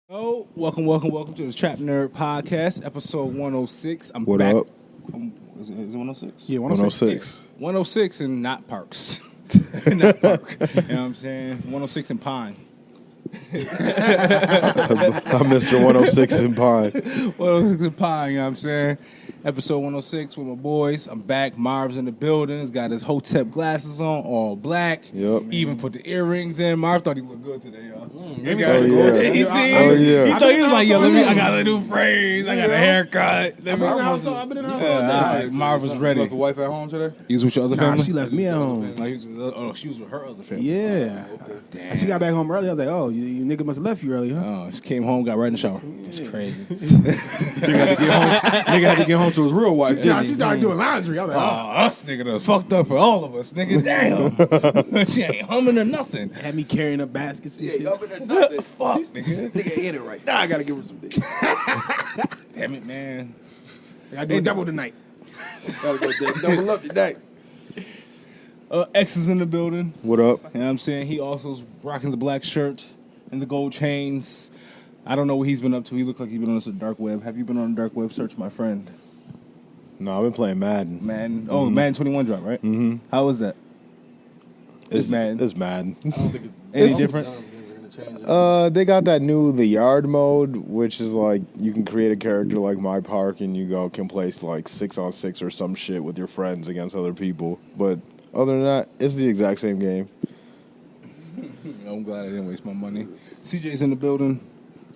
Oh, welcome to the TrapNerd podcast, episode 106. I'm What back. up? Is it 106? Yeah, 106. 106 and not Parks. Not Park. You know what I'm saying? 106 in Pine. I'm Mr. 106 in Pine. 106 in Pine, you know what I'm saying? Episode 106 with my boys. I'm back. Marv's in the building. He's got his Hotep glasses on, all black. Yep. Even put the earrings in. Marv thought he looked good today, y'all. yeah. He see? Oh, yeah. He thought he was like, yo, I got a new phrase. I got a haircut. I've been in the house all day. Marv was ready. Left the wife at home today? He was with your other Nah, family? she left me at home. She was with her other family. Yeah. Damn. She got back home early. I was like, oh, you nigga must have left you early, huh? Oh, she came home, got right in the shower. It's crazy. Nigga had to get home to his real wife. Nah, she started doing laundry. I was like, Us nigga done fucked up for all of us, nigga. Damn. She ain't humming or nothing. had me carrying up baskets and shit. Yubbing or nothing. Fuck, nigga. Nigga hit it right now. I gotta give her some dick. Damn it, man. I do a double tonight. Gotta go dick. Double up tonight. X is in the building. What up? You know what I'm saying? He also's rocking the black shirt and the gold chains. I don't know what he's been up to. He looks like he's been on the dark web. Have you been on the dark web search, my friend? No, I've been playing Madden. Madden. Oh, Madden 21 drop, right? Mm-hmm. How was that? It's Madden. It's Madden. I don't think it's Any different? They got that new The Yard mode, which is like you can create a character like My Park and you can play like 6-on-6 or some shit with your friends against other people. But other than that, it's the exact same game. I'm glad I didn't waste my money. CJ's in the building.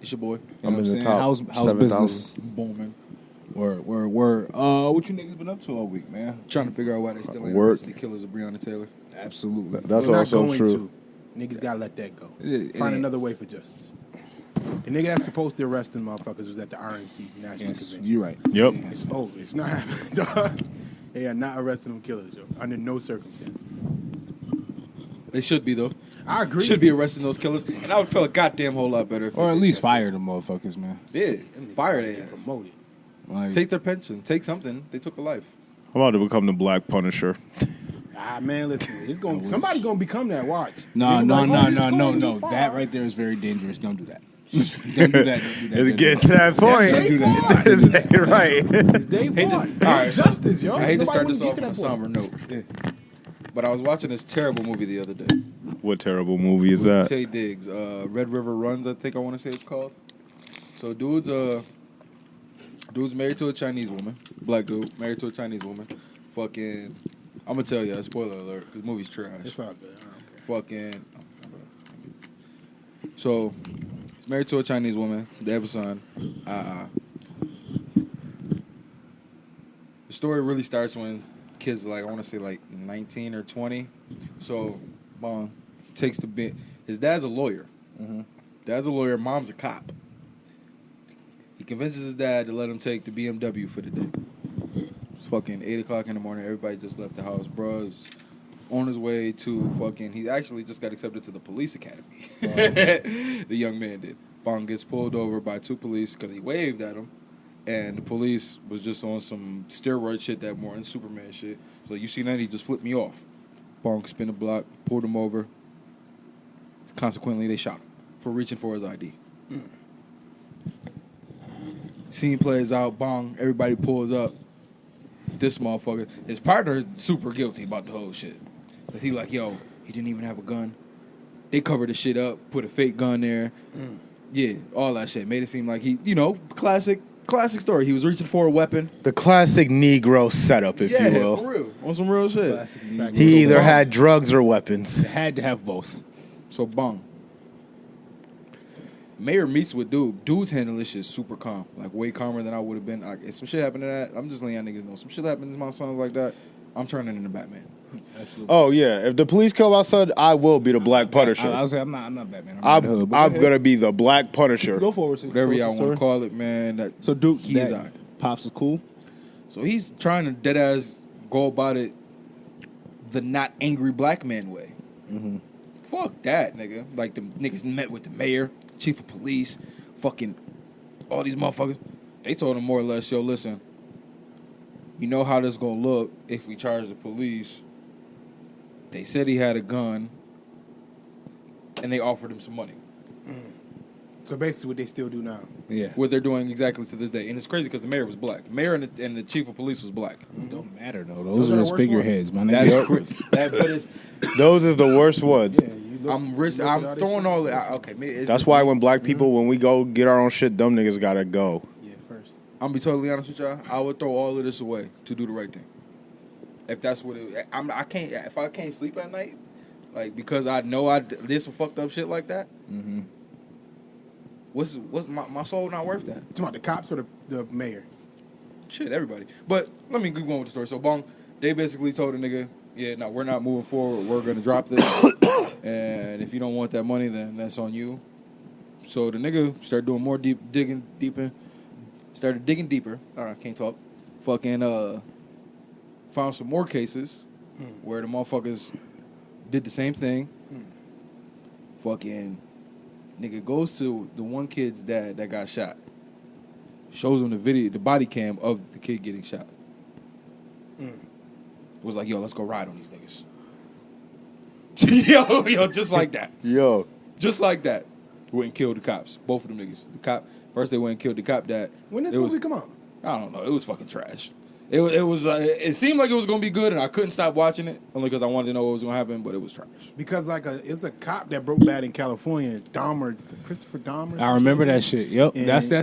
It's your boy. You know I'm what in the saying? top How's 7,000. business? Booming. Word. What you niggas been up to all week, man? Trying to figure out why they still ain't Work. arrested the killers of Breonna Taylor. Absolutely. That's We're not also going true. to. Niggas gotta let that go. It Find ain't- another way for justice. The nigga that's supposed to arrest them motherfuckers was at the RNC National Yes, Convention. you're right. Yep. It's over. It's not happening, dog. They are not arresting them killers, yo. Under no circumstances. They should be, though. I agree. Should be arresting those killers. And I would feel a goddamn whole lot better if Or they at did least that. fire them motherfuckers, man. Yeah. Fire their ass. Promoted. Like, Take their pension. Take something. They took a life. I'm about to become the Black Punisher. Ah, man, listen. It's going. Somebody gonna become that. Watch. no. That right there is very dangerous. Don't do that. Don't do that. It's getting to that point. They fought. Right. It's day Hate four. to- all right. Justice, yo. I hate to Nobody start wanna this get off to on a that point. somber note. But I was watching this terrible movie the other day. What terrible movie is that? Tay Diggs, Red River Runs, I think I want to say it's called. So dude's married to a Chinese woman, black dude married to a Chinese woman. Fucking, I'm gonna tell you, spoiler alert, because the movie's trash. It's all good. I don't care. Fucking, so he's married to a Chinese woman. They have a son. The story really starts when kids like I want to say like 19 or 20. So, he takes the bit. His dad's a lawyer. Mhm. Dad's a lawyer. Mom's a cop. He convinces his dad to let him take the BMW for the day. It's fucking 8 o'clock in the morning. Everybody just left the house. Bruh's on his way to fucking. He actually just got accepted to the police academy. The young man did. Bong gets pulled over by 2 police because he waved at him. And the police was just on some steroid shit that morning, Superman shit. So you see that, he just flipped me off. Bonk spin the block, pulled him over. Consequently, they shot him for reaching for his ID. Scene plays out, bong, everybody pulls up. This motherfucker, his partner is super guilty about the whole shit. Cause he like, yo, he didn't even have a gun. They covered the shit up, put a fake gun there. Yeah, all that shit. Made it seem like he, classic story. He was reaching for a weapon. The classic Negro setup, if you will. For real. On some real shit. Classic Negro. He either had drugs or weapons. Had to have both. So, bong. Mayor meets with dude. Dude's handling this shit super calm. Like, way calmer than I would have been. Like, if some shit happened to that, I'm just letting y'all niggas know. Some shit happened to my sons like that, I'm turning into Batman. Absolutely. Oh, yeah. If the police come outside, I will be the Black Punisher. I was like, I'm not Batman. I'm I'm Robin Hood, but going to be the Black Punisher. go forward. Whatever y'all want to call it, man. So Duke, He's that on. Pops is cool. So he's trying to deadass go about it the not angry black man way. Mm-hmm. Fuck that, nigga. Like, the niggas met with the mayor, chief of police, fucking all these motherfuckers. They told him more or less, yo, listen, you know how this gonna look if we charge the police. They said he had a gun, and they offered him some money. So basically, what they still do now. Yeah. What they're doing exactly to this day, and it's crazy because the mayor was black. Mayor and the chief of police was black. Don't matter though. Those Those are are the just worst figureheads, my That's nigga. but it's, Those is the worst ones. Yeah, you look. I'm look at all I'm this throwing shit. all it. Okay, it's That's just why me. when black people, when we go get our own shit, dumb niggas gotta go. Yeah, first. I'm gonna be totally honest with y'all. I would throw all of this away to do the right thing. If that's what it, I can't. If I can't sleep at night, like because I know I did some fucked up shit like that. Mm-hmm. What's my soul not worth that? Talking about the cops or the mayor? Shit, everybody. But let me keep going with the story. So, Bong, they basically told the nigga, yeah, no, we're not moving forward. We're going to drop this. And if you don't want that money, then that's on you. So the nigga started doing more digging deeper. Started digging deeper. All right, can't talk. Fucking found some more cases where the motherfuckers did the same thing. Fucking nigga goes to the one kid's dad that got shot. Shows him the video, the body cam of the kid getting shot. Was like, yo, let's go ride on these niggas. yo, just like that. Yo, Just like that. Went and killed the cops. Both of them niggas. The cop, first they went and killed the cop that. When this it was- movie come out? I don't know. It was fucking trash. It seemed like it was gonna be good, and I couldn't stop watching it only because I wanted to know what was gonna happen. But it was trash. Because it's a cop that broke bad in California. Dahmer, Christopher Dahmer. I remember that shit. Yep. And That's the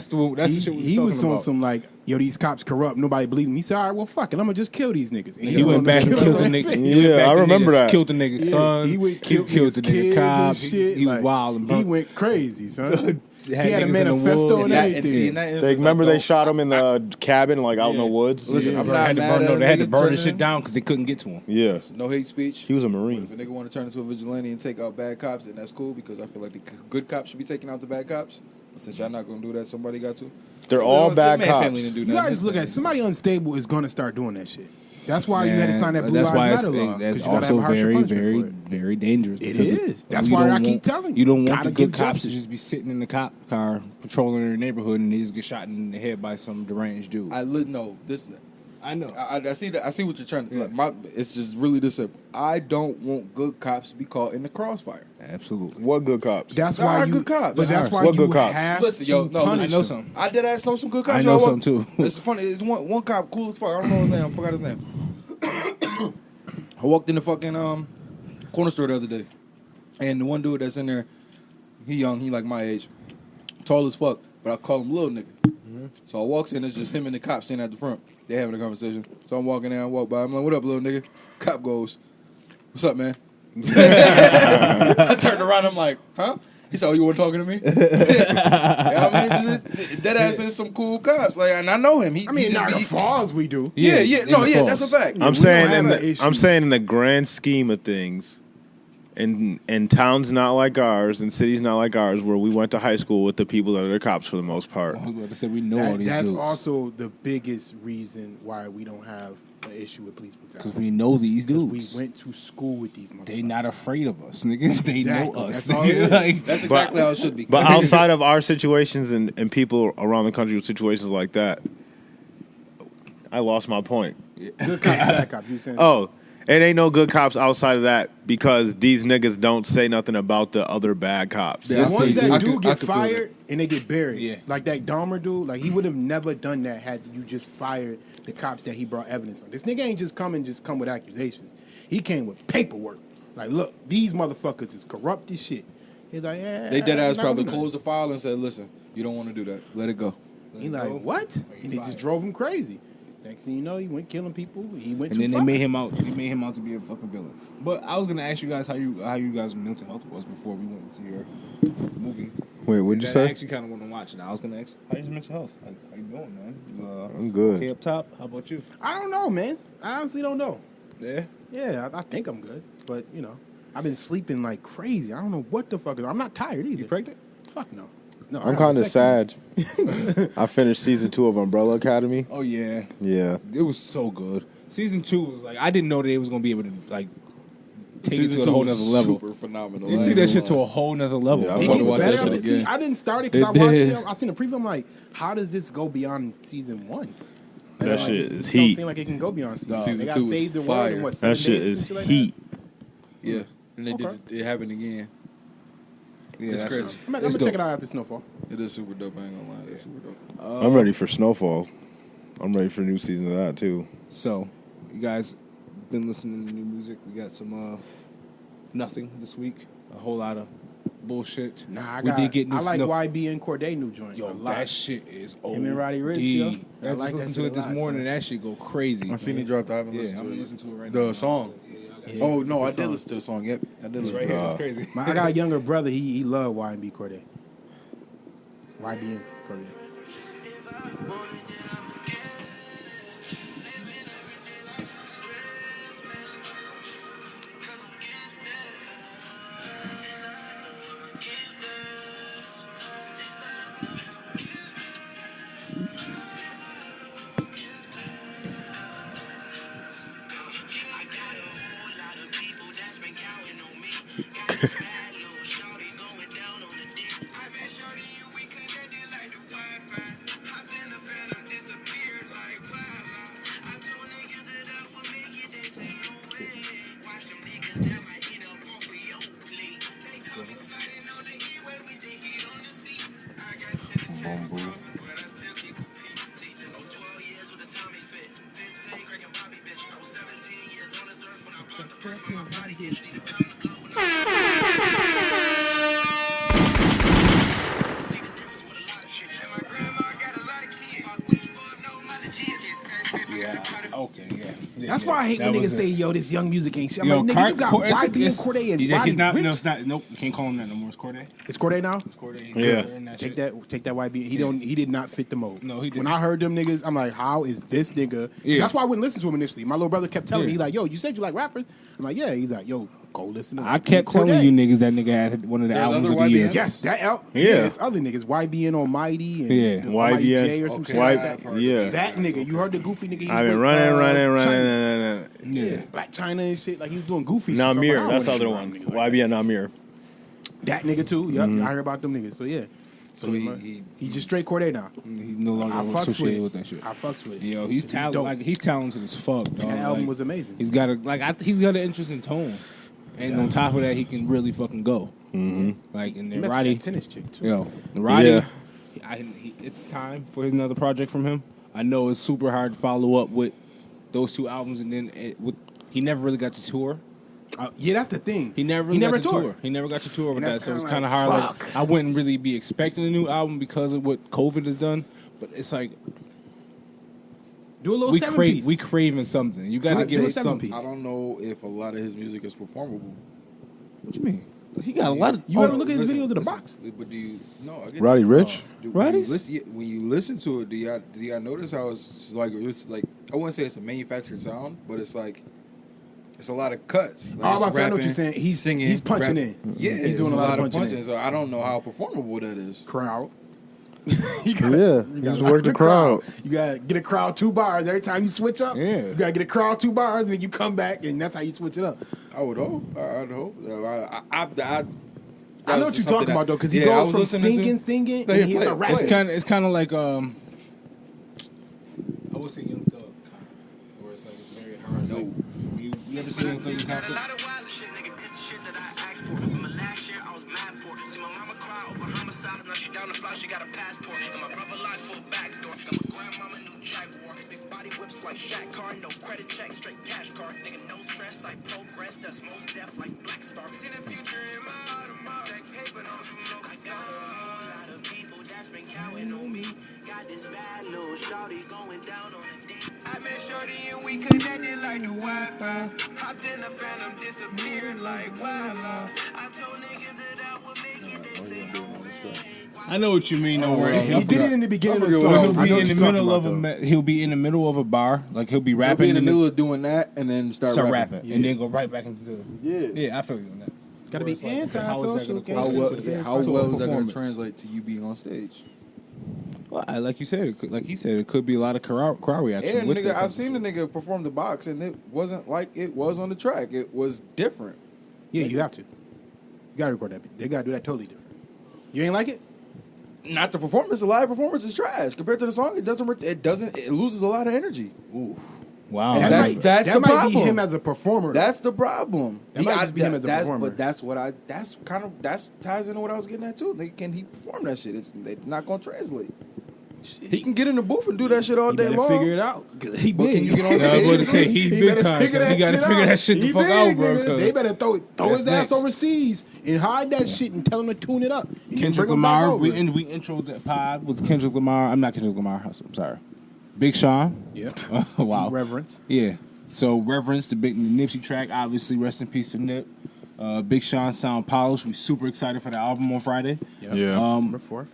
shit he was talking on about. some like, yo, these cops corrupt. Nobody believed him. He said, all right, well, fuck it. I'm gonna just kill these niggas. And He went back and killed the nigga. He went Yeah, back I to remember niggas, that. Killed the nigga's son. He went killed killed the his nigga kids cop. and shit. He was like, wild and he went crazy, son. He Had had a niggas in the manifesto woods. and And everything. see, in that they instance, remember I they don't- shot him in the cabin, like out in the Yeah. woods. Listen, yeah. I'm They not had to mad burn, at no, a they had to nigga burn the turning- shit down because they couldn't get to him. Yeah, No hate speech. he was a If Marine. a nigga want to turn into a vigilante and take out bad cops, then that's cool because I feel like the good cops should be taking out the bad cops. But since y'all not gonna do that, somebody got to. They're all bad Man, cops. family didn't do You nothing. gotta just look at somebody unstable is gonna start doing that shit. That's why you had to sign that Blue that's why Lives it's, Matter law. 'cause that's you gotta have also a harsher very, punishment very, for it. very dangerous. It because is. That's you why don't I want- keep telling you. You don't want Gotta the good give cops justice. to just be sitting in the cop car patrolling their neighborhood and they just get shot in the head by some deranged dude. No, this. I know. I see that. I see what you're trying to. Like, it's just really this simple. I don't want good cops to be caught in the crossfire. Absolutely. What good cops? That's There why are you. good cops. But that's why What you good cops? have Listen, to yo, no, punish I know them. some. I did ass know some good cops. I know yo. some too. It's funny. It's one cop cool as fuck. I don't know his name. I forgot his name. I walked in the fucking corner store the other day, and the one dude that's in there, he young, he like my age, tall as fuck, but I call him little nigga. So I walks in, it's just him and the cop sitting at the front. They having a conversation. So I'm walking in, I walk by. I'm like, "What up, little nigga?" Cop goes, "What's up, man?" I turned around. I'm like, "Huh?" He said, "Oh, you weren't talking to me?" Yeah, I mean, that ass is some cool cops. Like, and I know him. He I mean, just not be- the falls we do. Yeah, in no, the yeah, falls. that's a fact. I'm we saying don't in have the that issue. I'm saying in the grand scheme of things, in towns not like ours, in cities not like ours, where we went to high school with the people that are the cops for the most part. I was about to say we know all these That's dudes. also the biggest reason why we don't have an issue with police Because brutality. we know these 'Cause dudes. we went to school with these motherfuckers. They not afraid of us, nigga. They Exactly. know us. That's all it nigga. is. Like, That's exactly how it should be. But outside of our situations and people around the country with situations like that, I lost my point. Good cops, bad cops. You saying? Oh, it ain't no good cops outside of that because these niggas don't say nothing about the other bad cops. the Yes, ones they that do. do I get could feel fired and they get buried. Yeah. Like that Dahmer dude, like he would have never done that had you just fired the cops that he brought evidence on. This nigga ain't just come with accusations. He came with paperwork. Like, look, these motherfuckers is corrupt as shit. He's like, yeah. They dead ass not probably gonna do closed the file and said, "Listen, you don't want to do that. Let it go." that. He like, what? And they just drove him crazy. Next thing you know, he went killing people. He went and too then they far. made him out. They made him out to be a fucking villain. But I was gonna ask you guys how you guys' mental health was before we went to your movie. Wait, what'd you I say? actually kind of want to watch it. I was gonna ask, how's your mental health? How you doing, man? I'm good. Okay, up top. How about you? I don't know, man. I honestly don't know. Yeah. Yeah, I think I'm good. But, you know, I've been sleeping like crazy. I don't know what the fuck. I'm not tired either. You pregnant? Fuck no. No, I'm I got kind a of second. sad. I finished season 2 of Umbrella Academy. Oh yeah. Yeah. It was so good. Season 2 was like I didn't know they was gonna be able to like take Season it to a two whole was nother level. Super phenomenal. They I took ain't that gonna shit to lie. a whole nother level. Yeah, I It wanna gets watch better. that shit after again. I didn't start it because It I watched did. it. I seen the preview. I'm like, how does this go beyond season 1? That Like, shit it is don't heat. seem like it can go beyond season. No. 2. Season They got 2 is saved the world fire. in what? That 7 shit days, is some shit like heat. Yeah, and they Okay. did it happened again. Yeah, It's that's crazy. I'm gonna check it out after Snowfall. It is super dope. I ain't gonna lie. It's super dope. I'm ready for Snowfall. I'm ready for a new season of that too. So, you guys been listening to new music? We got some nothing this week. A whole lot of bullshit. Nah, we did get new I like Snow- YB and Corday new joint. Yo, a lot. that shit is old. Him and Roddy Ricch, yo. I I like just that listened to shit it a this lot, morning, son. and that shit go crazy. I seen he dropped. I haven't Yeah, listened I'm to gonna it. listen to it right The now. song. Yeah, Oh no, I it's a did song. listen to the song. Yep, I did It's listen right to here. it. It's crazy. I got a younger brother. He loved YB Corday. YB and Corday. Yeah. Okay. Yeah. That's why I hate when That niggas was say, it. "Yo, this young music ain't shit." I'm Yo, like, nigga, you got It's- YB and it's- Corday and yeah, Roddy he's not. Ricch. No, it's not. Nope. You can't call him that no more. It's Corday. It's Corday now. It's Corday. He's Yeah. good in that Take shit. that YB. He did not fit the mold. No, he When didn't. I heard them niggas, I'm like, how is this nigga? 'Cause Yeah. That's why I wouldn't listen to him initially. My little brother kept telling me, Yeah. he's like, yo, you said you like rappers. I'm like, yeah. He's like, yo, go listen to. I YB kept Corday. telling you niggas that nigga had one of the There's albums other of the year. YBNs? Yes, that out. Yeah. Yeah, it's other niggas. YB and Almighty and Yeah. Almighty YBN. J or some Okay, shit like I've that. heard Yeah. of That nigga, you heard the goofy nigga. He I've was been with, running. China. Yeah. Yeah, Black China and shit. Like he was doing goofy shit. So I'm like, I Namir, don't that's the wanna other be one. around niggas like YB and Namir. that nigga too. Yep, I heard about them niggas. So yeah. So he just straight Corday now. He's no I longer fucks with associated it. with that shit. I fucks with it. Yo, he's dope. talented. Like he's talented as fuck. Dog. That album Like, was amazing. He's got he's got an interesting tone, and on top of that, he can really fucking go. Mm-hmm. Like and He then messed with Roddy, that tennis chick too. yo, Roddy, Yeah. it's time for another project from him. I know it's super hard to follow up with those two albums, and then he never really got to tour. Yeah, that's the thing. He never got to toured. tour. He never got to tour with And that, that's so it's kinda kind of like, hard. fuck. Like I wouldn't really be expecting a new album because of what COVID has done. But it's like Do a little we 7-piece. craving something. You got to I'd give say us something. 7-piece. I don't know if a lot of his music is performable. What you mean? He got a lot of. You ever look at his videos of the listen, box? But do you? No, I get Roddy that. Ricch? Roddy's? When you listen to it, do y'all notice how it's like I wouldn't say it's a manufactured sound, but it's like it's a lot of cuts. Like Oh, I'm it's about to say, I know what rapping, you're saying. He's singing, he's punching rapping. in. Yeah, he's doing it's a lot of punching in. So I don't know how performable that is. Crowd. Yeah, he just worked the crowd. You gotta get a crowd 2 bars every time you switch up. Yeah. You gotta get a crowd 2 bars, and then you come back, and that's how you switch it up. I would hope. I'd hope. I know what you're talking about though, because he I goes was from listening singing, Play and it, he play starts it, rapping. play it. It's kind of like I would say Young Thug, where it's like it's very hard. Like, you ever seen Young Thug in concert? A lot of wild shit, nigga. This the shit that I asked for. Remember last year I was mad poor. See my mama cry over homicide. Now she down the fly, she got a passport. And my brother lied for a backdoor. Got my grandmama new Jaguar. Big body whips like Shaq car. No credit check, straight cash card. Nigga no stress like progress. That's most deaf like Black Star. See the future in my Audemars. Stack paper, don't you know I got a whole lot of people that's been counting on me. Got this bad little shawty going down on the D. I met shorty and we connected like the Wi-Fi. Hopped in the phantom, disappeared like wildlife. I told niggas that I would make it, they say no way. I know what you mean. No worries. He did it in the beginning of the I song. forget He'll what be I know in the what you're middle of talking about, he'll be in the middle of a bar, like he'll be I'll rapping be in the middle of doing that and then start rapping. and then go right back into the Yeah. yeah. I feel you on that. though. Gotta be Where it's like, how is that anti-social. gonna How Into well, the- how to a well is that going performance. to translate to you being on stage? Well, like you said, like he said, it could be a lot of crowd reaction. And with nigga, that type I've of seen the shit. nigga perform the box, and it wasn't like it was on the track. It was different. Yeah, you have to. You gotta record that. They gotta do that totally different. You ain't like it? Not the performance. The live performance is trash compared to the song. It loses a lot of energy. Ooh. Wow. And That's that the might problem. be him as a performer. That's the problem. That might just be him as a performer. But that's ties into what I was getting at too. Can he perform that shit? It's not gonna translate. He can get in the booth and do that shit all he day better long. figure it out. 'Cause he But big. can you get on Yeah, I was about to stage? say he big better time. figure So he got to figure that shit the He fuck big, out, bro. nigga. 'cause They better throw that's his ass next. overseas and hide that shit and tell him to tune it up. And Kendrick bring him back Lamar. over. We introed the pod with Kendrick Lamar. I'm not Kendrick Lamar. I'm sorry. Big Sean. Yeah. Wow. Reverence. Yeah. So Reverence, the big Nipsey track, obviously rest in peace to Nip. Big Sean sound polished. We super excited for the album on Friday. Yeah. Number 4.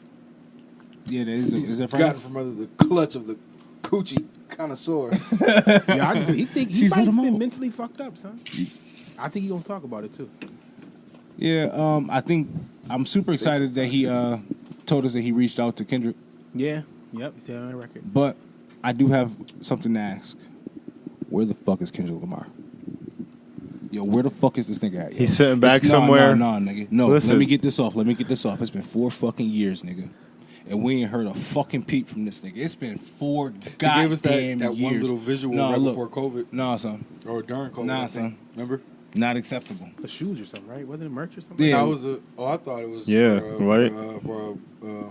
Yeah, is that Gotten Friday? from under the clutch of the coochie connoisseur. Yeah, he She's might let have him been out. mentally fucked up, son. I think he gonna talk about it too. Yeah. I think I'm super excited that he told us that he reached out to Kendrick. Yeah. Yep. He's on the record. But I do have something to ask. Where the fuck is Kendrick Lamar? Yo, where the fuck is this nigga at? Yo? He's sitting back No, somewhere. No, nigga. No, Listen. let me get this off. It's been 4 fucking years, nigga. And we ain't heard a fucking peep from this nigga. It's been 4 goddamn He gave us that years. one little visual right before COVID. Nah, son. Or during COVID. Nah, I think. son. Remember? Not acceptable. The shoes or something, right? Wasn't it merch or something? Yeah. That was I thought it was Yeah, right. for a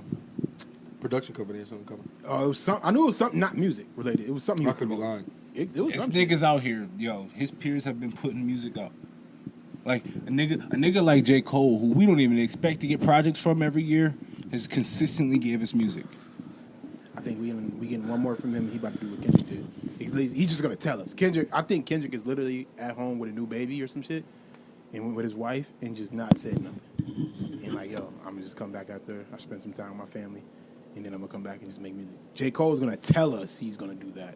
production company or something coming. Oh, it was I knew it was something not music related. It was something. I could be lying. It was This something. nigga's out here, yo. His peers have been putting music out. Like a nigga like J. Cole, who we don't even expect to get projects from every year, has consistently gave us music. I think we getting one more from him. He about to do what Kendrick did. He's just gonna tell us. I think Kendrick is literally at home with a new baby or some shit, and with his wife, and just not saying nothing. And like, yo, I'm gonna just come back after I spend some time with my family, and then I'm gonna come back and just make music. J. Cole is gonna tell us he's gonna do that,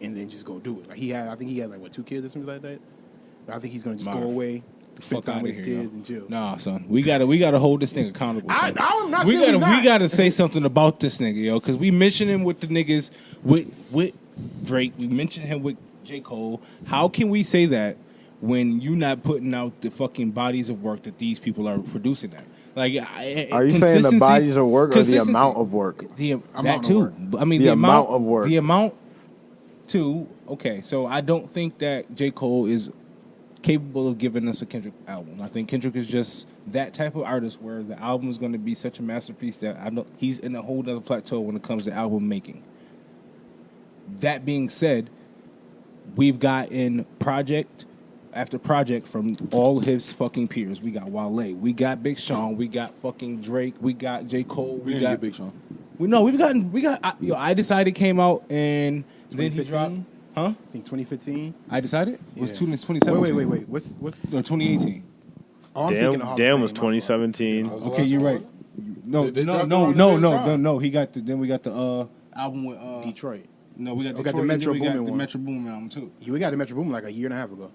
and then just go do it. Like I think he has like 2 kids or something like that. But I think he's gonna just go away, spend Fuck time outta with his here, kids yo. and chill. Nah, son. We gotta hold this nigga accountable. Son. I'm not we saying gotta we not. we gotta say something about this nigga, yo, because we mentioned him with the niggas with Drake. We mentioned him with J. Cole. How can we say that when you not putting out the fucking bodies of work that these people are producing at? Like, Are you saying the bodies of work or the consistency- amount of work? that Amount of too. work. I mean, The the amount of work. The amount too. Okay, so I don't think that J. Cole is capable of giving us a Kendrick album. I think Kendrick is just that type of artist where the album is going to be such a masterpiece that he's in a whole other plateau when it comes to album making. That being said, we've gotten project after project from all his fucking peers. We got Wale, we got Big Sean, we got fucking Drake, we got J. Cole, we got Big Sean. I Decided came out and then he 2015? dropped. Huh? I think 2015. I Decided was Yeah. 2017. Wait. What's? No, 2018. Oh, I'm thinking of Hall of Damn Fame, was my fault. 2017. Okay, you're right. No, They no, dropped no, around the no, same no, time. no. We got the album with Detroit. No, we got We Detroit, got the and then Metro we got Boomin the one. Metro Boomin album too. Yeah, we got the Metro Boomin like a year and a half ago.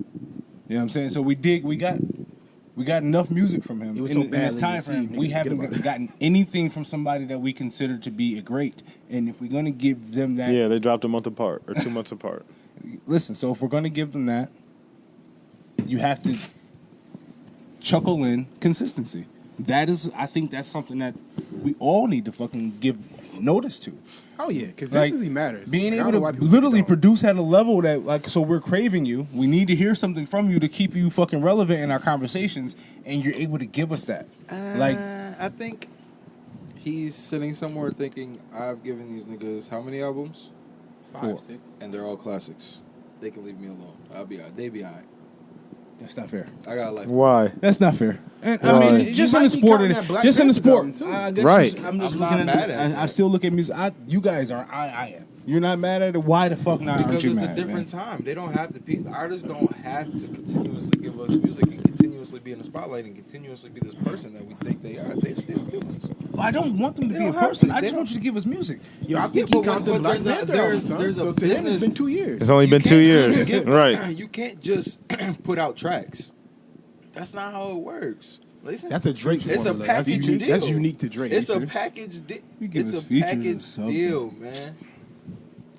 You know what I'm saying? So we got enough music from him. It was in so this badly time frame. received, We niggas haven't forget about it. gotten anything from somebody that we consider to be a great. And if we're gonna give them that, Yeah, they dropped a month apart or 2 months apart. listen. So if we're gonna give them that, you have to chuckle in consistency. I think that's something that we all need to fucking give notice to. Oh yeah, consistency matters. Being I able don't know why to people literally don't. produce at a level that, like, so we're craving you. We need to hear something from you to keep you fucking relevant in our conversations, and you're able to give us that. Like, I think he's sitting somewhere thinking, I've given these niggas how many albums? 5, 6. And they're all classics. They can leave me alone. They be alright. that's not fair. I got a life. Why? That's not fair. And Why? I mean, You just in might the be sport, counting that Black just in the Panther's sport. album, too. I guess Right. I'm just I'm looking not at. mad at it. I still look at music. You guys are. I am. You're not mad at it. Why the fuck not? Aren't Because you it's mad, a different man? time. They don't have to be. The artists don't have to continuously give us music and continuously be in the spotlight and continuously be this person that we think they are. They're still humans. I don't want them to They be a don't have person. to. I They just want don't- you to give us music. Yo, I think Yeah, he but counted when Black there's a- Panther there's- album, son. there's a So to him, it's business- been 2 years. It's only been You 2 can't years. just give- Right. You can't just put out tracks. That's not how it works. Listen, That's a Drake It's a formula. That's package unique. deal. That's unique to Drake. It's a package. You give It's us a features or package something. deal, man.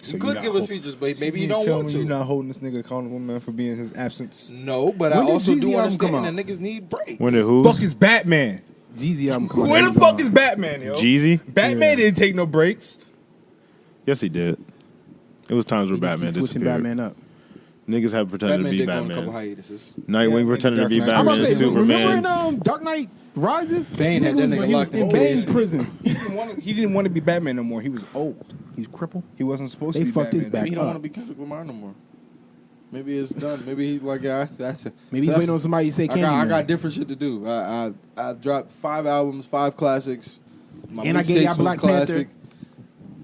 So You you're could not give us hol- features, but maybe So you don't tell want me to. You're not holding this nigga accountable, man, for being in his absence. No, but When I did also Jeezy do album come understand that out? niggas need breaks. When did who? Fuck is Batman? Jeezy album come out. Where the He's fuck on. is Batman, yo? Jeezy? Batman didn't take no breaks. Yes, he did. It was times where He just Batman keeps switching disappeared. Batman up. Niggas have pretended Batman to be did go on a couple Batman. hiatuses. Nightwing Yeah, pretended to be Dark Knight. I'm about Batman. to say, remember Superman. in Dark Knight Rises? Bane had that was- nigga he was locked in in Bane's cage. prison. He didn't want to be Batman no more. He was old. He's crippled. He wasn't supposed They to be fucked his Batman. back Maybe he don't up. want to be Kendrick Lamar no more. Maybe it's done. Maybe he's like, yeah, that's it. Maybe he's waiting on somebody to say I Candyman. got different shit to do. I dropped 5 albums, 5 classics. My And I gave mixtapes y'all was Black classic.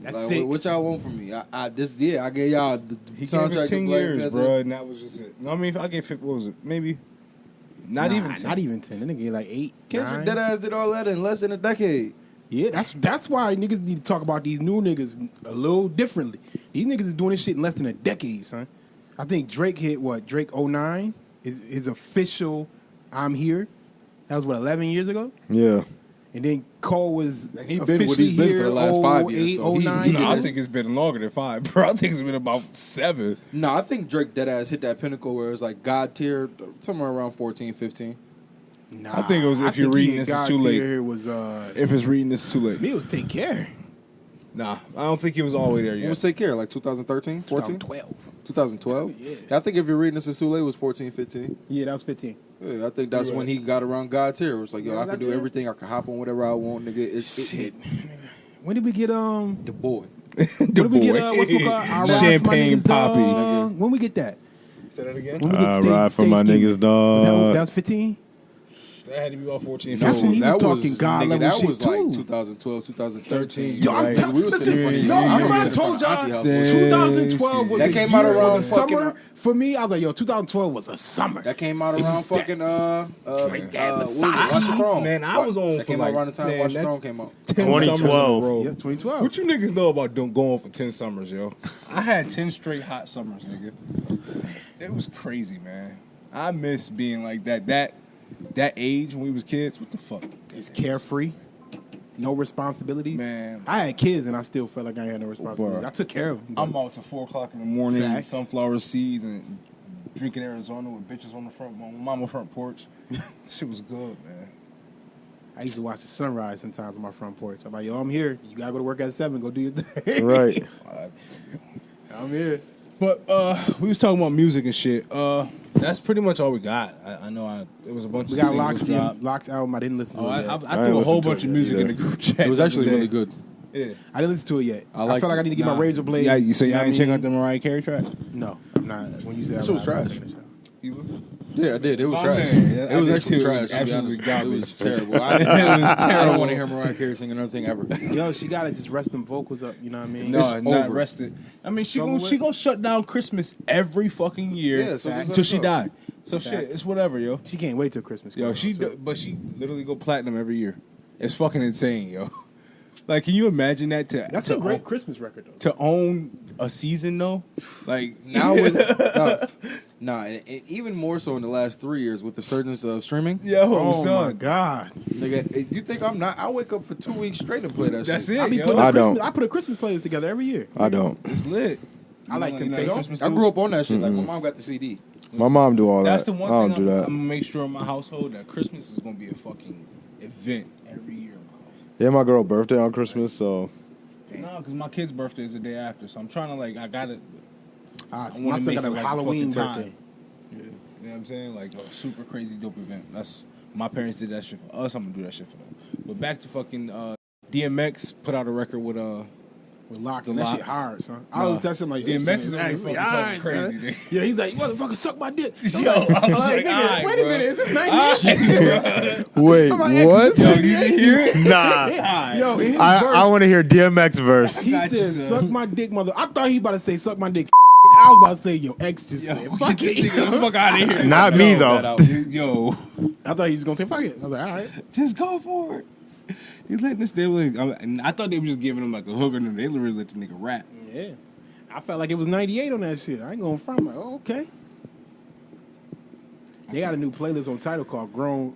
That's Like, 6. what y'all want from me? I gave y'all the He soundtrack gave us 10 to Black years, Panther. bro, and that was just it. No, I mean, I gave what was it? Maybe not even 10. Not even 10. That nigga gave like 8. Kendrick 9. Deadass did all that in less than a decade. Yeah, that's why niggas need to talk about these new niggas a little differently. These niggas is doing this shit in less than a decade, son. I think Drake hit what? Drake 09 is his official I'm Here. That was what, 11 years ago? Yeah. And then Cole was He been what officially he's been for here the last 5 years, 08, so he- 09. No, I think it's been longer than 5, bro. I think it's been about 7. No, I think Drake Deadass hit that pinnacle where it was like God tier, somewhere around 14, 15. Nah, I think it was if you're think reading he this, and it's God too late. Tier was If it's reading, it's too to late. me it was Take Care. Nah, I don't think he was all the way there When yet. was Take Care? Like 2013, 14? 2012. 2012? Yeah. I think if you're reading this, it's too late, it was 14, 15. Yeah, that was 15. Yeah, I think that's You're when right. he got around God tier. It was like, yo, Yeah, I can God do tier? everything. I can hop on whatever I want, nigga. It Shit. hit When did we get the boy. The when did we get what's it called? I Ride For My Champagne Niggas, Poppy. Dog? When we get that? Say that again. When we get I Stay- ride for Stay my Scheming. niggas, dog. That was 15? That had to be about 14. That's when he was that talking God nigga, level that shit, was too. like 2012, 2013. Yo, I was Right. telling we were sitting in front of no, you. remember We I were sitting in told front of y'all Auntie house. 2012 was That a came out year, around was a fucking- summer. For me, I was like, yo, 2012 was a summer. That came out It was around that- fucking Drake had what was it? Versace. Watch the Throne. Man, I was on That for came like out around the time man, Watch the that Throne came out. 10 2012. summers in a row. Yeah, 2012. What you niggas know about going for 10 summers, yo? I had 10 straight hot summers, nigga. It was crazy, man. I miss being like that age when we was kids. What the fuck? Just carefree. No responsibilities. Man. I had kids and I still felt like I had no responsibilities. Bruh. I took care of them. I'm out till 4 o'clock in the morning, Facts. sunflower seeds, and drinking Arizona with bitches on the mama front porch. Shit was good, man. I used to watch the sunrise sometimes on my front porch. I'm like, yo, I'm here. You gotta go to work at 7. Go do your thing. Right. I'm here. But we was talking about music and shit. That's pretty much all we got. I know it was a bunch We of got Locks, singles dropped. Locks album. I didn't listen to Oh, it yet. I I threw a ain't whole listened to bunch it of yet music in either. the group chat. It was the actually other really day. good. Yeah. I didn't listen to it yet. I I, liked felt like it. I need to get Nah. my razor blade. Yeah, so you know y'all ain't what I check mean? out the Mariah Carey track? No, I'm not. When you said That shit was I trash. listened to that. You listen? Yeah, I did. It was Oh, trash. man. Yeah, It was I did actually too. It trash. was to be absolutely honest. garbage. It was terrible. I was don't terrible. want to hear Mariah Carey sing another thing ever. Yo, she gotta just rest them vocals up. You know what I mean? No, It's not over. rested. I mean, she It's over gonna with? she gonna shut down Christmas every fucking year Yeah, so just let until it she go. die. So Facts. shit, it's whatever, yo. She can't wait till Christmas. Yo, comes around, but she literally go platinum every year. It's fucking insane, yo. Like, can you imagine that? That's to a great own, Christmas record though. to own a season though. Like Now with and even more so in the last 3 years with the surge of streaming. yo, Oh my son, god! Nigga, you think I'm not? I wake up for 2 weeks straight and play that that's shit. it. I be yo. putting I a Christmas, don't. I put a Christmas playlist together every year. I don't. It's lit. I like You know Temptation. Christmas I too? grew up on that shit. Like my mom got the CD. My mom do all That's that. the one I don't thing do I'm that. gonna make sure in my household that Christmas is gonna be a fucking event every year in my house. Yeah, my girl birthday on Christmas, so No, because my kid's birthday is the day after, so I'm trying to like I gotta. So wanna my son make got it a like a Halloween fucking time. birthday. You know what I'm saying? Like a super crazy dope event. That's my parents did that shit for us. I'm gonna do that shit for them. But back to fucking DMX put out a record with With Locks, The and that shit Locks. hard, son. I Nah. was texting him like, DMX is really really fucking talking crazy, nigga. Yeah, he's like, you motherfucker, suck my dick. I'm Yo, I like, was I'm like, nigga, alright, wait a bro. minute, is this 90? wait, I'm like, what? Yo, you didn't hear it? Nah, Yo, in his I verse, want to hear DMX verse. he Got you, said, son. suck my dick, mother. I thought he about to say, suck my dick. I was about to say, your ex just Yo, said, get fuck this it. nigga the fuck out of here. Not me That though. out. Yo, I thought he was going to say, fuck it. I was like, all right. just go for it. He's letting this. I thought they were just giving him like a hooker, and they literally let the nigga rap. Yeah. I felt like it was 98 on that shit. I ain't going front. I'm like, oh, okay. They got a new playlist on Tidal called Grown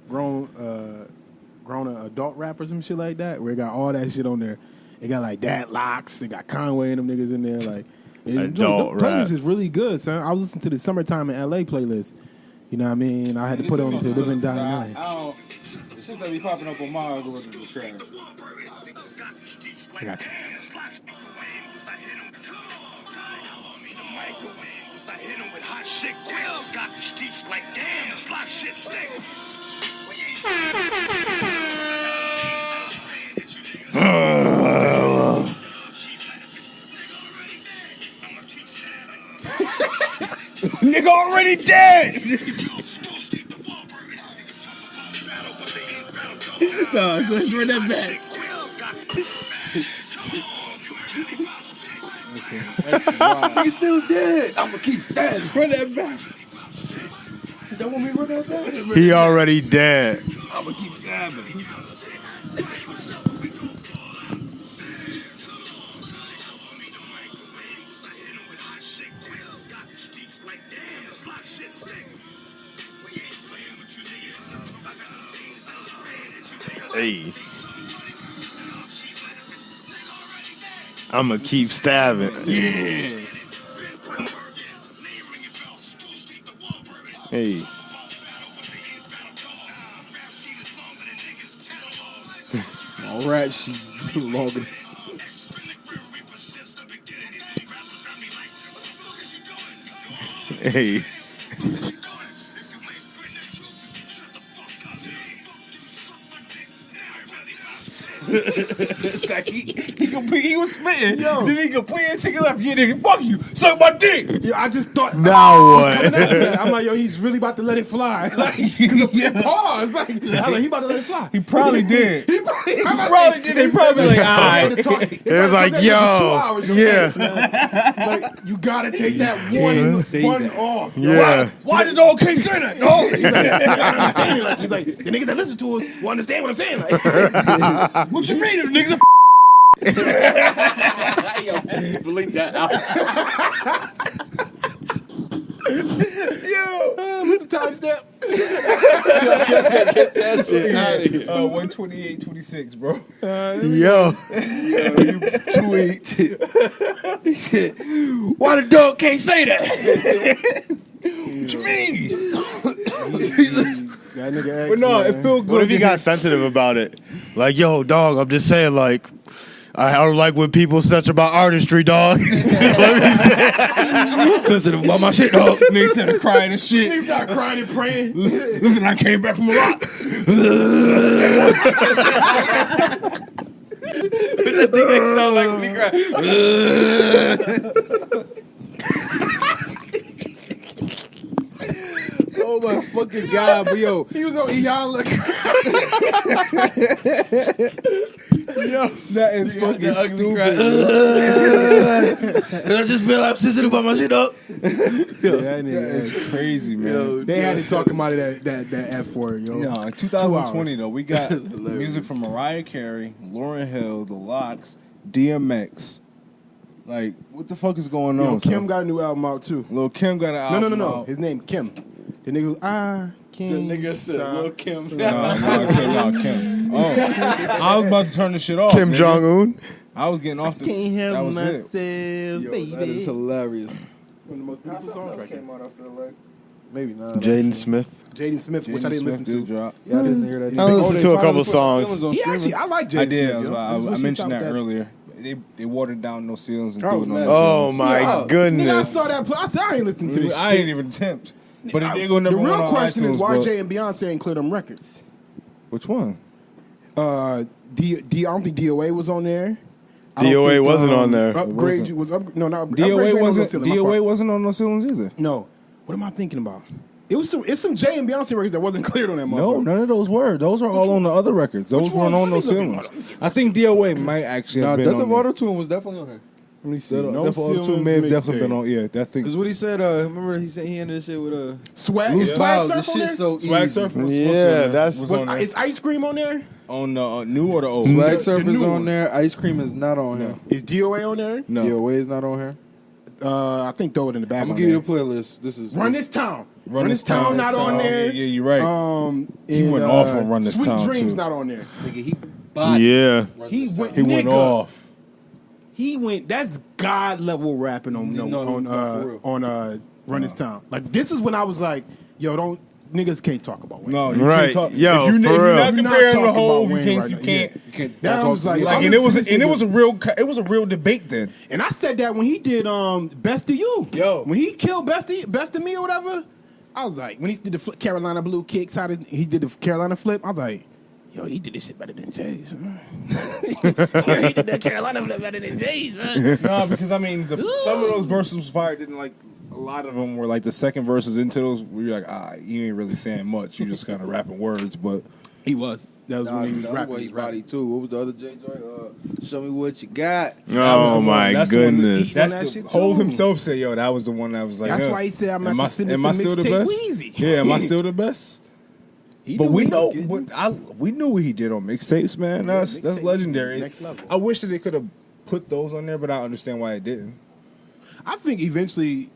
Adult Rap or some shit like that, where it got all that shit on there. It got like Dad Locks, it got Conway and them niggas in there. Like, Adult the playlist rap. is really good, son. I was listening to the Summertime in LA playlist. You know what I mean? I had to put it on to Living Down I in LA. don't. The shit that be popping up on my algorithm is trash. I got you. Hit him with hot shit grill. Got the streets like damn, this lock shit stick. Nigga already dead. No, let's run that back. He's still dead. I'm gonna keep standing. Run that back. Did y'all want me to run that back? He already dead. I'm gonna keep stabbing. Hey. I'ma keep stabbing. Yeah. Hey. All rap sheet longer. Hey. Like he was spitting. Then he completely chicken left. Yeah, nigga, fuck you. Suck my dick. Yeah, I just thought. Now what? I'm like, yo, he's really about to let it fly. Like, pause. Like, I'm like, he about to let it fly. He probably did. He probably did. They probably like, alright. It was like, yo, yeah. Like, you gotta take that one off. Yeah. Why did dog can't say that? No. He's like, I understand it. Like, he's like, the niggas that listen to us will understand what I'm saying. Like, What you mean? The niggas Believe that out. what's the timestamp? Get that shit out of here. 128:26, bro. Yo. You tweet. Why the dog can't say that? What you mean? That nigga But no, it feel good. What if he got sensitive about it? Like, yo, dog, I'm just saying, like, I don't like when people such about artistry, dog. Sensitive about my shit, dog. Niggas started crying and shit. Niggas started crying and praying. Listen, I came back from Iraq. That thing that sound like me crying. Oh my fucking god, but yo, He was on Eon look. that is fucking stupid. I just feel I'm sensitive about my shit, dog. That nigga It's crazy, man. They had to talk about it that F word, yo. No, in 2020 though, we got music from Mariah Carey, Lauryn Hill, The Lox, DMX. Like, what the fuck is going on? Yo, Kim son? got a new album out too. Lil Kim got an album. No. out. His name Kim. The nigga was Kim. The nigga said Lil Kim. No, I said no, Kim. Oh, I was about to turn this shit off. Kim nigga. Jong-un. I was getting off the. That was it. Yo, that is hilarious. One of the most beautiful songs right came out, I feel like. Maybe not. Jaden Smith. Jaden Smith, which I didn't listen to. Drop. Yeah, I didn't hear that. I listened to a couple songs. He actually, I like Jaden I did. Smith. I mentioned that earlier. They watered down No Ceilings and I threw was it on. mad. No Oh Ceilings. my Nigga, I goodness. saw that. I said, I ain't listening to this I shit. ain't even attempt. But it did go number The one real on question is iTunes, why but- Jay and Beyonce ain't clear them records. Which one? I don't think DOA was on there. I don't DOA think, wasn't on there. Upgrade wasn't. was up. No, not DOA wasn't on No Ceilings either. No, what am I thinking about? It's some Jay and Beyonce records that wasn't cleared on that motherfucker. No, none of those were. Those are all on the other records. Those one? weren't on No Let me look Ceilings. at one. I think DOA might actually Nah, have been Death on of there. Auto-Tune was definitely on here. Let me see. Death No of Auto-Tune Ceilings may have definitely mixtape. been on. Yeah, that thing. Because what he said, remember he said he ended this shit with Swag. Loose Is Swag Vowels. Surf This on shit there? so Swag easy. Surf was Yeah, that's was on there. Is Ice Cream on there? On the new or the old? Swag The Surf is new on one. there. Ice Cream is not on here. Is DOA on there? No. DOA is not on here. I think throw it in the back. I'm on gonna give you there. the playlist. This is Run This Town. Run This Town not on there. Yeah, you're right. He and, went off on Run This Sweet Town, Dreams too. not on there. Nigga, he bought Yeah. He went. He went off. He went. That's God level rapping on No, for real. Run This Town. Like this is when I was like, yo, don't niggas can't talk about Wayne. No, you Right. can't talk. Yo, if you, for if you're real. not We're not comparing talking the whole, about you Wayne can't. right You now. can't. Yeah. You can't That talk was like, like, I'm and it was listening and it to was a real debate then. And I said that when he did Best of You. Yo. When he killed Best of Me or whatever, I was like, when he did the Carolina Blue Kicks, he did the Carolina flip, I was like, yo, he did this shit better than Jay's. Huh? He did that Carolina flip better than Jay's. Huh? No, because I mean, some of those verses was fire. Didn't like a lot of them were like the second verses into those where you're like, you ain't really saying much. You just kind of rapping words, but He was. That was Nah, when he was the other rapping. one He he was rapping. body too. What was the other J joint? Show me what you got. that was the Oh one- my that's the one goodness. That's That's shit the Hov too. himself said, "Yo, that was the one that was like." That's why he said, I'm am not I- the sinister am I still the mixtape best? Wheezy. Yeah, am I still the best? He But knew we what know he was getting. we knew what he did on mixtapes, man. Yeah, That's mixtape legendary. is next level. I wish that they could have put those on there, but I understand why it didn't. I think eventually,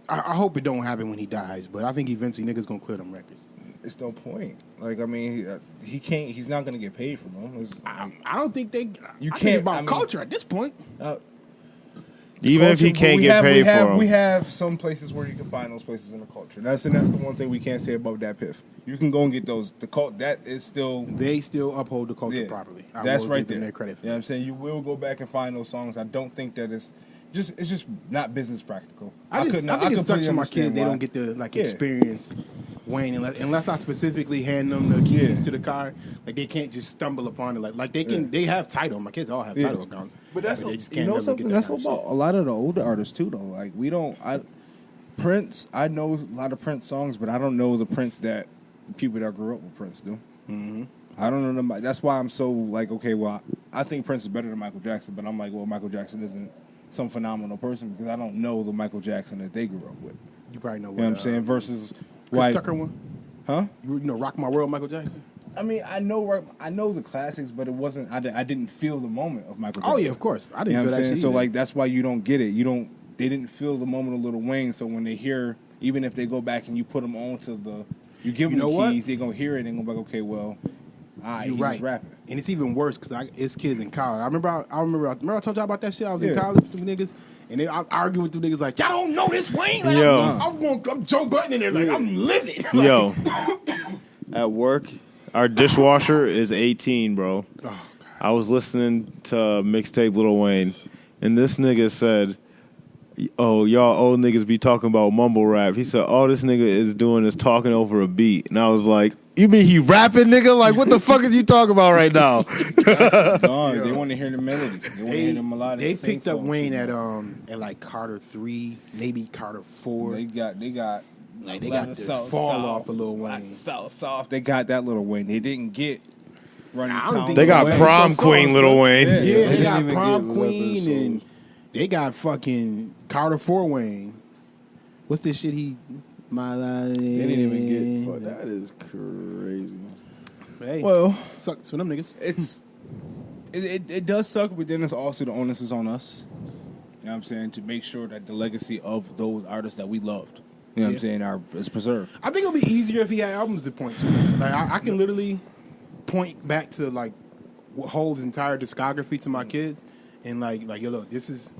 I hope it don't happen when he dies, but I think eventually niggas gonna clear them records. It's no point. Like I mean, he can't. He's not gonna get paid from them. It's I don't think they. You I think can't- it's about I mean- culture at this point. Even if he culture, but can't get paid for we him. have some places where you can find those places in the culture. That's the one thing we can't say about that piff. You can go and get those. The cult that is still. They still uphold the culture Yeah, properly. I that's will right give them there. their credit for You know what I'm that. saying? You will go back and find those songs. I don't think that it's just not business practical. I think it sucks completely for my kids. understand They why. don't get to like Yeah. experience Wayne unless I specifically hand them the keys Yeah. to the car. Like they can't just stumble upon it. Like they can. They have title. My kids all have Yeah. title accounts. But that's they just you can't know never something. get that That's kind of about shit. a lot of the older artists too, though. Like we don't. Prince. I know a lot of Prince songs, but I don't know the Prince that people that grew up with Prince do. Mm-hmm. I don't know them. That's why I'm so like, okay, well, I think Prince is better than Michael Jackson, but I'm like, well, Michael Jackson isn't some phenomenal person because I don't know the Michael Jackson that they grew up with. You probably know You know what I'm what saying? Versus Chris why, Tucker one. huh? You know, Rock My World, Michael Jackson. I mean, I know the classics, but it wasn't. I didn't feel the moment of Michael Jackson. Oh yeah, of course. I You didn't know feel what I'm that saying? shit So either. like that's why you don't get it. They didn't feel the moment of Lil Wayne. So when they hear, even if they go back and you put them onto you give them You know the what? keys, they're gonna hear it and gonna be like, okay, well, You're he's right. rapping. And it's even worse because it's kids in college. I remember I told y'all about that shit. I was in Yeah. college with them niggas, and I argued with them niggas like, y'all don't know this Wayne. Like, Yo. I'm Joe Budden in there. Like, I'm livid. Like, Yo, at work, our dishwasher is 18, bro. I was listening to mixtape Lil Wayne, and this nigga said, "Oh, y'all old niggas be talking about mumble rap." He said, "All this nigga is doing is talking over a beat," and I was like, "You mean he rapping, nigga? Like, what the fuck is you talking about right now?" No, they want to hear the melody. They want to hear the melodic. They sing picked up songs. Wayne at like Carter 3, maybe Carter 4. They got Like, they got Leather the Soft fall Soft, off of Lil Wayne. Soft. They got that Lil Wayne. They didn't get Run This I don't Town. think They got Wayne prom so queen songs, Lil son. Wayne. Yeah. Yeah, They they didn't got even prom get queen Leather and they got fucking Carter 4 Wayne. What's this shit my life? They didn't even get. Fuck, that is crazy. Hey, Well, sucks for them niggas. it does suck, but then it's also the onus is on us. You know what I'm saying? To make sure that the legacy of those artists that we loved, you know what I'm saying, is preserved. I think it'll be easier if he had albums to point to. Like I can literally point back to like Hov's entire discography to my kids, and like yo, look, this is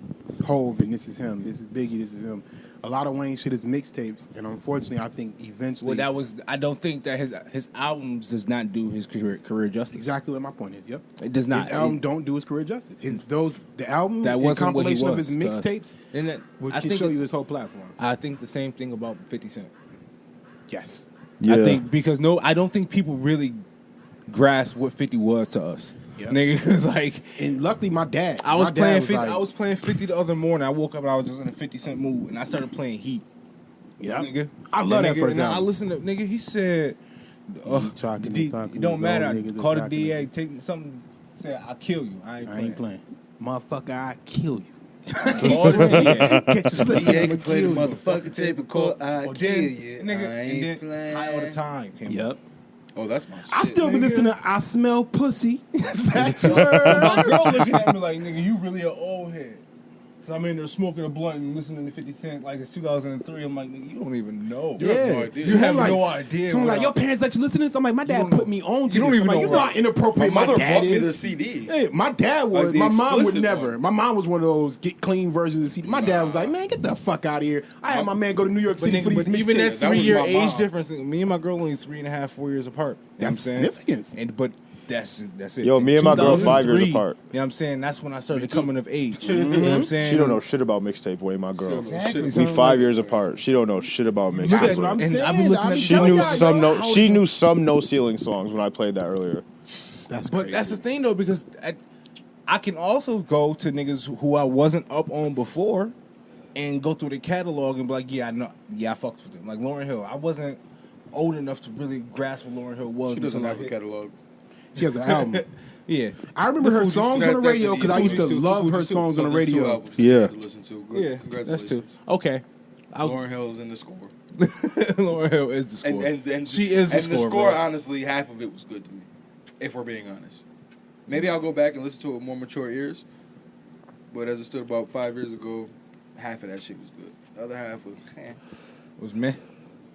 Hov and this is him. This is Biggie. This is him. A lot of Wayne shit is mixtapes, and unfortunately, I think eventually. I don't think that his albums does not do his career justice. Exactly what my point is. Yep, It does not. His album don't do his career justice. The album That and wasn't what he compilation of his was to us. mixtapes, And that, which I can think show you his whole platform. I think the same thing about 50 Cent. Yes. I think because I don't think people really grasp what 50 was to us. Yep. Nigga, it's like And luckily, my dad. I was my dad playing 50. like, I was playing 50 the other morning. I woke up and I was just in a 50 Cent mood, and I started playing Heat. Yeah. Nigga, I love And that first and I album. listened to nigga. He said, talking, it talking, don't matter. I those niggas call the are DA, take something. Say I'll kill you. I ain't playing. Motherfucker, I kill you. All the way, yeah. Catch you slipping, Yeah, I'ma can play the kill you. motherfucking tape and call. I Or kill then, you. nigga, I and ain't then playing. High All the Time came. Yep. Oh, that's my shit. I still be nigga. listening to I Smell Pussy. That's My girl looking at me like, nigga, you really an old head. Cause I'm in there smoking a blunt and listening to 50 Cent like it's 2003. I'm like, nigga, you don't even know. You have no idea. You have no idea. Someone like, what your parents let you listen to this? I'm like, my dad don't put know. me on to You don't this. even I'm like, know you know what- how inappropriate My my mother dad bought me the is. CD. Hey, my dad Like would. the My mom would explicit never. one. My mom was one of those get clean versions of the CD. My dad was like, man, get the fuck out of here. I had my man go to New York But, City for these even that mixtapes. That was 3-year my age mom. difference, me and my girl only 3.5, 4 years apart. You know That's what I'm saying? significance. But that's it. Yo, me and my girl 5 years 2003, apart. You know what I'm saying? That's when I started coming of age. You know what I'm saying? She don't know shit about mixtape way, my girl. Exactly. We So, 5 years apart. She don't know shit about Look mixtape. at That's what I'm and saying. I've been looking I at be She telling knew y'all, some yo, no. She knew some no ceiling songs when I played that earlier. That's But crazy. that's the thing though, because I can also go to niggas who I wasn't up on before and go through the catalog and be like, yeah, I know, yeah, I fucked with them. Like Lauryn Hill, I wasn't old enough to really grasp what Lauryn Hill was. She doesn't until I have a hit- catalog. She has an album. Yeah, I remember her Fuji's- songs on the radio because I used to Fuji's too. love her Fuji's too. songs on the there's two radio. albums that Yeah. you have to listen to. Good. yeah, Congratulations. that's two. Okay, Lauryn Hill's in the score. Lauryn Hill is the score. And she is the and score. the score, bro. honestly, half of it was good to me, if we're being honest. Maybe I'll go back and listen to it with more mature ears. But as it stood about 5 years ago, half of that shit was good. The other half was, was meh.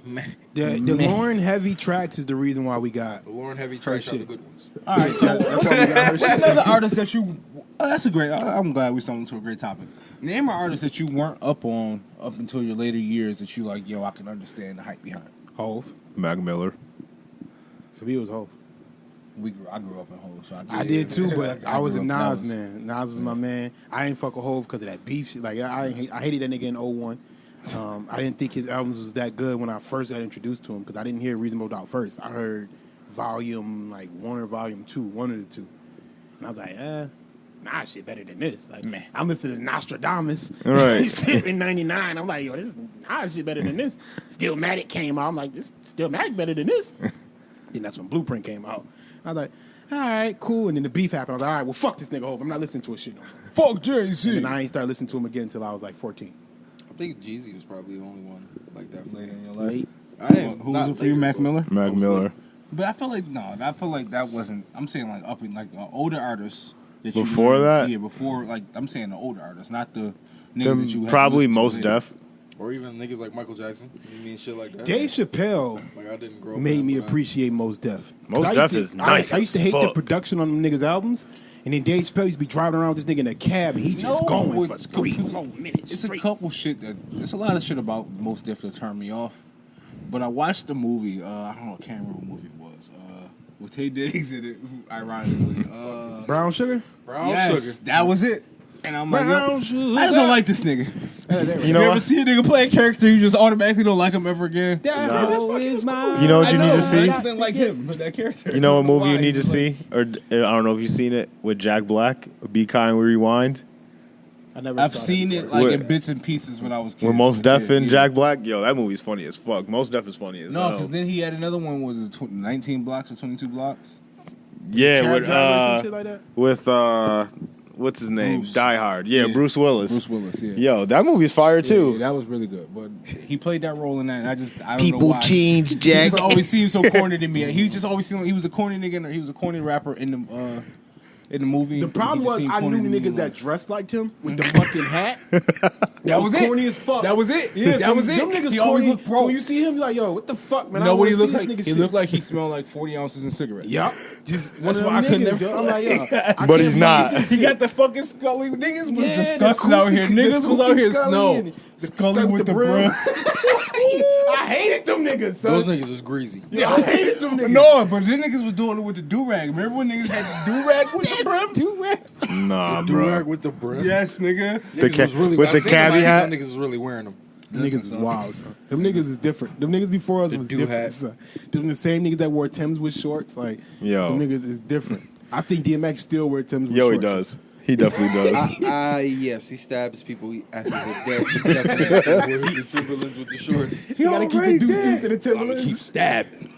meh. The Lauren heavy tracks is the reason why we got. The Lauren Heavy tracks are the shit. good ones. All right, so That's why we got her what's shit. another artist that you? Oh, that's a great. I'm glad we stumbled into a great topic. Name an artist that you weren't up on up until your later years that you like. Yo, I can understand the hype behind. Hove. Mac Miller. For me, it was Hove. I grew up in Hove, so I did too, but I was a grew up- Nas that was- man. Nas was my man. I ain't fuck with Hove because of that beef shit. Like I hated that nigga in 01. I didn't think his albums was that good when I first got introduced to him because I didn't hear Reasonable Doubt first. I heard Volume 1 or Volume 2, one of the two, and I was like, Nah, shit better than this. Like, Man. I'm listening to Nostradamus. Right. Shit in '99. I'm like, yo, this Nas shit better than this. Stillmatic came out. I'm like, this Stillmatic better than this. And that's when Blueprint came out. I was like, all right, cool. And then the beef happened. I was like, all right, well, fuck this nigga Hov. I'm not listening to his shit no more. Fuck Jay-Z. And I ain't started listening to him again until I was like 14. I think Jeezy was probably the only one like that. For Later me. in your life. Late. I didn't. Who not was it for you, later, Mac but Miller? I Mac was Miller. like- But I feel like no. I feel like that wasn't. I'm saying like up in like older artists. That you Before learned- that? Yeah, before like I'm saying the older artists, not the niggas Them that you had probably listened to Most later. Def. Or even niggas like Michael Jackson. You mean shit like that? Dave Chappelle Like I didn't grow up. made with me him, but appreciate Mos Def. 'Cause Mos I used Def to- is nice I used to as hate the fuck. production on them niggas' albums. And then Dave Chappelle used to be driving around with this nigga in a cab and he just No, going for it's 3-4 minutes It's straight. a couple shit that there's a lot of shit about Most Def that turned me off. But I watched the movie. I don't know. I can't remember what movie it was. With Tay Diggs in it, ironically. Brown Sugar? Brown Yes, sugar. that was it. And I'm like, Brown yo, sugar. I just don't like this nigga. You You know ever what? see a nigga play a character you just automatically don't like him ever again? Is my You know what you need to I see? just didn't like him, but that character. You know what movie Why? you need to He's like- see? Or I don't know if you've seen it with Jack Black. Be Kind, We Rewind. I never I've saw that seen before. it like With- in bits and pieces when I was kid. With Most Def and Yeah. Jack Black. Yo, that movie's funny as fuck. Most Def is funny as No, hell. because then he had another one. Was it 19 blocks or 22 blocks? Yeah, Cab with driver or some shit like that? what's his name? Bruce. Die Hard. Yeah, Yeah. Bruce Willis. Bruce Willis. Yeah. Yo, that movie's fire Yeah, too. yeah, that was really good. But he played that role in that, and I don't know why. change, He just always seemed so corny to me. He just always seemed like he was a corny nigga. He was a corny rapper in the movie. The problem He just was seemed I corny knew to me, niggas that like- dressed like him with the fucking hat. That was it. corny as fuck. That was it. Yeah, that was it. Them niggas He always corny. looked broke. So when you see him, you're like, yo, what the fuck, man? You know what he I looked don't like? wanna see He this nigga looked like he smelled like 40 ounces in cigarettes. Yup. Just That's one why of I them could niggas, never- yo. I'm like, yo. I But can't he's fuck not. with this He shit. got the fucking Scully. Niggas was Yeah, disgusting the out here. Koofy- Niggas the was out here. Koofy Scully No. and the Scully with the brim. I hated them niggas, son. Those niggas is greasy. Yeah, I hated them niggas. No, but then niggas was doing it with the do-rag. Remember when niggas had the do-rag with the brim? Do-rag? Nah, Do rag bro. with the brim. Yes, nigga. The Niggas was really, with I the seen cabbie them, hat. Niggas was really wearing them. Them niggas is wild, son. Them niggas is different. Them niggas before us The was do different, hat. son. Them the same niggas that wore Timbs with shorts. Like, Yo. them niggas is different. I think DMX still wear Timbs with Yo, shorts. he does. He definitely does. Yes, he stabs people after they're dead. He definitely wears the Timberlands with the shorts. You gotta keep the deuce in the Timberlands. stabbing.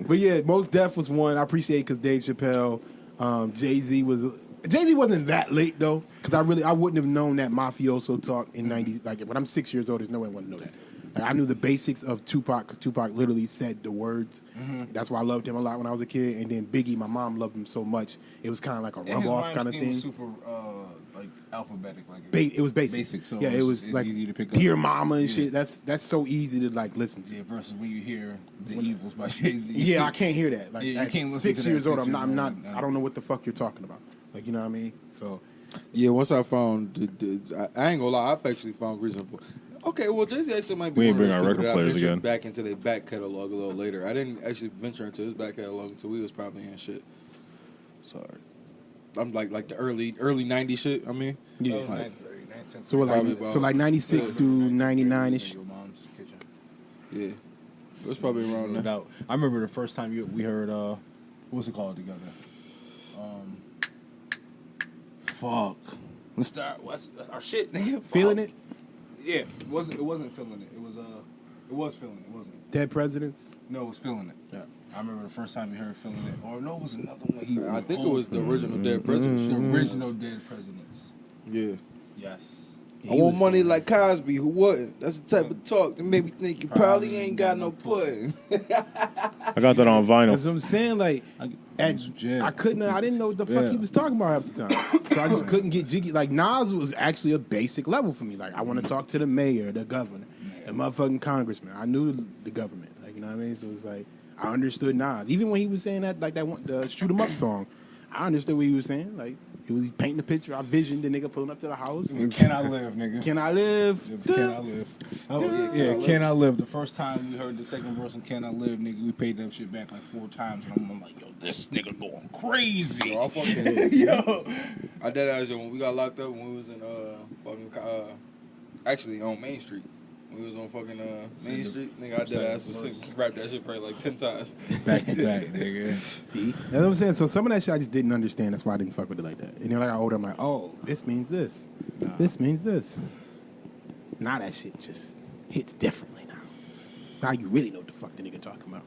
But yeah, Most Def was one I appreciate because Dave Chappelle, Jay-Z wasn't that late though because I wouldn't have known that mafioso talk in '90s. Like when I'm 6 years old, there's no way I wouldn't know that. Like, I knew the basics of Tupac because Tupac literally said the words. That's why I loved him a lot when I was a kid. And then Biggie, my mom loved him so much. It was kind of like a rub off kind of thing. Was super like alphabetic, like It was basic. Basic, so yeah, it was it's like easy to pick up. Dear Mama and shit. That's so easy to like listen to. Yeah, versus when you hear The Evils by Jay-Z. Yeah, I can't hear that. Like Yeah, you at can't listen 6 to that years old, 6 I'm not. years old. I don't know what the fuck you're talking about. Like, you know what I mean? So Yeah, once I found, I ain't gonna lie, I've actually found reasonable. Okay, well, Jay-Z actually might be We one ain't of bring those our people record that I players ventured again. back into their back catalog a little later. I didn't actually venture into his back catalog until we was probably in shit. Sorry. I'm like the early 90s shit, I mean. yeah. That was Like, ninth grade, ninth, tenth So we're grade. like 96 through 99 ish. Your mom's kitchen. yeah. It was probably around No there. doubt. I remember the first time we heard what's it called together? Fuck. Let's start. What's our shit, nigga? Feeling Fuck. it? Yeah, it wasn't feeling it. It was feeling it. It wasn't. Dead Presidents. No, it was feeling it. Yeah. I remember the first time you heard feeling it. Or no, it was another one. I think it was the original Dead Presidents. the original Dead Presidents. Yeah. Yes. I want money like Cosby, who wouldn't? That's the type of talk that made me think you probably ain't got no pudding. I got that on vinyl. That's what I'm saying. Like, I didn't know what the fuck he was talking about half the time. So I just couldn't get jiggy. Like, Nas was actually a basic level for me. Like, I want to talk to the mayor, the governor, the motherfucking congressman. I knew the government. Like, you know what I mean? So it was like, I understood Nas. Even when he was saying that, like that one, the Shoot 'Em Up song, I understood what he was saying. Like, he was painting the picture. I visioned the nigga pulling up to the house. Can I live, nigga? Can I live? It was Can I Live? Oh, yeah, Can I Live? The first time we heard the second verse of Can I Live, nigga, we paid that shit back like 4 times. And I'm like, yo, this nigga going crazy. Yo, I fucking Yo. I did that when we got locked up when we was in actually on Main Street. We was on fucking Main Street. Nigga, I did ass for 6. Rap that shit probably like 10 times. Back to back, nigga. See? That's what I'm saying. So some of that shit I just didn't understand. That's why I didn't fuck with it like that. And then like I older, I'm like, oh, this means this. This means this. Now that shit just hits differently now. Now you really know what the fuck the nigga talking about.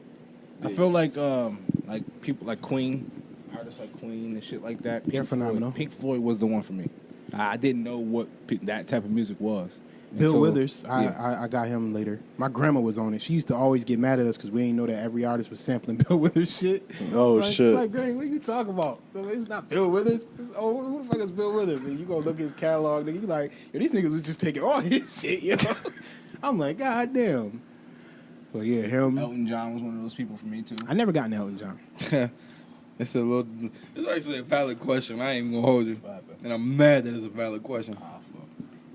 I feel like people like Queen, artists like Queen and shit like that. They're phenomenal. Pink Floyd was the one for me. I didn't know what that type of music was. Bill until- Withers, yeah. I got him later. My grandma was on it. She used to always get mad at us because we ain't know that every artist was sampling Bill Withers shit. Oh, like, shit. Like, Granny, what are you talking about? It's not Bill Withers. Who the fuck is Bill Withers? And you gonna look at his catalog, nigga, you like, yo, these niggas was just taking all his shit, yo. I'm like, God damn. But yeah, him. Elton John was one of those people for me too. I never got Elton John. It's actually a valid question. I ain't even gonna hold you. And I'm mad that it's a valid question.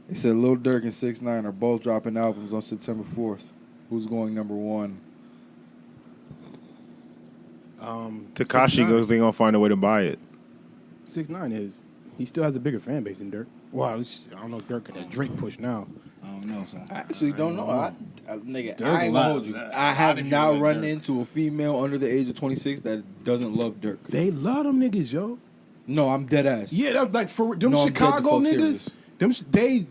He said Lil Durk and 6ix9ine are both dropping albums on September 4th. Who's going number 1? Tekashi goes, they gonna find a way to buy it. 6ix9ine is. He still has a bigger fan base than Dirk. Well, I don't know if Dirk got that Drake push now. I don't know, son. I actually don't know. Nigga, Dirk I ain't a lot. gonna hold you. A I lot have of people not like run Dirk. into a female under the age of 26 that doesn't love Dirk. They love them niggas, yo. No, I'm dead ass. Yeah, that's like for them No, I'm dead Chicago the fuck niggas. serious.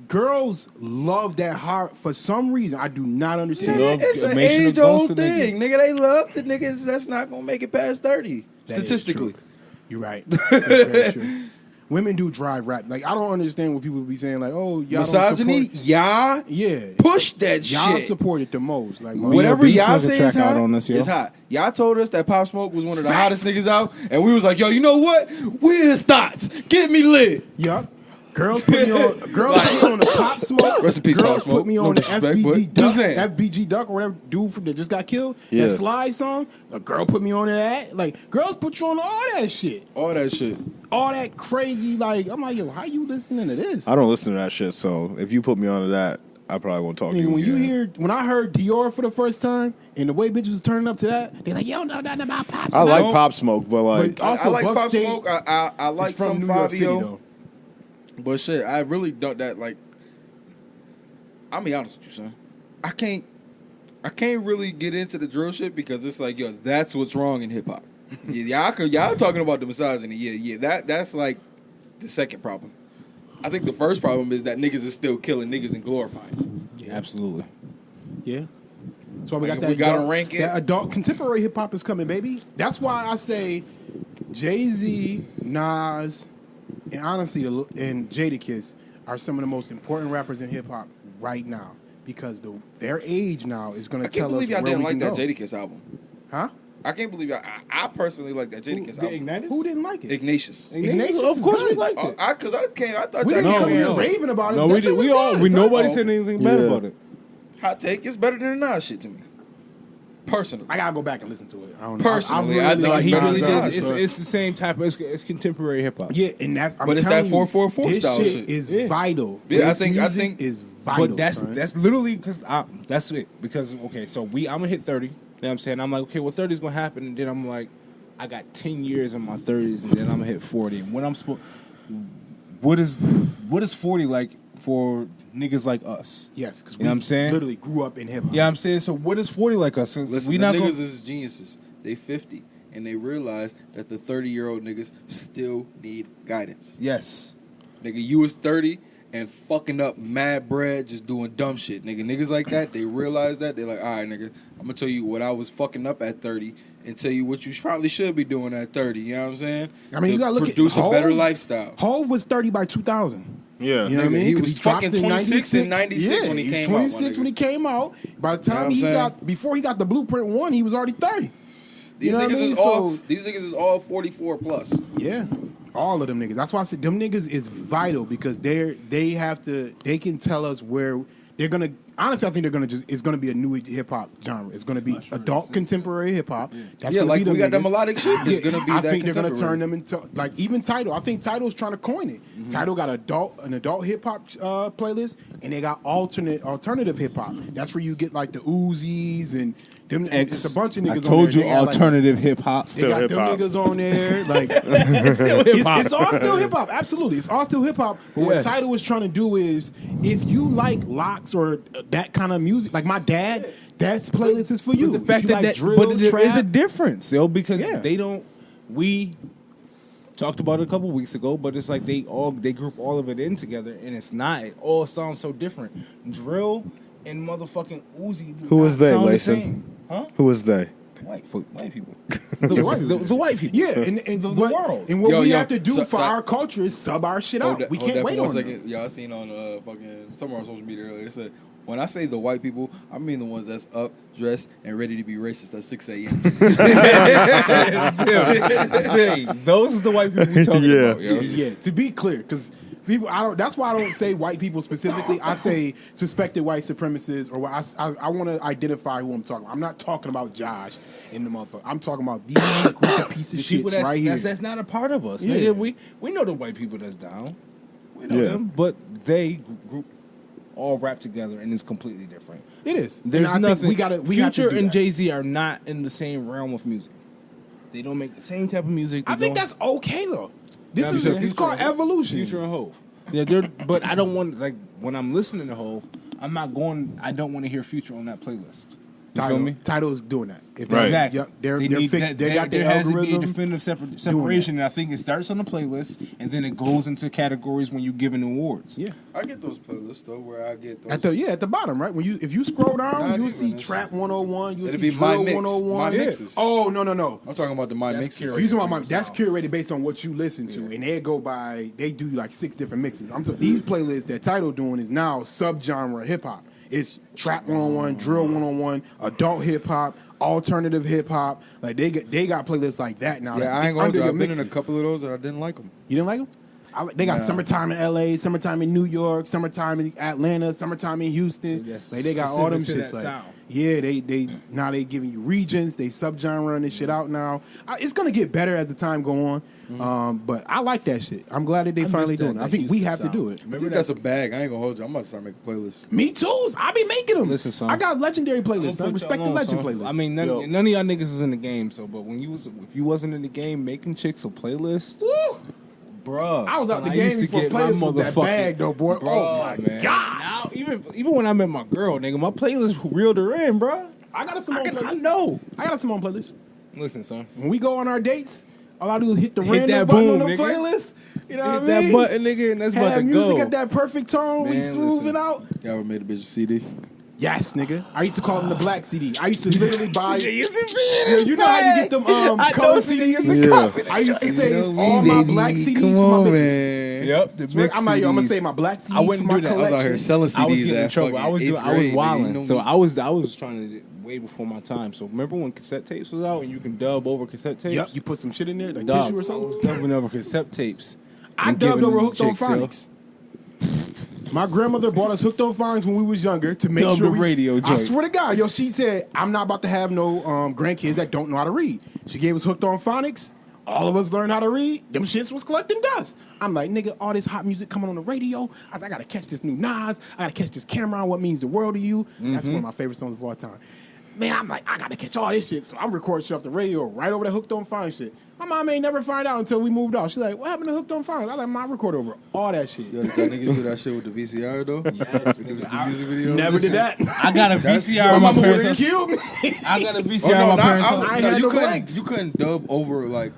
Girls love that hard for some reason. I do not understand. love It's an emotional age-old ghost of niggas. thing, nigga. They love the niggas that's not gonna make it past 30, That is statistically. true. You're right. That's very true. Women do drive rap. Like I don't understand what people be saying. Like, oh, y'all Misogyny, don't support. y'all Yeah, push that y'all shit. support it the most. Like Whatever Beast y'all nigga say track is hot, out on us, yo. it's hot. Y'all told us that Pop Smoke was one of the Facts. hottest niggas out, and we was like, yo, you know what? We his thoughts. Get me lit. Yup. Girls put me on. Girls put me on the Pop Smoke. Rest in peace, Girls Pop Smoke. put me No on the disrespect, FBD but Duck. just saying. FBG Duck or whatever dude that just got killed. Yeah. That Slide song. A girl put me on that. Like girls put you on all that shit. All that shit. All that crazy. Like I'm like, yo, how you listening to this? I don't listen to that shit, so if you put me onto that, I probably won't talk to Nigga, you. when I heard Dior for the first time and the way bitches was turning up to that, they like, yo, no, nothing about Pop Smoke. I like Pop Smoke, but like, But also I like Buff Pop State Smoke. I like is from some New York City Fabio. though. But shit, I really don't that like. I'll be honest with you, son. I can't really get into the drill shit because it's like, yo, that's what's wrong in hip hop. y'all talking about the misogyny. Yeah, that's like the second problem. I think the first problem is that niggas is still killing niggas and glorifying. Yeah, absolutely. Yeah. That's why we Like, got if that. we gotta adult, rank it- that adult contemporary hip hop is coming, baby. That's why I say Jay-Z, Nas, and honestly, and Jadakiss are some of the most important rappers in hip hop right now. because their age now is going I to can't tell us believe y'all where didn't we like can that go. Jadakiss album. Huh? I can't believe I personally like that Jadakiss The album. Ignatius? Who didn't like it? Ignatius. Ignatius Of is course we good. liked it. I thought We y'all didn't came come here no. raving about it. No, That we shit did. We was all. good, We son. nobody Oh, said anything bad yeah. about it. hot take. It's better than the Nas shit to me. Personally. I gotta go back and listen to it. I don't know. Personally, I I really think like He Nas really Nas does. album, It's, so- it's the same type of. It's contemporary hip hop. Yeah, and that's. I'm But it's telling that you, 444 this style shit. is Yeah. vital. Yeah, I This think- music is vital. But that's son. that's literally because that's it. Because okay, so I'm gonna hit 30. You know what I'm saying? I'm like, okay, well, 30 is gonna happen, and then I'm like, I got 10 years in my 30s, and then I'm gonna hit 40. And when I'm what is 40 like for niggas like us? yes, because You know what I'm saying? literally grew up in hip hop. Yeah, I'm saying. So what is 40 like us? So Listen, we the not niggas gonna, is geniuses. They 50. And they realize that the 30-year-old niggas still need guidance. yes. Nigga, you was 30 and fucking up mad bread, just doing dumb shit. Nigga, niggas like that, they realize that. They're like, all right, nigga, I'm going to tell you what I was fucking up at 30 and tell you what you probably should be doing at 30. You know what I'm saying? I mean, you gotta look at produce a better Hov. lifestyle. Hov was 30 by 2000. Yeah. You know what I mean? he 'Cause was dropped fucking in 26 in 96 when he was came out, my 26 when nigga. he came out. By the You know time what I'm he saying? got, before he got the Blueprint 1, he was already 30. These You know what I niggas mean? is all So- these niggas is all 44 plus. Yeah. All of them niggas. That's why I said them niggas is vital because they can tell us where they're gonna. Honestly, I think it's gonna be a new hip hop genre. It's gonna be adult contemporary hip hop. That's Yeah, gonna like be them we got that niggas. melodic shit. It's gonna be I that think they're gonna contemporary. turn them into like even Tidal. I think Tidal's trying to coin it. Tidal got an adult hip hop playlist, and they got alternative hip hop. That's where you get like the Uzis and them. It's a bunch of niggas. I on told there. you They got, like, alternative hip hop. they got them hip-hop. niggas on there. Like It's still hip hop. it's all still hip hop. Absolutely, it's all still hip hop. But Yes. what Tidal was trying to do is, if you like locks or that kind of music, like my dad, that's playlist is for you. The fact if you that, like drill, but there is a trap, difference, though, because Yeah. they don't. We talked about it a couple weeks ago, but it's like they group all of it in together, and it's not. It all sounds so different. Drill and motherfucking Uzi. do Who not was they, sound the Layson? same. Huh? Who was they? White people. Yeah, white people. The white people. yeah, and the what, world. And what Yo, we yo, have to do so- for so- our culture is sub our shit out. We can't wait for on 1 them. second. Y'all seen on fucking somewhere on social media earlier. It said, when I say the white people, I mean the ones that's up, dressed, and ready to be racist at 6 a.m. Hey, those is the white people we talking Yeah. about. Yo. Yeah, to be clear, because people, I don't. That's why I don't say white people specifically. I say suspected white supremacists, or what I want to identify who I'm talking about. I'm not talking about Josh and the motherfucker. I'm talking about these group of piece of The shit people that's, right here. that's not a part of us. Yeah. Nigga, we know the white people that's down. We know Yeah. them, but they group all rap together and it's completely different. It is. There's and I nothing. think we have to Future do and that. Jay-Z are not in the same realm of music. They don't make the same type of music. I think that's okay though. This is it's called evolution. Future and Hove. Yeah, but I don't want like when I'm listening to Hove, I'm not going. I don't want to hear Future on that playlist. You feel me? Tidal's doing that. If Right. Exactly. Yep, they're need fixed. that- They got their there has to be a algorithm. definitive separation, and I think it starts on the playlist, and then it goes into categories when you're giving awards. Yeah. I get those playlists though, where I get those. At the bottom, right? When if you scroll down, Not you'll even, see that's- Trap 101, you'll It'll see be my Drill mix. 101. My Yeah. mixes. Oh no. I'm talking about the my That's mixes. curated. You talking about that's Sound. curated based on what you listen to, and they go by they do like 6 different mixes. I'm talking these playlists that Tidal doing is now subgenre hip hop. It's Trap 101, Drill 101, adult hip hop, alternative hip hop. Like they got playlists like that now. Yeah, I It's ain't gonna under do. your I've been in a mixes. couple of those and I didn't like them. You didn't like them? They got Nah. summertime in LA, summertime in New York, summertime in Atlanta, summertime in Houston. Yes, Like they got all them specific shits. to Like, that sound. yeah, they now they giving you regions, they subgenre this shit out now. It's gonna get better as the time go on. But I like that shit. I'm glad that they finally doing it. I think we have to do it. I think that's a bag. I ain't gonna hold you. I'm about to start making playlists. Me too. I be making them. Listen, son. I got legendary I'm playlists. gonna I put respect y'all the on, legend son. playlist. I mean, none Yo. of y'all niggas is in the game. So, but if you wasn't in the game making chicks a playlist, Woo! bruh, I was out the son, game used to before get my playlist was that motherfucking- bag, though, boy. Bruh, Oh, my man. God. Now, even when I met my girl, nigga, my playlist reeled her in, bruh. I got a Simone I playlist. know. I got a Simone playlist. Listen, son. When we go on our dates, all I do is hit the Hit random that button boom, on the nigga. playlist. You know Hit what I that mean? button, nigga, and that's about Have to music go. at that perfect tone. We Man, smoothing listen. out. Y'all ever made a bitch a CD? Yes, nigga. I used to call them the black CD. I used to literally buy. They used to be in Yeah, his you know how you bag. get them I know color they CDs? used to Yeah. come in I used to the say joint. it's all my black CDs Come for my on, bitches. man. man. Yep, the mixed I'm like, yo, I'm gonna CDs. save my black CDs I wouldn't for my do that. I collection. was out here selling CDs. I was getting in at trouble. fucking I was eighth doing. I was grade, nigga. wilding. You know So me. I was trying to way before my time. So remember when cassette tapes was out and you can dub over cassette tapes? Yep, you put some shit in there, like Dog, tissue or I something. was dubbing over cassette tapes. I and dubbed giving over them Hooked on chicks, yo. Phonics. My grandmother bought us Hooked on Phonics when we was younger to make Dub sure the radio I joint. swear to God, yo, she said, I'm not about to have no grandkids that don't know how to read. She gave us Hooked on Phonics. All of us learned how to read. Them shits was collecting dust. I'm like, nigga, all this hot music coming on the radio. I gotta catch this new Nas. I gotta catch this Cameron, What Means the World to You. That's one of my favorite songs of all time. Man, I'm like, I gotta catch all this shit. So I'm recording shit off the radio right over the Hooked on Phonics shit. My mom ain't never find out until we moved out. She's like, what happened to Hooked on Phonics? I let my record over all that shit. Yo, did y'all niggas do that shit with the VCR though? Yes, With nigga. the music videos? Never did that. I got a VCR My on my mama parents' would've house. killed me. I got a VCR Oh, no, on my parents' not- house. I ain't had you no couldn't. blanks. You couldn't dub over like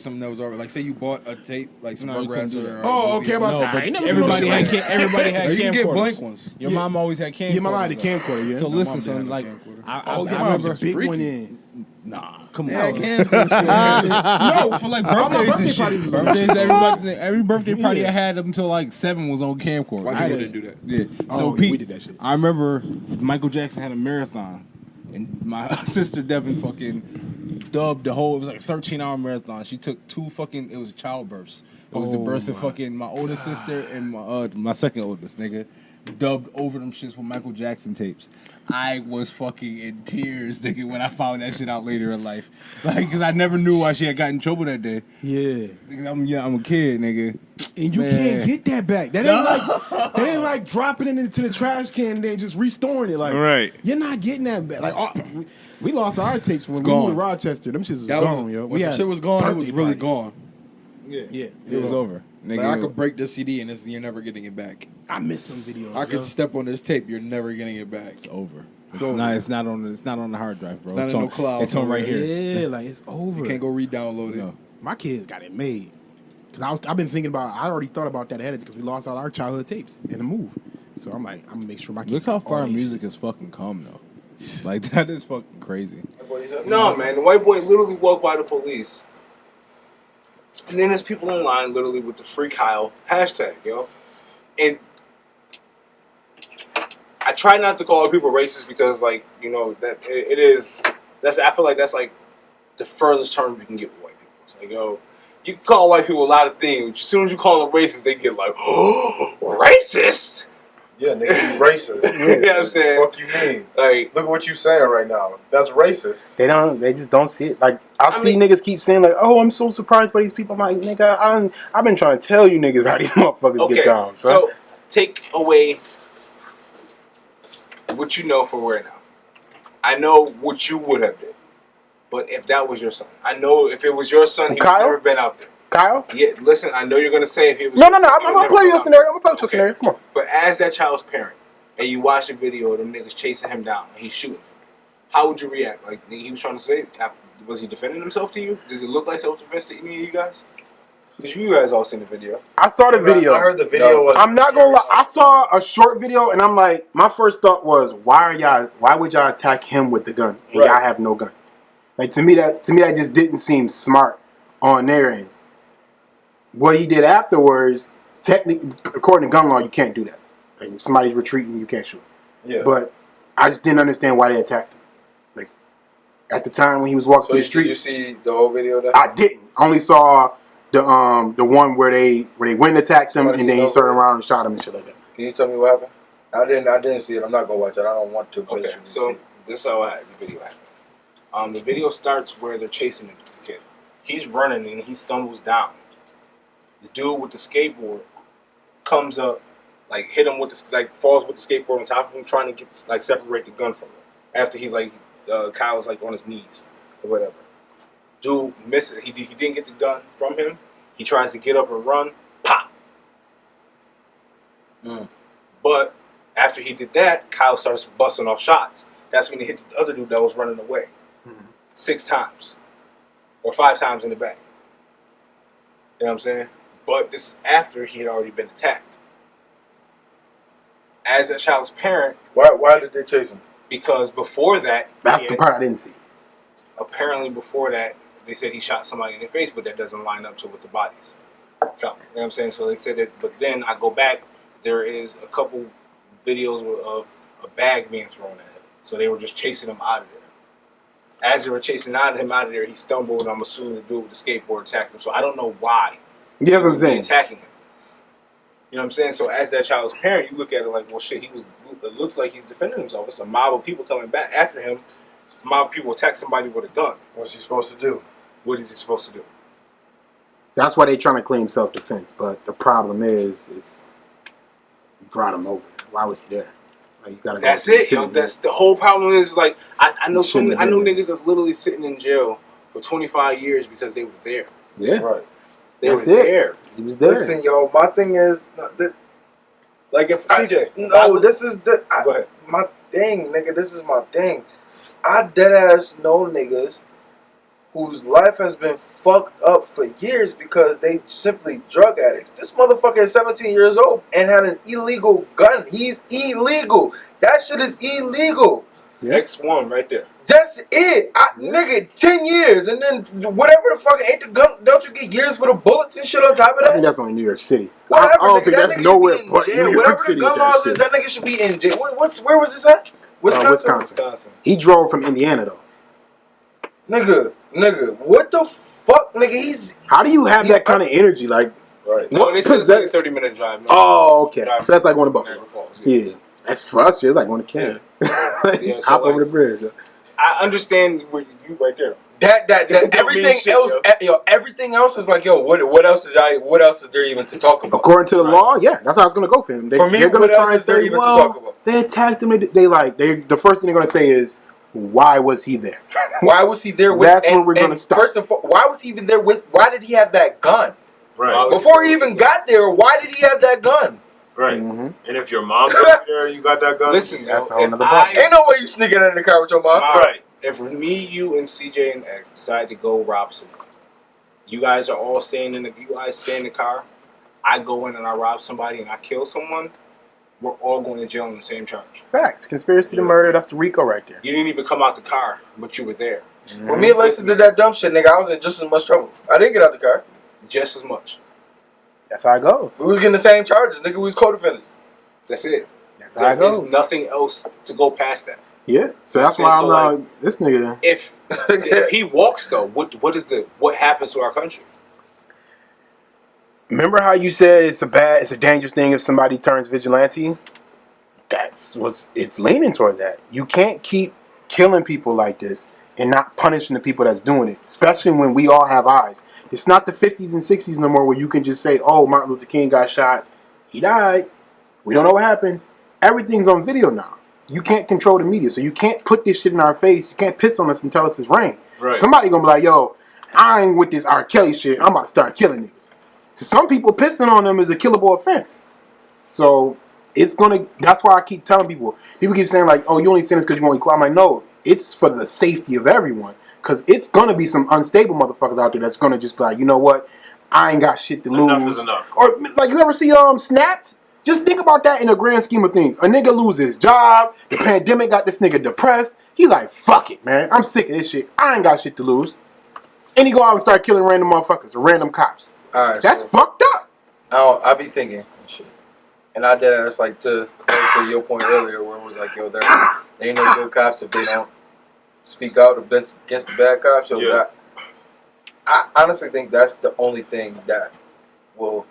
something that was already like. Say you bought a tape like some No, you couldn't Rugrats do or. that. Oh, movies okay, or I'm No, about to but I ain't never done no everybody shit had like everybody had You can get camcorders. blank ones. Your mom always had camcorders. Yeah, my mom had a though. camcorder, yeah. So My listen, mom son, didn't like, have a camcorder. I Oh, yeah, I my remember. big one freaky. in. Nah, come Yeah, on. No, For like all my birthdays birthday and parties shit. was on Birthdays, that. every birthday party Yeah. I had up until like 7 was on camcorder. White I people had didn't do that. Yeah. Oh, So yeah, Pete, we did that shit. I remember Michael Jackson had a marathon, and my sister Devin fucking dubbed the whole. It was like a 13-hour marathon. She took 2 fucking. It was childbirths. It was the Oh birth of my fucking my oldest sister and my second oldest nigga. Dubbed over them shits with Michael Jackson tapes. I was fucking in tears, nigga, when I found that shit out later in life. Like, cause I never knew why she had gotten in trouble that day. Yeah. Because I'm a kid, nigga. And you Man. can't get that back. That ain't like dropping it into the trash can and then just restoring it. Like, Right. you're not getting that back. Like, we lost our tapes when we gone. moved to Rochester. Them shits was That gone, was, yo. when We some had shit was gone, it was birthday really parties. gone. Yeah. It was over. Nigga, Like I could break this CD and you're never getting it back. I missed some videos. I could yo. step on this tape, you're never getting it back. It's over. It's over. not. It's not on. It's not on the hard drive, bro. Not It's in on. no cloud, It's on right nowhere. here. Yeah, like it's over. You can't go re-download it. No. My kids got it made. Cause I've been thinking about. I already thought about that ahead of because we lost all our childhood tapes in the move. So I'm like, I'm gonna make sure my kids. Look how got all far these music shits. has fucking come, though. Like that is fucking crazy. No, man, the white boy literally walked by the police. And then there's people in line literally with the Free Kyle hashtag, yo. And I try not to call people racist because, like, you know, that it is. I feel like that's like the furthest term you can get with white people. It's like, yo, you can call white people a lot of things. As soon as you call them racist, they get like, oh, racist? Yeah, nigga, you racist. You know what I'm saying? Fuck you mean? Like, Look at what you saying right now. That's racist. They just don't see it. Like I see mean- niggas keep saying like, "Oh, I'm so surprised by these people." I'm like, nigga, I've been trying to tell you niggas how these motherfuckers okay, get down. Son. so take away what you know from where now. I know what you would have did, but if that was your son, I know if it was your son, he would Kyle? never been out there. Kyle? Yeah, listen, I know you're gonna say if it was No, your no, no. son, I'm he would gonna never play been your out scenario. there. I'm gonna play your Okay. scenario. Come on. But as that child's parent, and you watch the video of them niggas chasing him down, and he's shooting, how would you react? Like he was trying to say, was he defending himself to you? Did it look like self-defense to any of you guys? Because you guys all seen the video. I saw the video. I heard the video was. I'm not gonna lie. I saw a short video and I'm like, my first thought was, why would y'all attack him with the gun and Right. y'all have no gun? Like to me that just didn't seem smart on their end. What he did afterwards, technically, according to gun law, you can't do that. Like if somebody's retreating, you can't shoot. Yeah. But I just didn't understand why they attacked him. Like at the time when he was walking So through the did you streets, see the whole video? That I didn't. I only saw the one where they went and attacked him Wanna and see then he those turned videos? around and shot him and shit like that. Can you tell me what happened? I didn't see it. I'm not gonna watch it. I don't want to. But Okay, you can so see. this is how the video happened. The video starts where they're chasing the kid. He's running and he stumbles down. The dude with the skateboard comes up, like hit him with falls with the skateboard on top of him, trying to separate the gun from him. After he's Kyle's like on his knees or whatever. Dude misses. He didn't get the gun from him. He tries to get up and run. Pop. But after he did that, Kyle starts busting off shots. That's when he hit the other dude that was running away. 6 times. Or 5 times in the back. You know what I'm saying? But this is after he had already been attacked. As a child's parent, Why did they chase him? because before that, That's the part I didn't see. apparently before that, they said he shot somebody in the face, but that doesn't line up to with the bodies. You know what I'm saying? So they said that, but then I go back, there is a couple videos of a bag being thrown at him. So they were just chasing him out of there. As they were chasing him out of there, he stumbled, and I'm assuming the dude with the skateboard attacked him. So I don't know why. Yeah, that's what I'm They saying. attacking him. You know what I'm saying? So as that child's parent, you look at it like, well, shit, it looks like he's defending himself. It's a mob of people coming back after him. A mob of people attack somebody with a gun. What's he supposed to do? What is he supposed to do? That's why they trying to claim self-defense. But the problem is you brought him over. Why was he there? Like, you gotta That's go it, yo. That's the whole problem. Is like I know niggas that's literally sitting in jail for 25 years because they were there. Yeah, Right. They That's were it. there. he was there. Listen, yo, my thing is Like if CJ, go ahead. my thing, nigga. This is my thing. I dead ass know niggas whose life has been fucked up for years because they simply drug addicts. This motherfucker is 17 years old and had an illegal gun. He's illegal. That shit is illegal. X1 right there. That's it. Nigga, 10 years and then whatever the fuck ain't the gun. Don't you get years for the bullets and shit on top of I think that? that's only New York City. Whatever, I don't nigga, think that that's nigga nowhere should be but in jail. New Whatever York the City. gun laws is, that nigga should be in jail. Where was this at? Wisconsin? Wisconsin. He drove from Indiana though. Nigga, what the fuck, nigga? How do you have that kind of energy? Like, Right. No, they said it's like a 30-minute drive. No. oh, okay. Drive So that's like going to Niagara Buffalo. Falls, Yeah, that's for us. Shit, like going to Canada. Yeah, so Hop like- over the bridge. I understand where you right there. That Don't mean everything shit, else, everything else is like, what else is there even to talk about? According to the law, yeah, that's how it's going to go for him. For me, they're gonna what else is there say, even to well, talk about? They attacked him. The first thing they're going to say is, why was he there? Why was he there with? That's where we're gonna start. First and foremost, why was he even there with? Why did he have that gun? Right. Before he even got there, why did he have that gun? Right. Mm-hmm. And if your mom's over there, you got that gun. Listen, That's yo, a whole if nother ball. Ain't no way you sneaking in the car with your mom. Right. If me, you, and CJ and X decide to go rob someone, you guys are all staying in the. You guys stay in the car. I go in and I rob somebody and I kill someone. We're all going to jail on the same charge. Facts. Conspiracy to murder. That's the RICO right there. You didn't even come out the car, but you were there. When me and Lacey did that dumb shit, nigga, I was in just as much trouble. I didn't get out the car. Just as much. That's how it goes. We was getting the same charges, nigga. We was co-defendants. That's it. That's how it There is goes. nothing else to go past that. Yeah. So that's So why I'm like- like, this nigga. If he walks though, what happens to our country? Remember how you said it's a dangerous thing if somebody turns vigilante? It's leaning toward that. You can't keep killing people like this and not punishing the people that's doing it, especially when we all have eyes. It's not the 50s and 60s no more where you can just say, oh, Martin Luther King got shot. He died. We don't know what happened. Everything's on video now. You can't control the media, so you can't put this shit in our face. You can't piss on us and tell us it's rain. Right. Somebody gonna be like, yo, I ain't with this R. Kelly shit. I'm about to start killing niggas. To some people, pissing on them is a killable offense. So that's why I keep telling people. People keep saying like, oh, you only saying this because you want equal. I'm like, no, it's for the safety of everyone. Because it's gonna be some unstable motherfuckers out there that's gonna just be like, you know what? I ain't got shit to lose. Enough is enough. Or like, you ever see Snapped? Just think about that in the grand scheme of things. A nigga loses his job. The pandemic got this nigga depressed. He like, fuck it, man. I'm sick of this shit. I ain't got shit to lose. And he go out and start killing random motherfuckers or random cops. All right, That's fucked up. I be thinking shit, and I did ask like to your point earlier where it was like, yo, they ain't no good cops if they don't speak out against the bad cops. So Yeah. I honestly think that's the only thing that will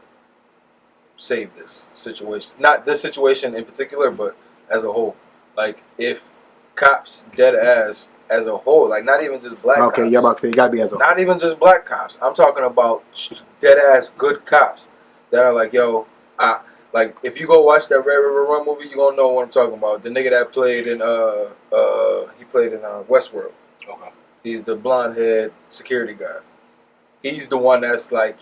save this situation. Not this situation in particular, but as a whole. Like if cops dead ass as a whole, like not even just black cops. Okay, you about to say it gotta be as a Not even just black cops. I'm talking about dead ass good cops that are like, yo, like if you go watch that Red River Run movie, you gonna know what I'm talking about. The nigga that played in he played in Westworld. Okay. He's the blonde head security guy. He's the one that's like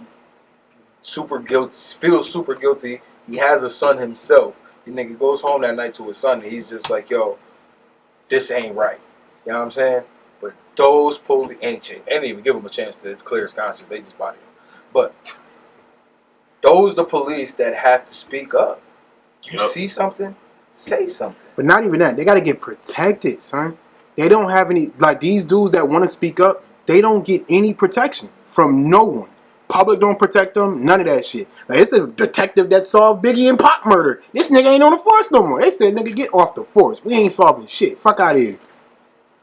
super guilty, feels super guilty. He has a son himself. The nigga goes home that night to his son and he's just like, yo, this ain't right. You know what I'm saying? But those police, and they didn't even give him a chance to clear his conscience. They just bodied him. But those the police that have to speak up. You Yep. see something, say something. But not even that. They gotta get protected, son. They don't have any, like these dudes that want to speak up, they don't get any protection from no one. Public don't protect them. None of that shit. Like, it's a detective that solved Biggie and Pop murder. This nigga ain't on the force no more. They said, nigga, get off the force. We ain't solving shit. Fuck out of here.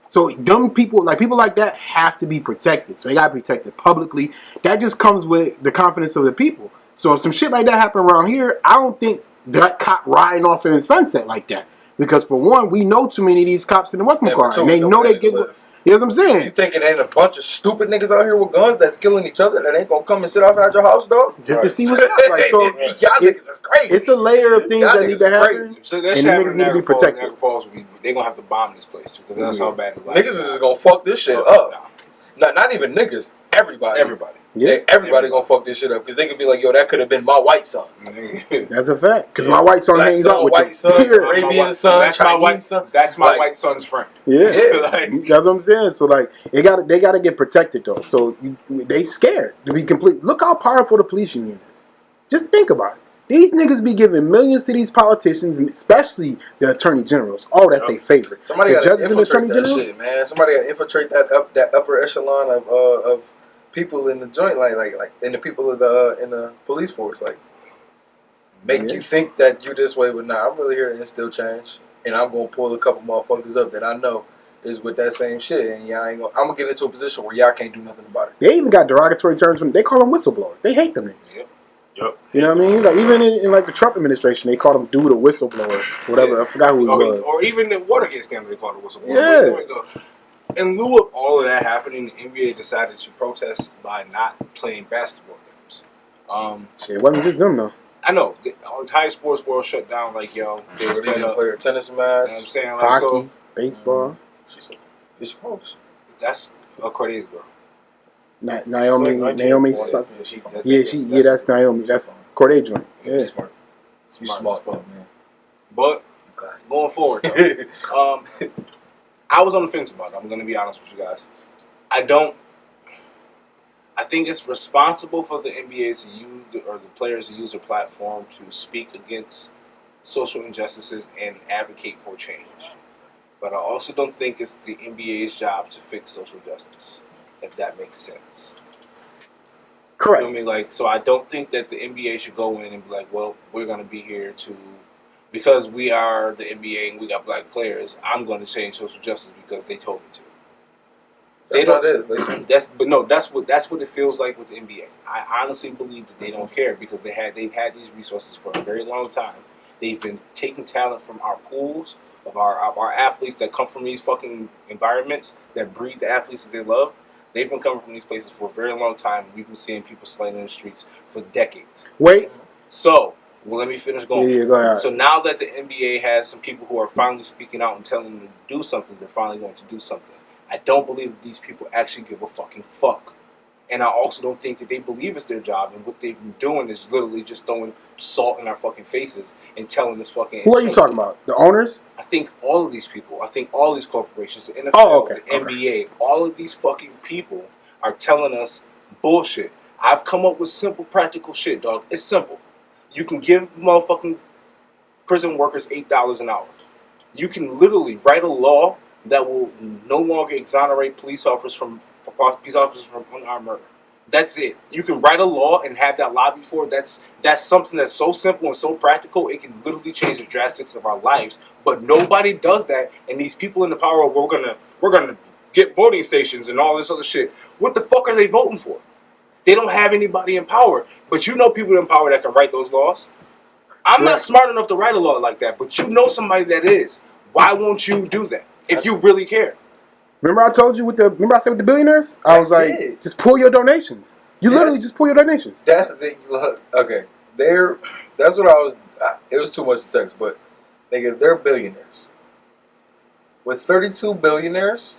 So dumb people like that have to be protected. So they gotta be protected publicly. That just comes with the confidence of the people. So if some shit like that happen around here, I don't think that cop riding off in the sunset like that. Because for one, we know too many of these cops in the whatchamacallit, and they know they get. You know what I'm saying? You thinking ain't a bunch of stupid niggas out here with guns that's killing each other that ain't gonna come and sit outside your house, dog? Just to see what's up. Like, so y'all niggas is crazy. It's a layer of things that need to happen. So that and shit the happened niggas in need to be Niagara Falls. protected. Niagara Falls, they're gonna have to bomb this place because that's how bad the life Niggas is gonna fuck this shit up. Not even niggas. Everybody. Yeah. Everybody gonna fuck this shit up because they could be like, yo, that could have been my white son. That's a fact. Because my white son Black hangs son, out with white the son, Arabian son, that's Chinese my white son. That's my Like, white son's friend. Yeah, Like, that's what I'm saying. So like, they gotta get protected though. So they scared to be complete. Look how powerful the police union is. Just think about it. These niggas be giving millions to these politicians, and especially the attorney generals. Oh, that's their favorite. Somebody The got to judges and the infiltrate attorney that generals. shit, man. Somebody got to infiltrate that upper echelon of people in the joint, like and the people in the police force, like make you think that you this way, but nah, I'm really here to instill change, and I'm gonna pull a couple motherfuckers up that I know is with that same shit, and y'all ain't gonna. I'm gonna get into a position where y'all can't do nothing about it. They even got derogatory terms when they call them whistleblowers. They hate them niggas. Yep. You know what I mean? Like even in like the Trump administration, they called him dude a whistleblower, whatever. Yeah. I forgot who he was. Or even the Watergate scandal, they called it whistleblower. Yeah. There we go. In lieu of all of that happening, the NBA decided to protest by not playing basketball games. Shit, it wasn't just them though. I know the entire sports world shut down. Like, yo, they They sped didn't up. play a tennis match. You know what I'm saying? Like, Hockey, so baseball. It's supposed. that's a Corday's girl. Naomi, She's yeah, that's Naomi. That's Corday joint. Yeah. Smart. Smart, man. But going forward, though, I was on the fence about it. I'm going to be honest with you guys. I think it's responsible for the NBA to use or the players to use their platform to speak against social injustices and advocate for change. But I also don't think it's the NBA's job to fix social justice, if that makes sense. Correct. You know what I mean? Like, so I don't think that the NBA should go in and be like, well, we're going to be here to, because we are the NBA and we got black players, I'm going to change social justice because they told me to. That's not it. That's what it feels like with the NBA. I honestly believe that they don't care because they've had these resources for a very long time. They've been taking talent from our pools of our athletes that come from these fucking environments that breed the athletes that they love. They've been coming from these places for a very long time. We've been seeing people slaying in the streets for decades. Wait. So, well, let me finish going. Yeah, go ahead. So now that the NBA has some people who are finally speaking out and telling them to do something, they're finally going to do something. I don't believe that these people actually give a fucking fuck. And I also don't think that they believe it's their job. And what they've been doing is literally just throwing salt in our fucking faces and telling us fucking... Who are you talking about? The owners? I think all of these people, I think all these corporations, the NFL, the NBA, all of these fucking people are telling us bullshit. I've come up with simple, practical shit, dog. It's simple. You can give motherfucking prison workers $8 an hour. You can literally write a law that will no longer exonerate police officers from unarmed murder. That's it. You can write a law and have that lobby for it. That's something that's so simple and so practical. It can literally change the drastics of our lives. But nobody does that. And these people in the power of we're gonna get voting stations and all this other shit. What the fuck are they voting for? They don't have anybody in power. But you know people in power that can write those laws. I'm not smart enough to write a law like that. But you know somebody that is. Why won't you do that if you really care? Remember I told you remember I said with the billionaires? I was like, just pull your donations. You literally just pull your donations. Okay. That's what I was. It was too much to text, but they're billionaires. With 32 billionaires,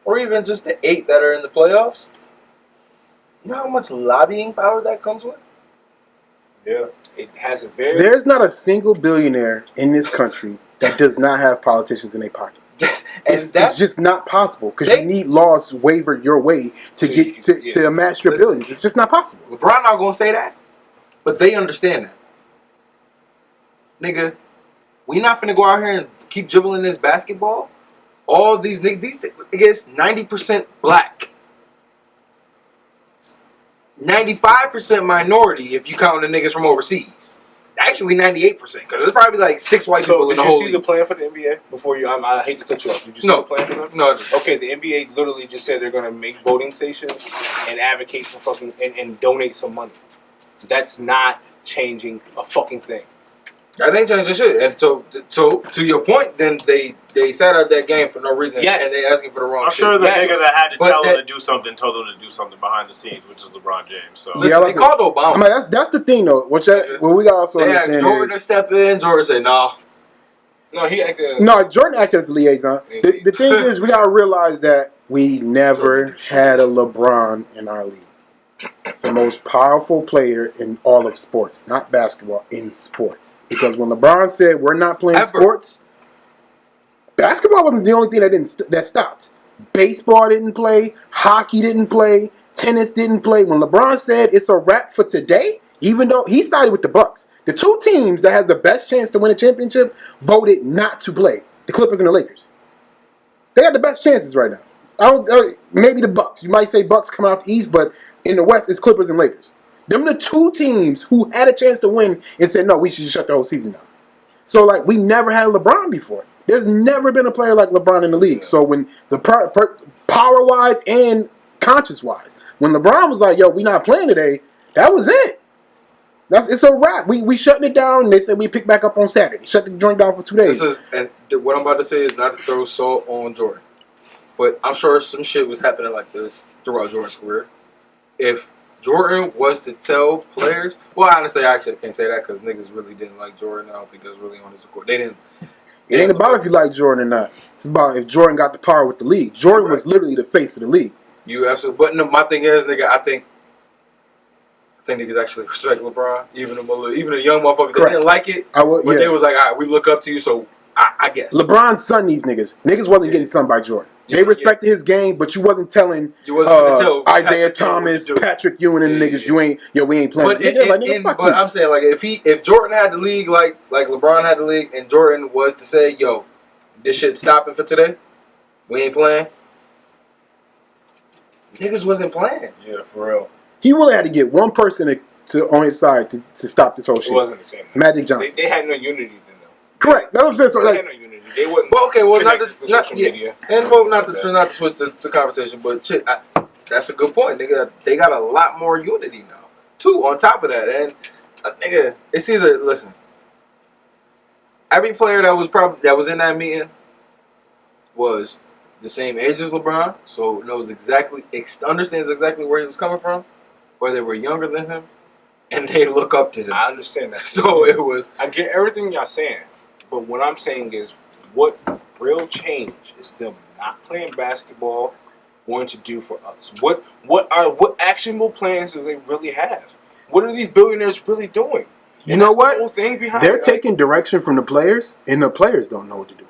or even just the 8 that are in the playoffs, you know how much lobbying power that comes with? Yeah. It has a very... There's not a single billionaire in this country that does not have politicians in their pocket. It's just not possible because you need laws wavered your way to amass your billions. It's just not possible. LeBron not gonna say that, but they understand that. Nigga, we not finna go out here and keep dribbling this basketball. All these niggas 90% black. 95% minority if you count the niggas from overseas. Actually, 98% because there's probably like 6 white people in the whole Did you see league. the plan for the NBA before you? I hate to cut you off. Did you see No. the plan for them? No. Okay, the NBA literally just said they're going to make voting stations and advocate for fucking and donate some money. That's not changing a fucking thing. That ain't changing shit. And so to your point, then they sat out that game for no reason. Yes. And they asking for the wrong I'm shit. sure the Yes. nigga that had to But tell them that- to do something told them to do something behind the scenes, which is LeBron James. So Listen, Yeah, they like called Obama. I mean, that's the thing though. What we got also They asked understand Jordan to is step in. Jordan said, "No." No, he acted. no, Jordan acted as the liaison. The thing is, we gotta realize that we never Jordan had a LeBron in our league. The most powerful player in all of sports, not basketball, in sports. Because when LeBron said we're not playing Ever. sports, basketball wasn't the only thing that stopped. Baseball didn't play, hockey didn't play, tennis didn't play. When LeBron said it's a wrap for today, even though he sided with the Bucks, the two teams that had the best chance to win a championship voted not to play. The Clippers and the Lakers. They got the best chances right now. Maybe the Bucks. You might say Bucks come out the East, but in the West, it's Clippers and Lakers. Them the two teams who had a chance to win and said, no, we should shut the whole season down. So, like, we never had a LeBron before. There's never been a player like LeBron in the league. So, when the power-wise and conscious-wise, when LeBron was like, yo, we not playing today, that was it. It's a wrap. We shutting it down, and they said we pick back up on Saturday. Shut the joint down for 2 days. What I'm about to say is not to throw salt on Jordan, but I'm sure some shit was happening like this throughout Jordan's career. If Jordan was to tell players, well, honestly, I actually can't say that because niggas really didn't like Jordan. I don't think that was really on his record. They didn't. It ain't about if you like Jordan or not. It's about if Jordan got the power with the league. Jordan was literally the face of the league. You absolutely. But no, my thing is, nigga, I think niggas actually respect LeBron, even the young motherfuckers. They didn't like it, but they was like, all right, we look up to you, so I guess. LeBron's son these niggas. Niggas wasn't getting son by Jordan. They respected his game, but you wasn't telling Isaiah Thomas, Patrick Ewing, and niggas, we ain't playing. But I'm saying, like, if Jordan had the league like LeBron had the league, and Jordan was to say, yo, this shit stopping for today, we ain't playing, niggas wasn't playing. Yeah, for real. He really had to get one person to on his side to stop this whole shit. It wasn't the same. Magic Johnson. They had no unity then, though. Correct. That's what I'm saying. So, They like, had no unity. They wasn't. Well, okay, well, not social media. And well, not to switch the conversation, but shit, that's a good point, nigga. They got a lot more unity now, too. On top of that, and nigga, it's either listen. Every player that was in that meeting was the same age as LeBron, so understands exactly where he was coming from, or they were younger than him, and they look up to him. I understand that. So it was. I get everything y'all saying, but what I'm saying is, what real change is them not playing basketball going to do for us? What actionable plans do they really have? What are these billionaires really doing? You know what? The whole thing behind They're it. taking direction from the players, and the players don't know what to do.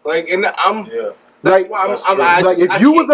Like, and I'm. Yeah. That's why if you was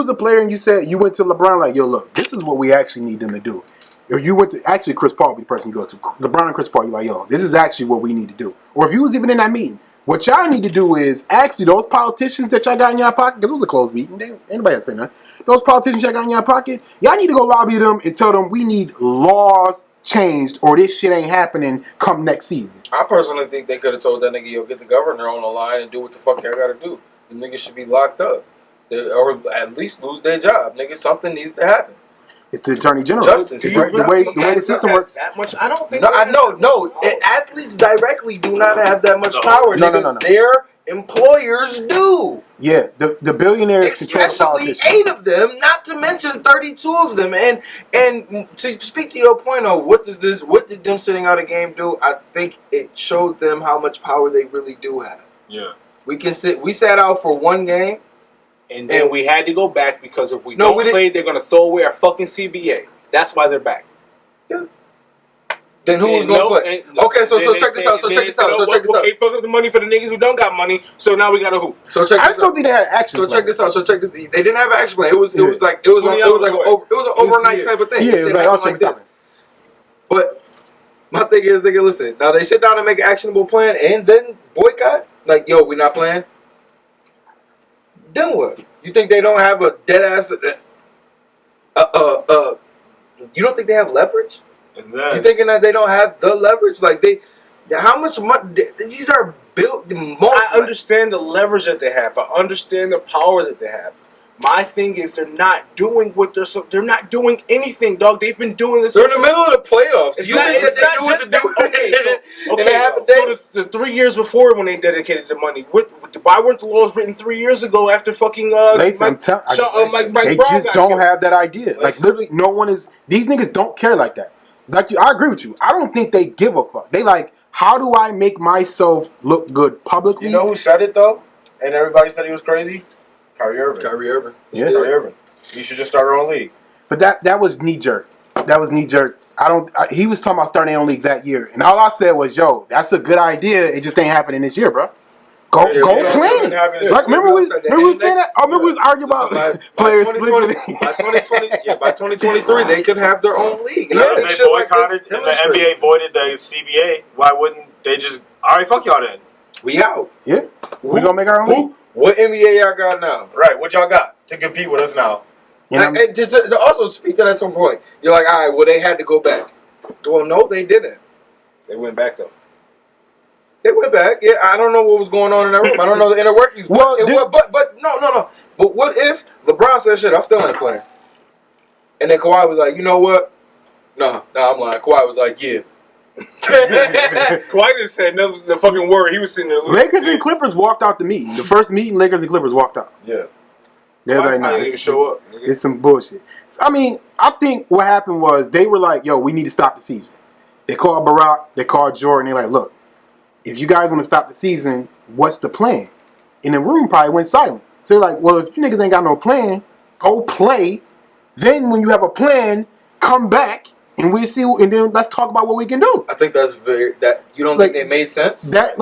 a player and you said you went to LeBron like, yo, look, this is what we actually need them to do. If you went to actually Chris Paul would be the person you go to. LeBron and Chris Paul, you're like, yo, this is actually what we need to do. Or if you was even in that meeting, what y'all need to do is actually those politicians that y'all got in your pocket, because it was a closed meeting, anybody had to say that. Those politicians y'all got in your pocket, y'all need to go lobby them and tell them we need laws changed or this shit ain't happening come next season. I personally think they could have told that nigga, yo, get the governor on the line and do what the fuck y'all gotta do. The niggas should be locked up. Or at least lose their job. Nigga, something needs to happen. It's the attorney general. Justice. The way the system works. That much? I don't think. No, I know. No, athletes directly do not have that much power. No, nigga. no. Their employers do. Yeah, the billionaires control the Especially politicians. 8 of them, not to mention 32 of them. And to speak to your point of what did them sitting out a game do? I think it showed them how much power they really do have. Yeah. We sat out for one game. And then we had to go back because if we don't play, they're going to throw away our fucking CBA. That's why they're back. Yeah. Then who was going to play? Okay, so check this out. Okay, fuck up the money for the niggas who don't got money. So now we got to hoop. So check this out. I just don't think they had action. So check this out. They didn't have an action plan. It was like an overnight type of thing. Yeah, it was like this. But my thing is, nigga, listen. Now they sit down and make an actionable plan and then boycott. Like, yo, we not playing. Then what? You think they don't have a dead ass? You don't think they have leverage? And then, You thinking that they don't have the leverage? Like how much money? These are built. I understand the leverage that they have. I understand the power that they have. My thing is they're not doing what they're not doing anything, dog. They've been doing this. They're in the middle of the playoffs. It's You not, think it's that not they do just what that. they do Okay, in a half a day? so the 3 years before when they dedicated the money, why weren't the laws written 3 years ago after fucking Listen, Mike they Brown just got don't killed? have that idea. Like literally, no one is. These niggas don't care like that. Like I agree with you. I don't think they give a fuck. They like, how do I make myself look good publicly? You know who said it though, and everybody said he was crazy? Kyrie Irving. Yeah. Kyrie Irving. You should just start your own league. But that was knee jerk. That was knee jerk. He was talking about starting their own league that year, and all I said was, "Yo, that's a good idea. It just ain't happening this year, bro. Go play." Like remember we saying that? I remember we was arguing about players sleeping. By 2020, by 2023, they could have their own league. and I think they shit like this boycotted, and the demonstrates. NBA voided the CBA. Why wouldn't they just? All right, fuck y'all then. We out. Yeah, we gonna make our own league. What NBA y'all got now? Right, what y'all got to compete with us now? You know what I mean? And just to also speak to that at some point, you're like, all right, well, they had to go back. Well, no, they didn't. They went back though. They went back. Yeah, I don't know what was going on in that room. I don't know the inner workings. Well, But no. But what if LeBron said, "Shit, I still ain't playing," and then Kawhi was like, "You know what? No, I'm lying." Kawhi was like, "Yeah." Kawhi didn't say the fucking word. He was sitting there. Lakers and Clippers walked out the meeting. The first meeting, Lakers and Clippers walked out. Yeah. They're like, I nah, didn't even show up. it's some bullshit. I mean, I think what happened was they were like, yo, we need to stop the season. They called Barack, they called Jordan, they're like, look, if you guys want to stop the season, what's the plan? And the room probably went silent. So they're like, well, if you niggas ain't got no plan, go play. Then when you have a plan, come back and we'll see, and then let's talk about what we can do. I think that's you don't Like, think it made sense? That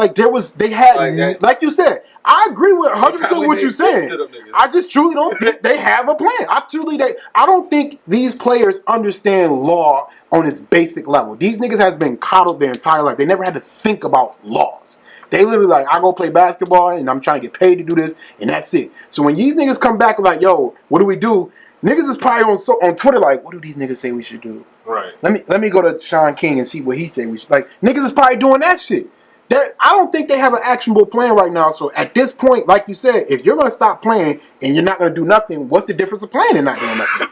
they had like you said. I agree with 100% what you're saying. I just truly don't think they have a plan. I don't think these players understand law on its basic level. These niggas has been coddled their entire life. They never had to think about laws. They literally like, I go play basketball and I'm trying to get paid to do this, and that's it. So when these niggas come back and like, yo, what do we do? Niggas is probably on Twitter like, what do these niggas say we should do? Right. Let me go to Sean King and see what he said we should. Like, niggas is probably doing that shit. I don't think they have an actionable plan right now. So at this point, like you said, if you're gonna stop playing and you're not gonna do nothing, what's the difference of playing and not doing nothing?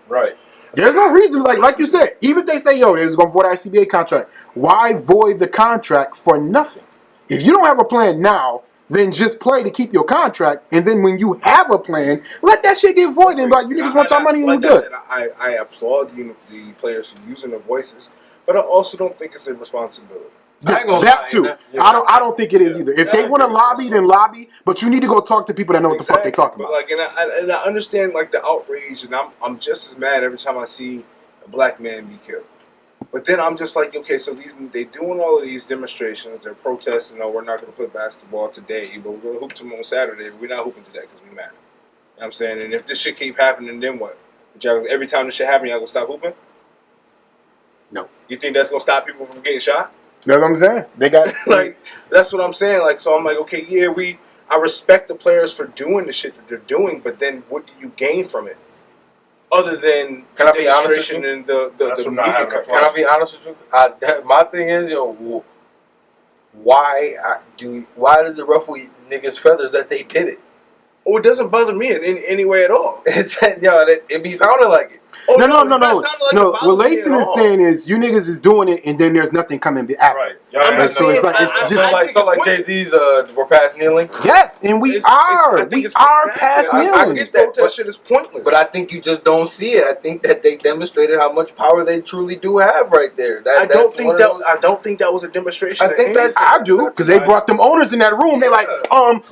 Right. There's no reason. Like you said, even if they say, yo, they're just gonna void our CBA contract, why void the contract for nothing? If you don't have a plan now, then just play to keep your contract, and then when you have a plan, let that shit get voided and be like, you niggas want your money and you good. I applaud the players for using their voices, but I also don't think it's their responsibility. That too. I don't think it is either. If they want to lobby, then lobby. But you need to go talk to people that know what the fuck they're talking about. Like, and I understand like the outrage, and I'm just as mad every time I see a black man be killed. But then I'm just like, okay, so they doing all of these demonstrations, they're protesting. No, we're not going to play basketball today, but we're going to hoop tomorrow on Saturday. We're not hooping today because we mad. You know what I'm saying, and if this shit keep happening, then what? Every time this shit happens, y'all gonna stop hooping? No. You think that's gonna stop people from getting shot? That's what I'm saying. They got like, that's what I'm saying. Like, so I'm like, okay, yeah, I respect the players for doing the shit that they're doing, but then what do you gain from it? Other than Can I be honest with you? And the media coverage. Can I be honest with you? My thing is, why does it ruffle niggas' feathers that they did it? Oh, it doesn't bother me in any way at all. It be sounding like it. Oh, no. What Layson is saying is you niggas is doing it and then there's nothing coming after. Right. So it's like Jay-Z's we're past kneeling. Yes, and we are past kneeling. I get that, that shit is pointless. But I think you just don't see it. I think that they demonstrated how much power they truly do have right there. I don't think that was a demonstration. I do, because they brought them owners in that room. They like,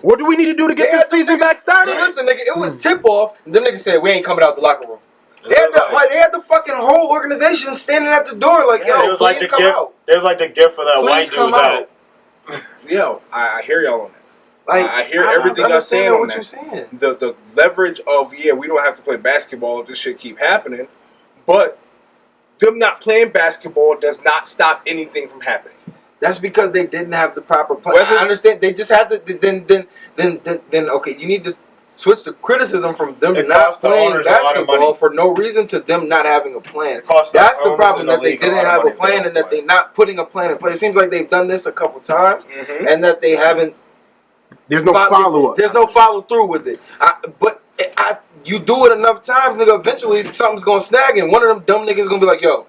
what do we need to do to get this season back started? Listen, nigga, it was tip off. Them niggas said we ain't coming out the locker room. They had the fucking whole organization standing at the door like, yo, please come out. It was like the gift for that white dude that. Yo, I hear y'all on that. Like, I hear everything y'all saying on that. The leverage of, we don't have to play basketball if this shit keep happening, but them not playing basketball does not stop anything from happening. That's because they didn't have the proper plan. I understand. They just had to. Then okay, you need to switch the criticism from them It not costs the playing owners a lot of basketball money. for no reason to them not having a plan. It costs the That's the owners problem, in the that they league a didn't lot of have a money if they plan don't and that play. they're not putting a plan in place. It seems like they've done this a couple times and that they haven't. There's no follow up. There's no follow through with it. You do it enough times, nigga. Eventually, something's gonna snag, and one of them dumb niggas gonna be like, "Yo,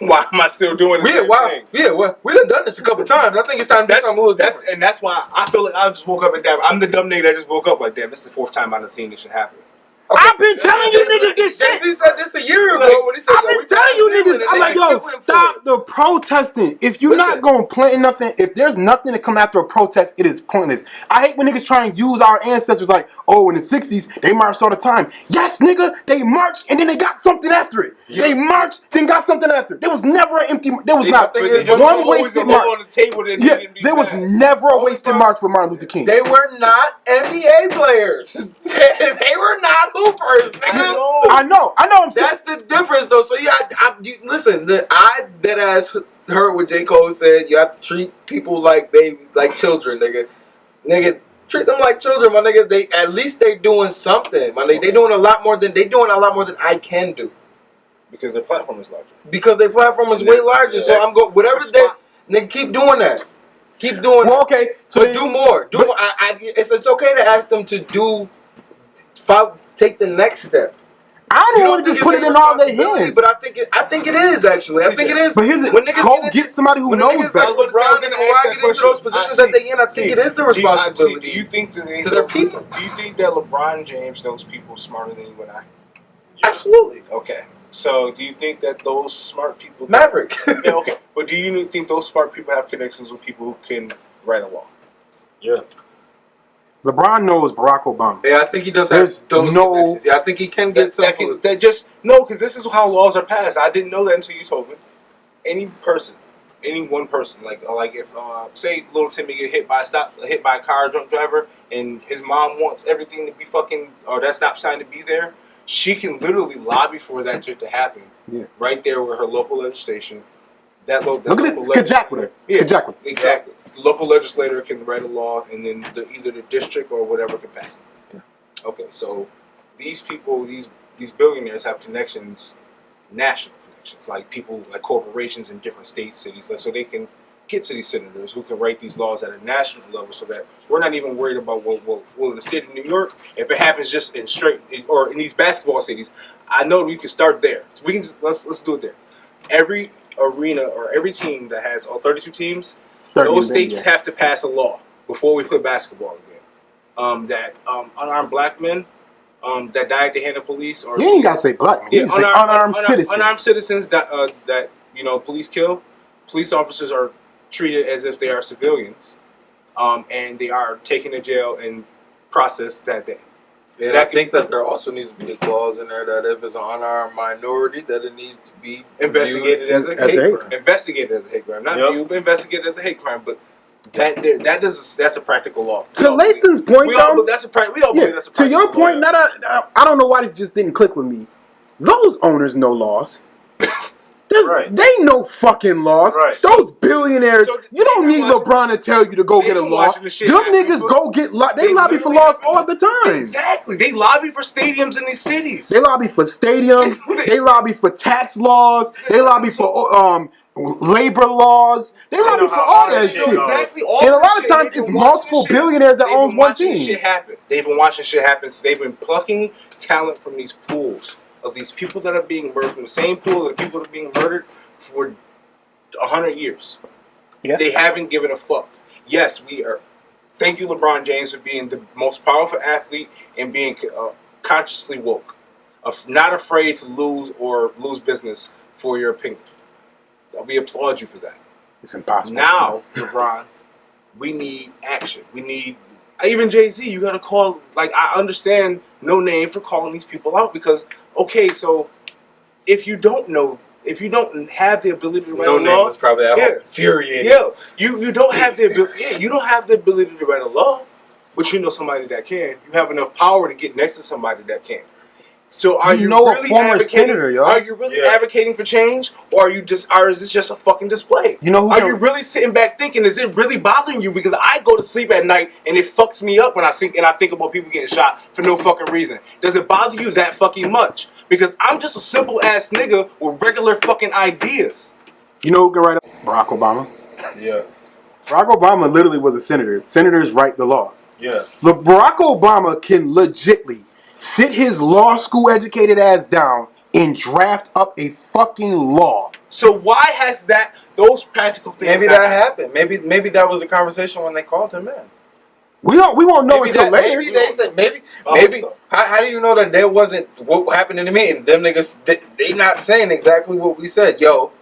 Why am I still doing this? we done this a couple times. I think it's time to do something a little different." And that's why I feel like I just woke up and damn, I'm the dumb nigga that just woke up like, damn, this is the fourth time I've seen this shit happen. I've been telling you niggas get shit. Jay-Z said this a year ago when he said, I've been telling you niggas. I'm like, yo, stop the protesting. If you're not going to plant nothing, if there's nothing to come after a protest, it is pointless. I hate when niggas try and use our ancestors like, oh, in the 60s, they marched all the time. Yes, nigga, they marched and then they got something after it. Yeah. They marched, then got something after it. There was never an empty, there was not one wasted march. On the table that there was never a wasted march with Martin Luther King. They were not NBA players. They were not hoopers, nigga. I know. I'm saying. That's the difference, though. So listen. I dead ass heard what J. Cole said. You have to treat people like babies, like children, nigga. Nigga, treat them like children, my nigga. At least they doing something, my nigga. They doing a lot more than I can do. Because their platform is larger. Because their platform is way larger. Yeah, so I'm going whatever nigga, keep doing that. Keep doing that. Okay. So do more. Do more. It's okay to ask them to take the next step. I don't want to just put it in all their hands, but I think it is actually. I think it is. But here's it. When niggas Go get somebody who knows better. When LeBron and Kawhi get into those positions that they in, I think it is the responsibility. Do you think that to their people? Do you think that LeBron James knows people smarter than you and I? Absolutely. Okay. So do you think that those smart people Maverick? Yeah. Okay. But do you think those smart people have connections with people who can write a law? Yeah. LeBron knows Barack Obama. Yeah, I think he does have those connections. Yeah, I think he can get some. Because this is how laws are passed. I didn't know that until you told me. Any one person, like if say little Timmy get hit by a car drunk driver, and his mom wants everything to be or that stop sign to be there, she can literally lobby for that to happen. Yeah. Right there with her local legislation. Look at it, Kajak with her. Yeah, exactly. The local legislator can write a law, and then either the district or whatever can pass it. Yeah. Okay, so these people, these billionaires have connections, national connections, like people, like corporations in different states, cities, so they can get to these senators who can write these laws at a national level, so that we're not even worried about well in the state of New York, if it happens just in these basketball cities, I know we can start there. So we can let's do it there. Every arena or every team that has all 32 teams, those states have to pass a law before we put basketball again. That unarmed black men that died at the hand of police, or you ain't gotta say black men. Yeah, unarmed citizens. Unarmed citizens that police kill. Police officers are treated as if they are civilians, and they are taken to jail and processed that day. And I think that there also needs to be a clause in there that if it's an unarmed minority, that it needs to be investigated as a hate crime. Investigated as a hate crime, not viewed, investigated as a hate crime, but that's a practical law. To Lason's point, we all believe that's a practical law. To your point, I don't know why this just didn't click with me. Those owners know laws. Right. They know fucking laws. Right. Those billionaires, you don't need LeBron to tell you to go get a law. Them niggas go get they lobby for laws all the time. Exactly. They lobby for stadiums in these cities. They lobby for stadiums. They lobby for tax laws. They lobby for labor laws. They lobby for all that shit. Exactly. And a lot of times it's multiple billionaires that own one team. They've been watching shit happen. So they've been plucking talent from these pools of these people that are being murdered, from the same pool of the people that are being murdered for 100 years. Yeah. They haven't given a fuck. Yes, we are. Thank you, LeBron James, for being the most powerful athlete and being consciously woke. Not afraid to lose business for your opinion. We applaud you for that. It's impossible. Now, LeBron, we need action. We need... Even Jay-Z, you got to call... I understand No Name for calling these people out because... Okay, so if you don't have the ability to write a law, No Name was probably infuriated. Yeah, you don't have the ability. Yeah, you don't have the ability to write a law, but you know somebody that can. You have enough power to get next to somebody that can. So are you, know a really former advocating? senator, yo. Are you really advocating for change, or are you just? Or is this just a fucking display? You know who Are can- you really sitting back thinking? Is it really bothering you? Because I go to sleep at night and it fucks me up when I think about people getting shot for no fucking reason. Does it bother you that fucking much? Because I'm just a simple ass nigga with regular fucking ideas. You know who can write up? Barack Obama. Yeah. Barack Obama literally was a senator. Senators write the laws. Yeah. Look, Barack Obama can legitly sit his law school educated ass down and draft up a fucking law. So why has those practical things? Maybe that happened. Maybe that was the conversation when they called him in. We won't know Maybe until later. Maybe they said maybe. So. How do you know that there wasn't what happened in the meeting? Them niggas they not saying exactly what we said. Yo,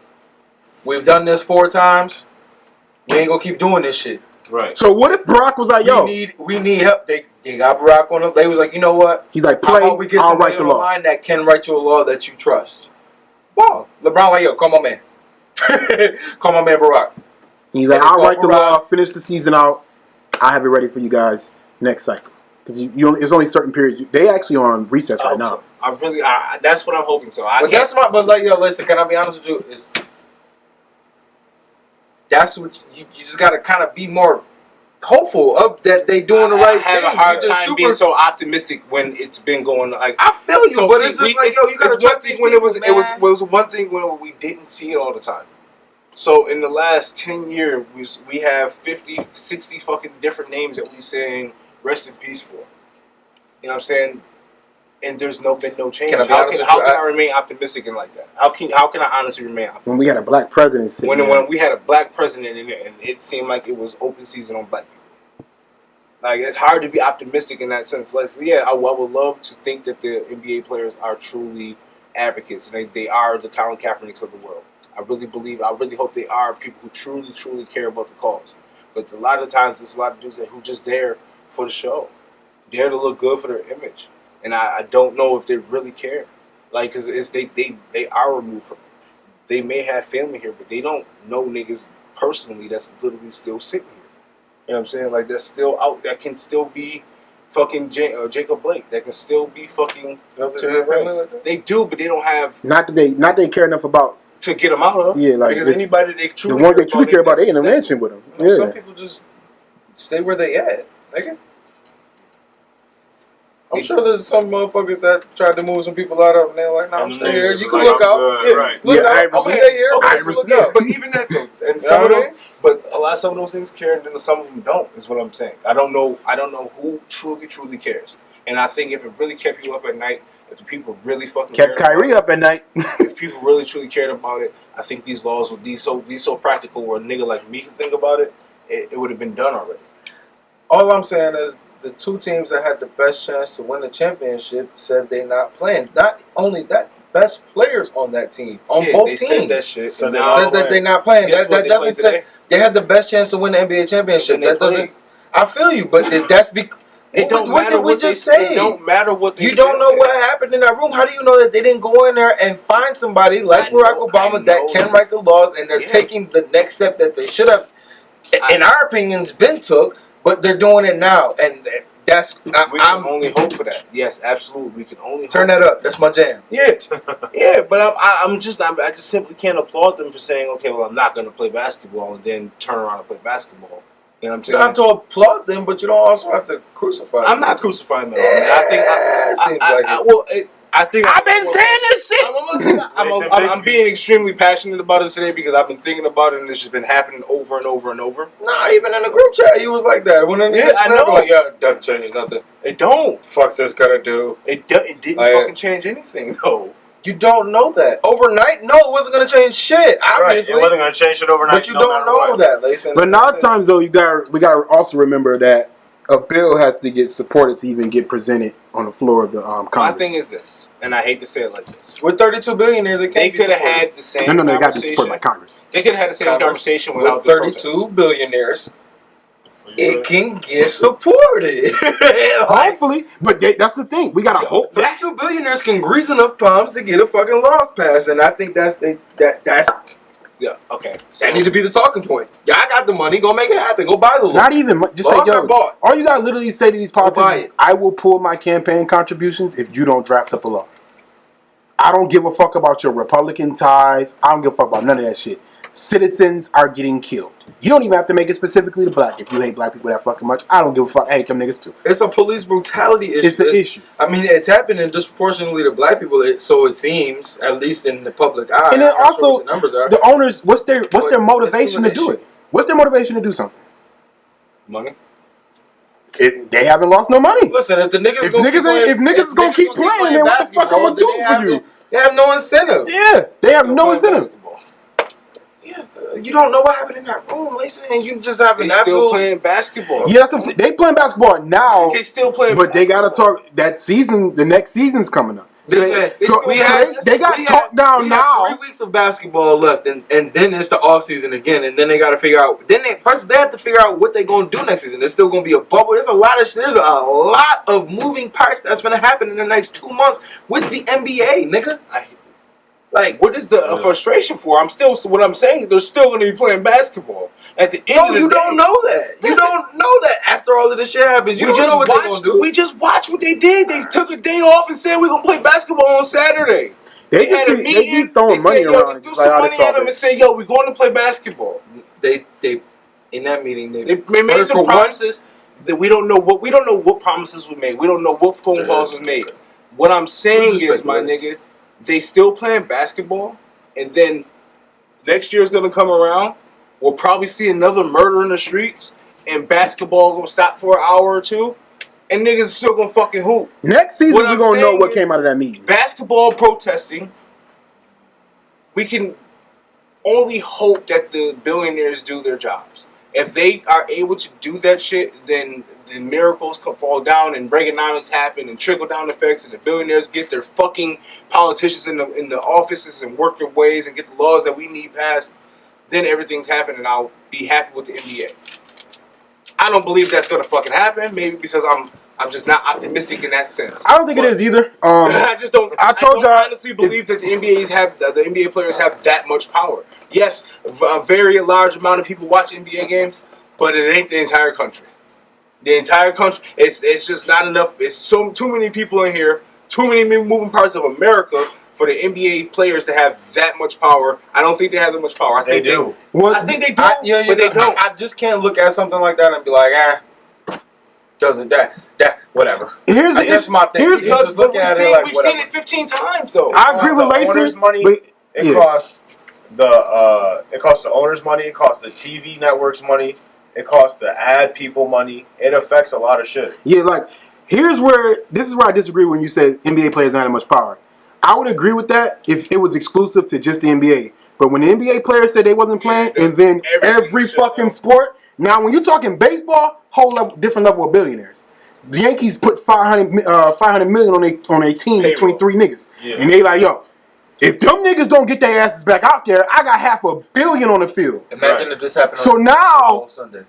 we've done this 4 times. We ain't gonna keep doing this shit. Right. So what if Barack was like, yo, we need help. They got Barack on it. They was like, you know what? he's like, How play, about we get I'll somebody write the on the law. line that can write you a law that you trust? Wow. LeBron like, yo, call my man. Call my man Barack. He's like, Let me I'll call write the Barack. law, finish the season out. I have it ready for you guys next cycle. Because it's only certain periods. They actually on recess right now. That's what I'm hoping so. But like, yo, listen, can I be honest with you? That's what you just gotta kind of be more hopeful of that they doing the right thing. I have a hard You just time being so optimistic when it's been going like. I feel you, but it's just like, yo, you gotta it's one trust thing these when people, it was one thing when we didn't see it all the time. So in the last 10 years, we have 50, 60 fucking different names that we saying rest in peace for. You know what I'm saying? And there's been no change. Can I be How honest can with you? I remain optimistic and like that? How can I honestly remain optimistic? When we had a black president sitting When there. we had a black president in it, and it seemed like it was open season on black people. Like, it's hard to be optimistic in that sense. Like, yeah, I would love to think that the NBA players are truly advocates, and they are the Colin Kaepernicks of the world. I really hope they are people who truly, truly care about the cause. But a lot of times, there's a lot of dudes who just there for the show, there to look good for their image, and I don't know if they really care. Like, because they are removed from it. They may have family here, but they don't know niggas personally that's literally still sitting here. You know what I'm saying? Like, that's still out. That can still be fucking Jacob Blake. That can still be fucking. They do, but they don't have. Not that they care enough about to get them out of. Yeah, like because anybody they truly the ones they truly care about, they in the mansion with them. You know, some people just stay where they at, nigga. I'm sure there's some motherfuckers that tried to move some people out of, and they're like, "No, I'm staying here. You can look out. Yeah, right. Look out. I'm gonna stay here. Okay, Look out." but even that though, and some of those, some of those things care, and then some of them don't. Is what I'm saying. I don't know who truly cares. And I think if it really kept you up at night, if the people really fucking kept Kyrie up at night, if people really truly cared about it, I think these laws would be so practical. Where a nigga like me can think about it, it would have been done already. All I'm saying is, the 2 teams that had the best chance to win the championship said they're not playing. Not only that, best players on that team, on both teams, said that shit. said that they're not playing. That doesn't say they had the best chance to win the NBA championship. That doesn't. I feel you, but that's because. What did we just say? It don't matter what they you don't know what happened in that room. How do you know that they didn't go in there and find somebody like Barack Obama that can write the laws, and they're taking the next step that they should have, in our opinions, been took, but they're doing it now, and that's we can only hope for that. Yes, absolutely, we can only turn that up. That's my jam. Yeah, yeah, but I just simply can't applaud them for saying, okay, well, I'm not going to play basketball, and then turn around and play basketball. You know what I'm You saying? don't have to applaud them, but you don't also have to crucify them. I'm not crucifying them. I think I've been saying this shit. I'm being extremely passionate about it today because I've been thinking about it and it's just been happening over and over and over. Nah, even in the group chat, he was like that. When I know. Like, yeah, it doesn't change nothing. It don't. Fuck's this gonna do? It didn't fucking change anything, though. You don't know that. Overnight, no, it wasn't going to change shit, obviously. Right. It wasn't going to change shit overnight. But you don't know that, Layson. But now times, though, we got to also remember that a bill has to get supported to even get presented on the floor of the Congress. My thing is this, and I hate to say it like this. With 32 billionaires, it they can't could have had the same No, they got to be supported by Congress. They could have had the same conversation without with 32 billionaires. It can get supported. Hopefully. But that's the thing. We got to hope for that. 32 billionaires can grease enough palms to get a fucking law passed. And I think that's yeah, okay. So that need to be the talking point. Yeah, I got the money. Go make it happen. Go buy the law. Not even. Just Laws say, are bought. All you got to literally say to these politicians is, I will pull my campaign contributions if you don't draft up a law. I don't give a fuck about your Republican ties. I don't give a fuck about none of that shit. Citizens are getting killed. You don't even have to make it specifically to black. If you hate black people that fucking much, I don't give a fuck. I hate them niggas too. It's a police brutality issue. It's an issue. I mean, it's happening disproportionately to black people, so it seems, at least in the public eye. And then I'm not sure also, what the numbers are. the owners, what's their motivation to it's still do an it? What's their motivation to do something? Money. They haven't lost no money. Listen, if the niggas If gonna niggas keep playing, ain't- if niggas is gonna keep playing, then what the fuck basketball, I'ma do then for you? They have no incentive. Yeah, they have Still no playing incentive. basketball. Yeah, you don't know what happened in that room, Lacey, and you just have They an still absolute. playing basketball. Yeah, that's what I'm saying. They playing basketball now, They still playing but they gotta basketball. talk that season. The next season's coming up. So they got talked down we now. have 3 weeks of basketball left, and then it's the off season again, and then they got to figure out. Then they have to figure out what they're gonna do next season. There's still gonna be a bubble. There's a lot of moving parts that's gonna happen in the next 2 months with the NBA, nigga. Like, what is the frustration for? What I'm saying is they're still going to be playing basketball. At the end of the you day, don't know that. You don't know that after all of this shit happens. You don't know what they're gonna do. We just watched what they did. They took a day off and said we're going to play basketball on Saturday. They had a just meeting. keep throwing money said, yo, around. they threw Just like, some I money just saw at them and this. said, yo, we're going to play basketball. They in that meeting They made some promises that we don't know what promises were made. We don't know what phone calls was made. What I'm saying is, my nigga, they still playing basketball, and then next year is gonna come around. We'll probably see another murder in the streets, and basketball gonna stop for an hour or two, and niggas still gonna fucking hoop. Next season, What we're I'm gonna know saying what is, came out of that meeting. Basketball protesting. We can only hope that the billionaires do their jobs. If they are able to do that shit, then the miracles fall down and Reaganomics happen and trickle down effects, and the billionaires get their fucking politicians in the offices and work their ways and get the laws that we need passed. Then everything's happened, and I'll be happy with the NBA. I don't believe that's gonna fucking happen. Maybe because I'm just not optimistic in that sense. I don't think it is either. I just don't. I don't honestly believe that the NBA players have that much power. Yes, a very large amount of people watch NBA games, but it ain't the entire country. The entire country, it's just not enough. It's too many people in here, too many moving parts of America for the NBA players to have that much power. I don't think they have that much power. I think they do. I think they do, but they don't. I just can't look at something like that and be like, doesn't that whatever. That's my thing. Here's because just looking at it like we've whatever. seen it 15 times though. I agree with Lacey. Owners' money. It costs the owners' money. It costs the TV networks money. It costs the ad people money. It affects a lot of shit. Yeah, like this is where I disagree when you say NBA players don't have much power. I would agree with that if it was exclusive to just the NBA. But when the NBA players said they wasn't playing, and then every fucking sport. Now, when you're talking baseball, different level of billionaires. The Yankees put $500 million on a team between 3 niggas, and they like, yo, if them niggas don't get their asses back out there, I got $500 million on the field. Imagine if this happened. So now, Sunday.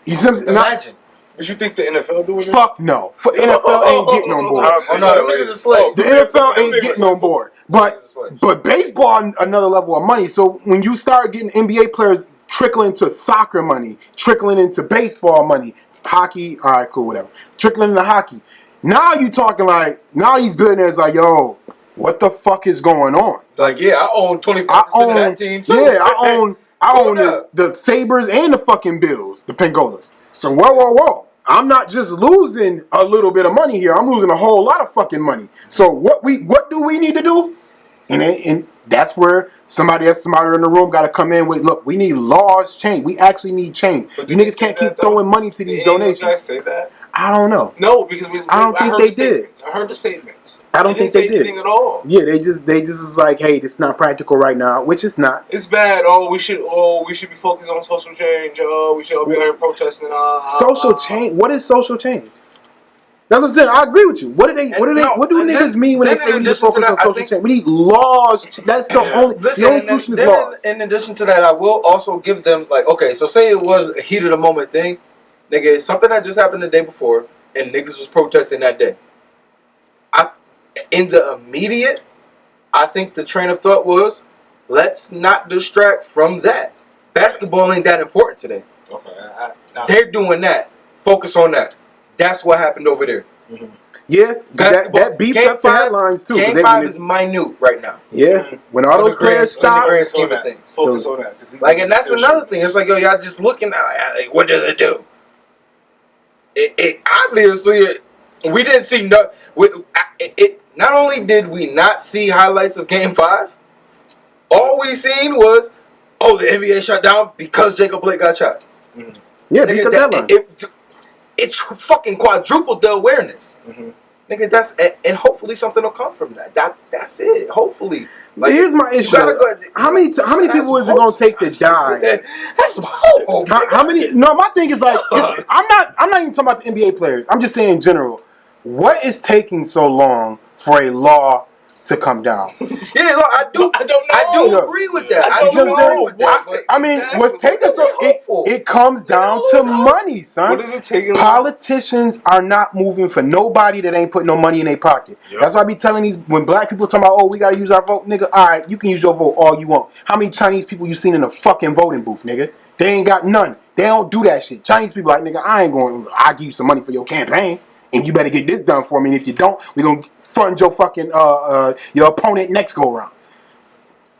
You see what I'm saying? Imagine. But you think the NFL doing it? Fuck no. NFL ain't getting on board. Oh no, them niggas are slaves. The NFL ain't getting on board. But baseball, another level of money. So when you start getting NBA players trickling into soccer money, trickling into baseball money, hockey, all right, cool, whatever. Trickling into hockey. Now you talking like, now these billionaires like, yo, what the fuck is going on? Like, yeah, I own 25% of that team too. Yeah, I own the Sabres and the fucking Bills, the Pengolas. So whoa. I'm not just losing a little bit of money here. I'm losing a whole lot of fucking money. So what do we need to do? And that's where somebody that's smarter in the room got to come in with, look, we need laws change. We actually need change. You niggas can't keep throwing money to these donations. Did you guys say that? I don't know. No, because I don't think they did. I heard the statements. I don't think they did anything at all. Yeah, they just was like, hey, this is not practical right now, which it's not. It's bad. We should be focused on social change. We should all be out here protesting. Social change. What is social change? That's what I'm saying. I agree with you. What do niggas mean when they say we need to focus on social change? We need laws. That's the only solution is laws. In addition to that, I will also give them, like, okay, so say it was a heat of the moment thing. Nigga, something that just happened the day before, and niggas was protesting that day. In the immediate, I think the train of thought was, let's not distract from that. Basketball ain't that important today. Okay, they're doing that. Focus on that. That's what happened over there. Mm-hmm. Yeah, Basketball. that beefs Game up the 5, headlines too. 'Cause Game they 5 really- is minute right now. yeah. When all On the those players in the stop, grand scheme of things. Focus on that. And that's another thing. It's like, yo, y'all just looking at like, what does it do? It obviously, we didn't see no. Not only did we not see highlights of Game 5, all we seen was, oh, the NBA shut down because Jacob Blake got shot. Mm-hmm. yeah, because that It fucking quadrupled the awareness. Mm-hmm. Nigga, and hopefully something will come from that. That's it. Hopefully. Like, here's my issue. How many people is it gonna take to die? That's some hope. How many? No, my thing is like, I'm not even talking about the NBA players. I'm just saying in general. What is taking so long for a law to come down? Yeah, look, I don't know. I do agree with that. I don't know. I mean, what's taking so it comes down to money, son. What is it taking? Politicians are not moving for nobody that ain't putting no money in their pocket. Yep. That's why I be telling these when black people talking about, oh, we gotta use our vote, nigga. All right, you can use your vote all you want. How many Chinese people you seen in a fucking voting booth, nigga? They ain't got none. They don't do that shit. Chinese people like, nigga, I ain't going. I'll give you some money for your campaign, and you better get this done for me. And if you don't, we gonna fund your fucking your opponent next go around.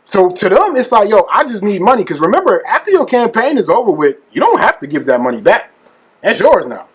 So to them, it's like, yo, I just need money. Because remember, after your campaign is over with, you don't have to give that money back. That's yours now.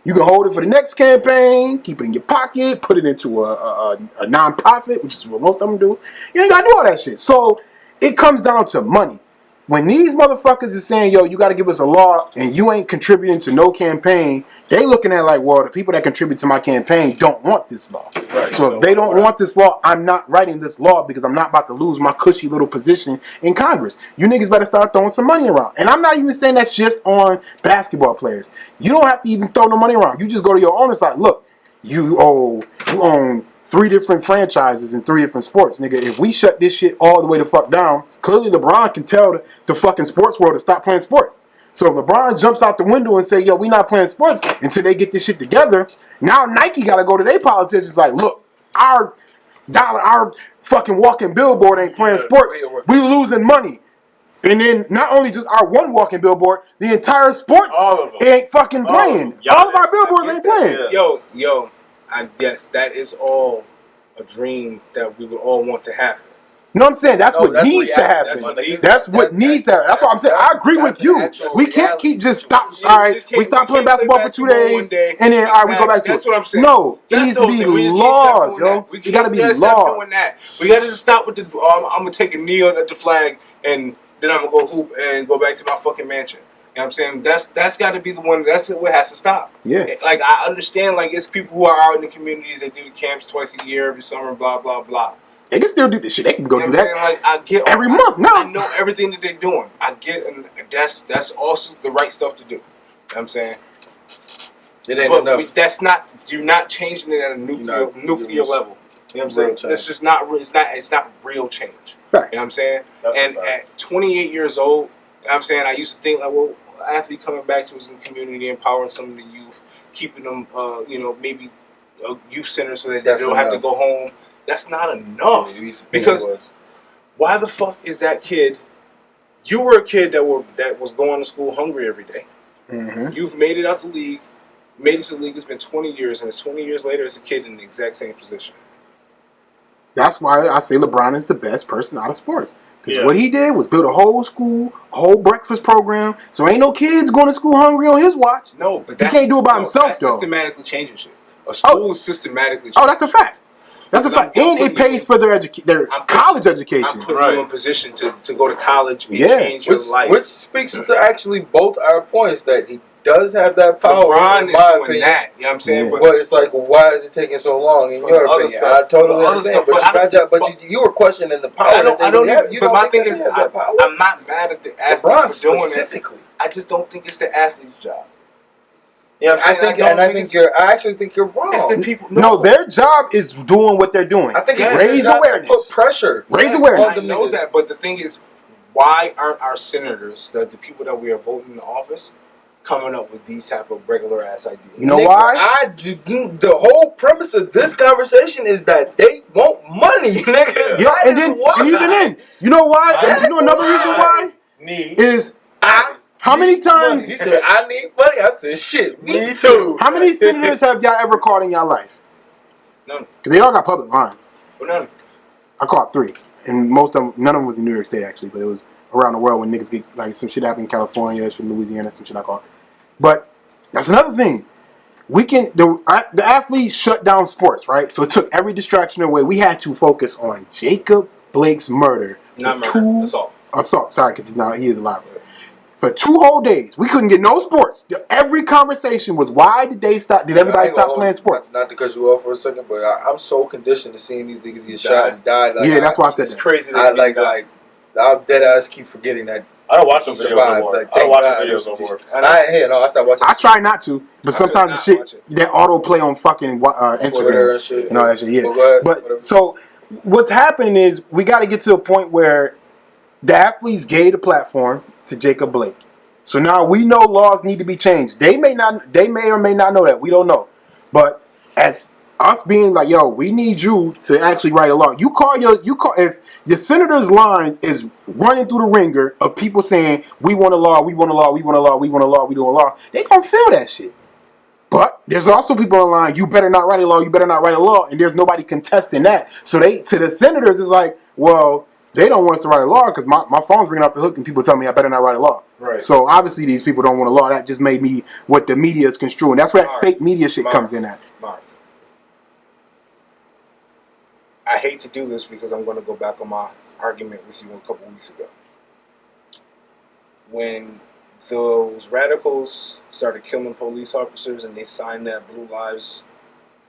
You can hold it for the next campaign, keep it in your pocket, put it into a non-profit, which is what most of them do. You ain't got to do all that shit. So it comes down to money. When these motherfuckers is saying, yo, you got to give us a law and you ain't contributing to no campaign, they looking at like, well, the people that contribute to my campaign don't want this law. Right, so if they don't want this law, I'm not writing this law because I'm not about to lose my cushy little position in Congress. You niggas better start throwing some money around. And I'm not even saying that's just on basketball players. You don't have to even throw no money around. You just go to your owner side. Look, you own 3 different franchises in 3 different sports. Nigga, if we shut this shit all the way the fuck down, clearly LeBron can tell the fucking sports world to stop playing sports. So if LeBron jumps out the window and say, yo, we not playing sports until they get this shit together, now Nike got to go to their politicians like, look, our fucking walking billboard ain't playing sports. We losing money. And then not only just our one walking billboard, the entire sports ain't fucking playing. All of our billboards ain't playing. Yo, yes, that is all a dream that we would all want to happen. You know what I'm saying? That's what needs to happen. That's what needs to happen. That's what I'm saying. I agree with you. We can't keep just stop. All right, we stop playing basketball for 2 days, and then all right, we go back to it. That's what I'm saying. No, it needs to be laws, yo. It got to be laws. We got to just stop with the. I'm gonna take a knee at the flag, and then I'm gonna go hoop and go back to my fucking mansion. You know what I'm saying? That's got to be the one. That's what has to stop. Yeah. Like I understand. Like it's people who are out in the communities that do camps twice a year, every summer, blah blah blah. They can still do this shit. They can go do that like, I get every month. No, I know everything that they're doing. I get, and that's also the right stuff to do. You know what I'm saying? It ain't enough. That's not. You're not changing it at a nuclear level. You know what I'm saying? It's just not. It's not real change. Fact. You know what I'm saying? And at 28 years old, you know what I'm saying, I used to think like, well, athlete coming back to his community, empowering some of the youth, keeping them, maybe a youth center so that they don't have to go home. That's not enough. Because why the fuck is that kid? You were a kid that was going to school hungry every day. Mm-hmm. You've made it out the league. Made it to the league. It's been 20 years, and it's 20 years later as a kid in the exact same position. That's why I say LeBron is the best person out of sports. Because what he did was build a whole school, a whole breakfast program. So ain't no kids going to school hungry on his watch. No, but he can't do it by himself, that's though. systematically changing shit. A school is systematically changing. Oh, that's a fact. That's a fact. And it pays for their college education. I'm putting you in position to go to college and change your life. Which speaks to actually both our points that he does have that power. LeBron is doing opinion. That. You know what I'm saying? Yeah. But it's like, well, why is it taking so long in your opinion? Stuff, I totally understand. But you were questioning the power. I don't but my thing is, I'm not mad at the athlete for doing specifically. I just don't think it's the athlete's job. You know what I'm saying? I actually think you're wrong. It's the people. No, their job is doing what they're doing. I think raise awareness, put pressure, raise awareness. I know that, but the thing is, why aren't our senators, the people that we are voting in the office, coming up with these type of regular ass ideas? You know why? The whole premise of this conversation is that they want money, nigga. Yeah, and even then, you know why? And you know another reason why? Is how many times he said I need money? I said shit. Me too. How many senators have y'all ever caught in y'all life? None. Because they all got public lines. But none. I caught 3, and most of them, none of them was in New York State actually, but it was around the world when niggas get like some shit happened in California, from Louisiana, some shit I caught. But that's another thing. The athletes shut down sports, right? So it took every distraction away. We had to focus on Jacob Blake's murder. Not murder. Assault. Sorry, because he is alive. For 2 whole days, we couldn't get no sports. Every conversation was, why did they stop? Did everybody stop playing sports? Not to cut you off for a second, but I'm so conditioned to seeing these niggas get shot and die. Like, yeah, that's why I said it's that. crazy. I'm dead ass keep forgetting that. I don't watch those videos no more. Like, I don't watch those videos no more. I stopped watching. I try not to, but sometimes the shit that auto play on fucking Instagram and shit. and all that shit. Yeah, Well, but so what's happening is we got to get to a point where the athletes gave the platform to Jacob Blake. So now we know laws need to be changed. They may or may not know that. We don't know. But as us being like, yo, we need you to actually write a law. If the senator's lines is running through the ringer of people saying, we want a law, we want a law, we want a law, we want a law, we do a law, they gonna feel that shit. But there's also people online, you better not write a law, you better not write a law, and there's nobody contesting that. So to the senators, it's like, well, they don't want us to write a law because my phone's ringing off the hook and people tell me I better not write a law. Right. So obviously these people don't want a law. That just made me what the media is construing. That's where that fake media shit comes in at. Marv. I hate to do this because I'm going to go back on my argument with you a couple weeks ago. When those radicals started killing police officers and they signed that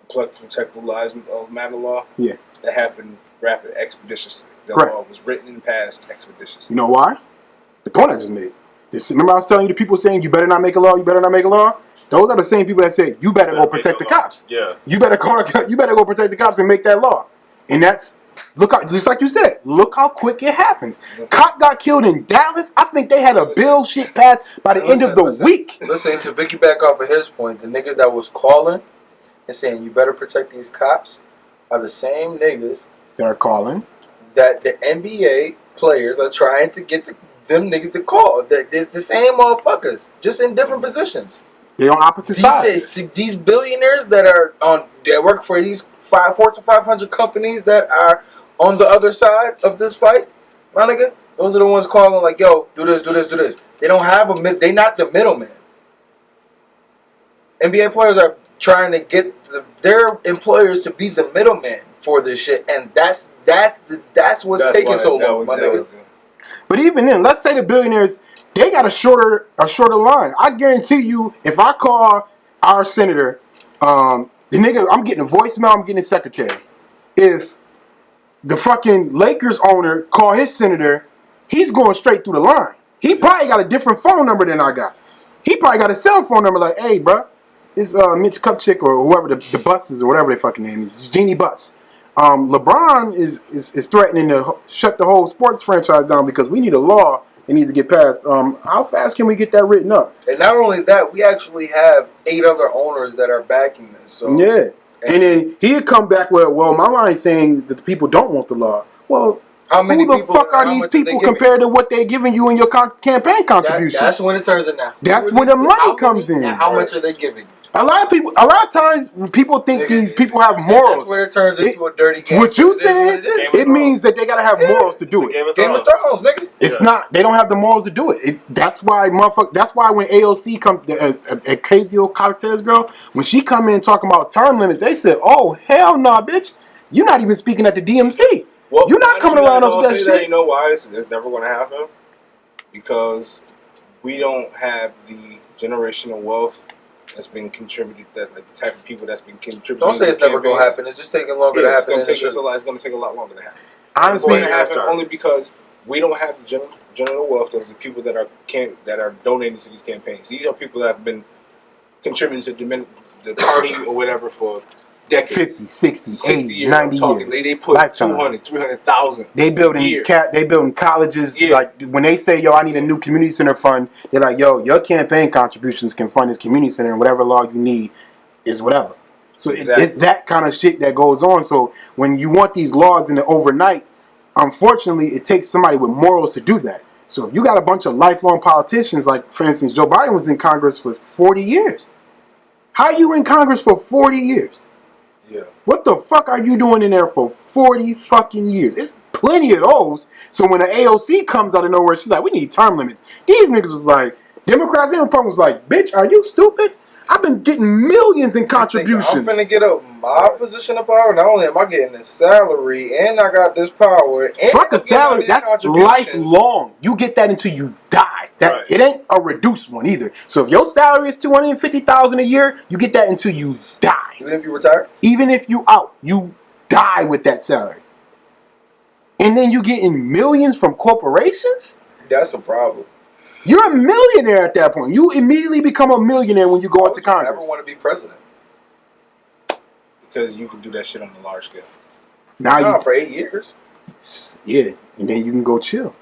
Protect Blue Lives Matter law, yeah, that happened rapid, expeditiously. The Correct. law was written and passed expeditiously. You know why? The point I just made. Remember I was telling you the people saying you better not make a law, you better not make a law? Those are the same people that said you better go protect the cops. Yeah. You better go protect the cops and make that law. And that's just like you said, look how quick it happens. Cop got killed in Dallas. I think they had a bill shit passed by the end of the week. Listen, to piggyback off of his point, the niggas that was calling and saying you better protect these cops are the same niggas that are calling that the NBA players are trying to get them niggas to call. It's the same motherfuckers, just in different positions. They're on opposite sides. These billionaires that work for these Fortune 500 companies that are on the other side of this fight, my nigga, those are the ones calling like, yo, do this, do this, do this. They don't have they not the middleman. NBA players are trying to get their employers to be the middleman for this shit, and that's what's taking so long, my nigga. But even then, let's say the billionaires, they got a shorter line. I guarantee you, if I call our senator, the nigga, I'm getting a voicemail, I'm getting a secretary. If the fucking Lakers owner call his senator, he's going straight through the line. He probably got a different phone number than I got. He probably got a cell phone number like, hey, bro, it's Mitch Kupchik or whoever the Bus is or whatever their fucking name is. It's Jeannie Bus. LeBron is threatening to shut the whole sports franchise down because we need a law that needs to get passed. How fast can we get that written up? And not only that, we actually have 8 other owners that are backing this. So yeah. And then he'd come back with, well, my line saying that the people don't want the law. Well, who the fuck are these people compared to what they're giving you in your campaign contribution? That's when it turns in now. That's when the money comes in. And how much are they giving? A lot of times, people think these people have morals. That's when it turns into a dirty game. What you said, it means that they gotta have morals to do it. Game of Thrones, nigga. It's not. They don't have the morals to do it. That's why, motherfucker. That's why when AOC comes, Ocasio-Cortez girl, when she come in talking about term limits, they said, "Oh hell no, bitch! You're not even speaking at the DMC. Well, you're not coming around us with that shit." You know why it's never going to happen? Because we don't have the generational wealth that's been contributed, that like the type of people that's been contributing. Don't say it's never going to happen. It's just taking longer to happen. It's going to take a lot longer to happen. Honestly, it's going to happen only because we don't have the general wealth of the people that are donating to these campaigns. These are people that have been contributing to the party or whatever for decades. 50, 60, 80, years, 90 years. They put Lifetime. 200, 300,000. They building colleges. Yeah. Like when they say, "Yo, I need a new community center fund," they're like, "Yo, your campaign contributions can fund this community center, and whatever law you need is whatever." So it's that kind of shit that goes on. So when you want these laws in the overnight, unfortunately, it takes somebody with morals to do that. So if you got a bunch of lifelong politicians, like for instance, Joe Biden was in Congress for 40 years. How are you in Congress for 40 years? Yeah. What the fuck are you doing in there for 40 fucking years? It's plenty of those. So when the AOC comes out of nowhere, she's like, we need term limits. These niggas was like, Democrats and Republicans was like, bitch, are you stupid? I've been getting millions in contributions. I'm finna get up my position of power. Not only am I getting this salary, and I got this power, and Fuck a I'm getting all salary. these That's contributions. lifelong. You get that until you die. That Right. It ain't a reduced one either. So if your salary is $250,000 a year, you get that until you die. Even if you retire? Even if you out, you die with that salary. And then you getting millions from corporations? That's a problem. You're a millionaire at that point. You immediately become a millionaire when you go into I never Congress. want to be president. Because you can do that shit on a large scale. Now No, you, for 8 years. yeah, and then you can go chill.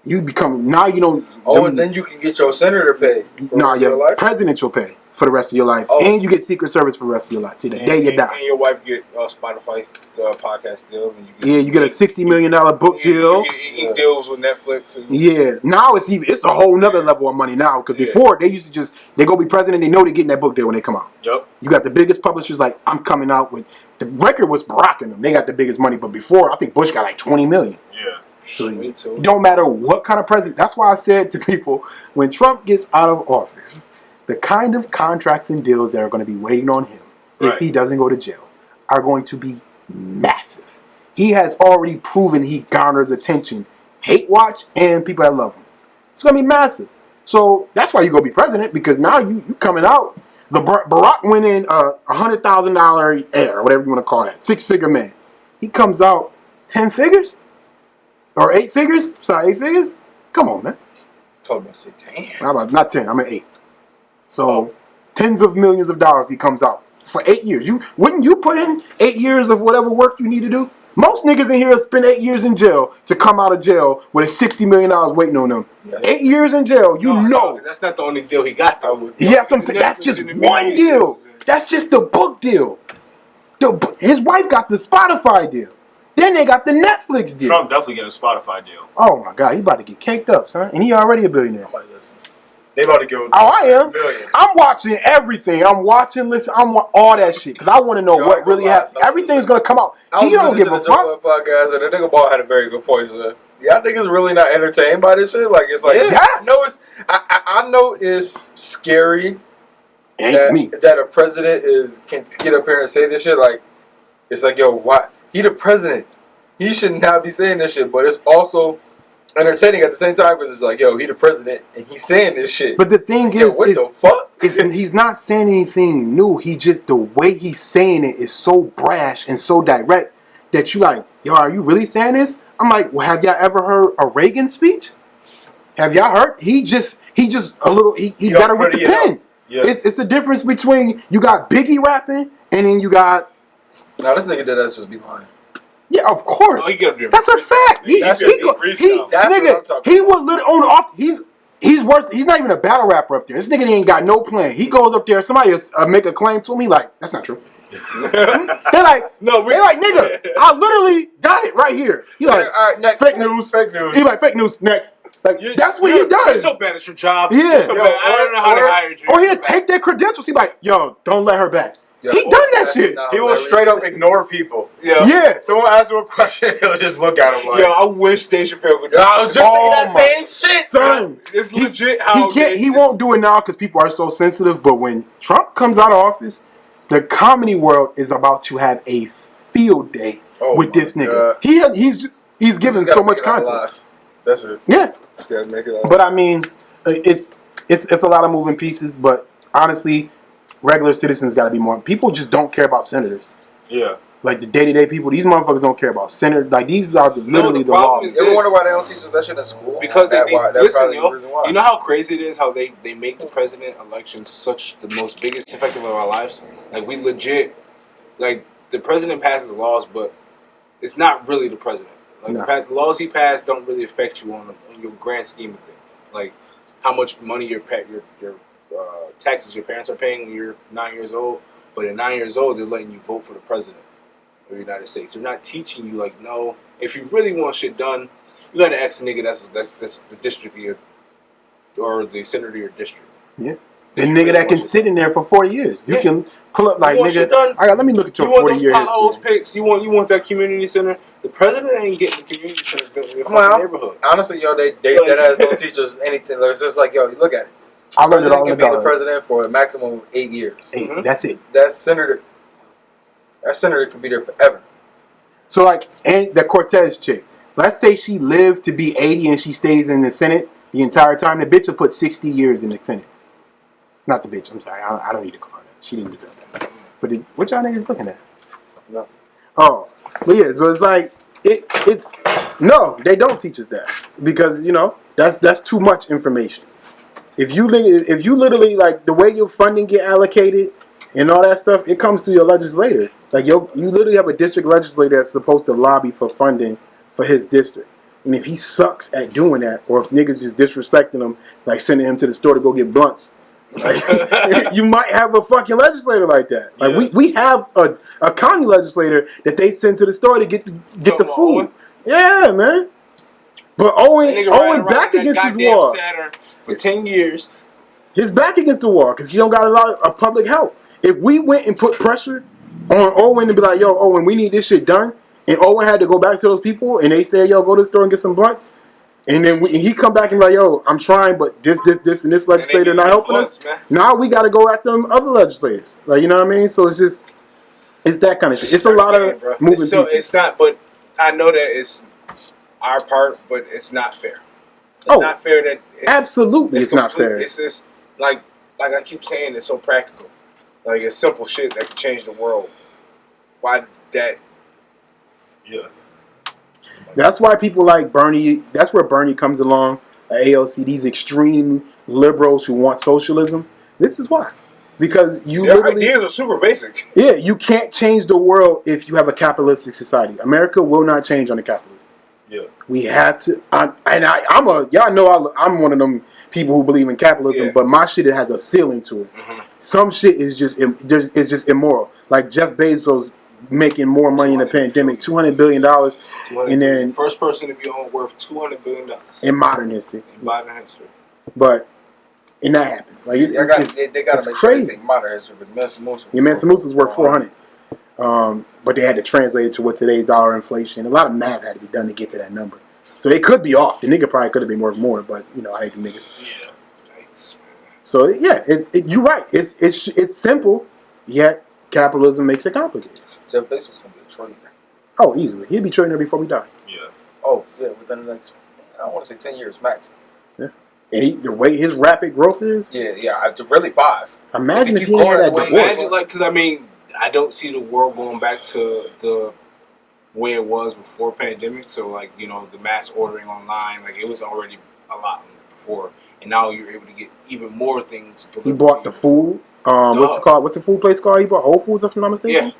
You become now you don't. Oh, and then you can get your senator pay for the Nah, rest of your your life. presidential pay for the rest of your life, Oh. and you get Secret Service for the rest of your life to the day you And die. your wife get Spotify podcast deal. And You get a $60 million book deal. You get deals with Netflix. And, Yeah, now it's a whole nother level of money now. Because before they used to they go be president, they know they're getting that book deal when they come out. Yep. You got the biggest publishers like I'm coming out with the record was Barack and them. They got the biggest money, but before I think Bush got like 20 million. Yeah. So Me too. it don't matter what kind of president. That's why I said to people when Trump gets out of office, the kind of contracts and deals that are going to be waiting on him if Right. he doesn't go to jail are going to be massive. He has already proven he garners attention, hate watch, and people that love him. It's going to be massive. So that's why you go be president, because now you coming out. The Barack went in $100,000 air, or whatever you want to call that, 6-figure man. He comes out 10 figures or 8 figures. Sorry, 8 figures. Come on, man. Talking about say 10. How about not 10? I'm at 8. So tens of millions of dollars he comes out for 8 years. Wouldn't you put in 8 years of whatever work you need to do? Most niggas in here spend 8 years in jail to come out of jail with a $60 million waiting on them. Yes. 8 years in jail, No, that's not the only deal he got though. Yeah, that's what I'm saying. That's just one deal. That's just the book deal. His wife got the Spotify deal. Then they got the Netflix deal. Trump definitely getting a Spotify deal. Oh my God, he about to get caked up, son. And he already a billionaire. Somebody listen. They about to give him Oh, I am. millions. I'm watching everything. I'm watching, listen, all that shit. Because I want to know Yo, I what ain't gonna really lie, happened. son. Everything's going to come out. I He was don't give listening a to the fuck. Joe Budden podcast, and the nigga Ball had a very good point, sir. Y'all niggas really not entertained by this shit? Like, it's like, Yes. I know it's scary It ain't to me. that a president can get up here and say this shit. Like, it's like, yo, why? He the president. He should not be saying this shit, but it's also entertaining at the same time because it's like, yo, he the president and he's saying this shit. But the thing Yo, is, what the fuck? he's not saying anything new. He just, the way he's saying it is so brash and so direct that you like, yo, are you really saying this? I'm like, well, have y'all ever heard a Reagan speech? Have y'all heard? He just a little, he better with the pen. Yeah. It's the difference between you got Biggie rapping and then you got. Now this nigga did that just be lying. Yeah, of course. Oh, he get up there. That's a fact. That's what I'm talking He would literally on off. He's worse. He's not even a battle rapper up there. This nigga ain't got no plan. He goes up there. Somebody make a claim to him. He like, that's not true. They're like, nigga, I literally got it right here. He like, all right, next, fake news. Fake news. He like, fake news. Next. Like, that's what he does. You're so bad at your job. Yeah. You're so bad. I don't know how they hired you. Or he'll take their credentials. He like, yo, don't let her back. Yeah, he done that shit. He will straight up ignore people. Yeah. Someone asks him a question, he'll just look at him like, Yo, I wish Dave Chappelle would do I was just thinking that my- same shit, Son, It's legit how he won't do it now because people are so sensitive. But when Trump comes out of office, the comedy world is about to have a field day with this nigga. He's given so much content. That's it. Yeah, Gotta make it out. but I mean, it's a lot of moving pieces. But honestly, regular citizens got to be more. People just don't care about senators. Yeah. Like the day-to-day people, these motherfuckers don't care about senators. Like these are literally the problem laws. is You ever this. wonder why they don't teach us that shit in school? Because That's listen, probably yo, the reason why. you know how crazy it is how they make the president election such the most biggest effective of our lives? Like we legit, like the president passes laws, but it's not really the president. Like No. the laws he passed don't really affect you on your grand scheme of things. Like how much money your taxes your parents are paying when you're 9 years old. But at 9 years old, they're letting you vote for the president of the United States. They're not teaching you like, no, if you really want shit done, you gotta ask a nigga that's the district of your, or the senator of your district. Yeah. The nigga that can sit in there for 40 years. You can pull up like, want shit nigga, done? let me look at your You want 40 those year potholes history. fixed? You want that community center? The president ain't getting the community center built in your Well, fucking neighborhood. honestly, yo, they that ass don't teach us anything. It's just like, yo, look at it. I learned it President all can in be the college. president for a maximum of 8 years. That's it. That senator could be there forever. So like, and the Cortez chick, let's say she lived to be 80 and she stays in the Senate the entire time. The bitch will put 60 years in the Senate. Not the bitch. I'm sorry. I don't need to call her that. She didn't deserve that. But what y'all niggas looking at? No. Oh, but yeah. So it's like it's no. They don't teach us that because that's too much information. If you literally like the way your funding get allocated and all that stuff, it comes through your legislator. Like you literally have a district legislator that's supposed to lobby for funding for his district. And if he sucks at doing that, or if niggas just disrespecting him, like sending him to the store to go get blunts, like, you might have a fucking legislator like that. Like we have a county legislator that they send to the store to get the food. Owen? Yeah, man. But Owen back against his wall. Saturn for 10 years. His back against the wall because he don't got a lot of public help. If we went and put pressure on Owen and be like, yo, Owen, we need this shit done, and Owen had to go back to those people and they said, yo, go to the store and get some blunts, and then he come back and be like, yo, I'm trying, but this and this legislator not helping us. Man. Now we got to go after them other legislators. Like, you know what I mean? So it's that kind of shit. It's a lot of moving pieces. It's not, but I know that it's our part, but it's not fair. It's not fair that absolutely it's not fair. It's just like I keep saying, it's so practical. Like it's simple shit that can change the world. Why that? Yeah. That's why people like Bernie. That's where Bernie comes along. AOC, these extreme liberals who want socialism. This is why, because their ideas are super basic. Yeah, you can't change the world if you have a capitalistic society. America will not change under capitalism. Yeah, we have to. I'm one of them people who believe in capitalism, but my shit has a ceiling to it. Mm-hmm. Some shit is just immoral. Like Jeff Bezos making more money in the pandemic, $200 billion, and then first person to be on worth $200 billion in modern history. But and that happens. Like they got to make sure they say modern history because Mansa Musa's worth 400. But they had to translate it to what today's dollar inflation. A lot of math had to be done to get to that number. So they could be off. The nigga probably could have been worth more, but I hate the niggas. Yeah, thanks, man. So yeah, you're right. It's simple, yet capitalism makes it complicated. Jeff Bezos gonna be a trillionaire. Oh, easily. He'll be trillionaire before we die. Yeah. Oh yeah, within the next, I don't want to say 10 years max. Yeah. And the way his rapid growth is. Yeah, really 5. Imagine if he had that divorce. Imagine because I don't see the world going back to the way it was before pandemic. So the mass ordering online, it was already a lot before, and now you're able to get even more things. He bought the food. What's it called? What's the food place called? He bought Whole Foods, if I'm not mistaken. Yeah.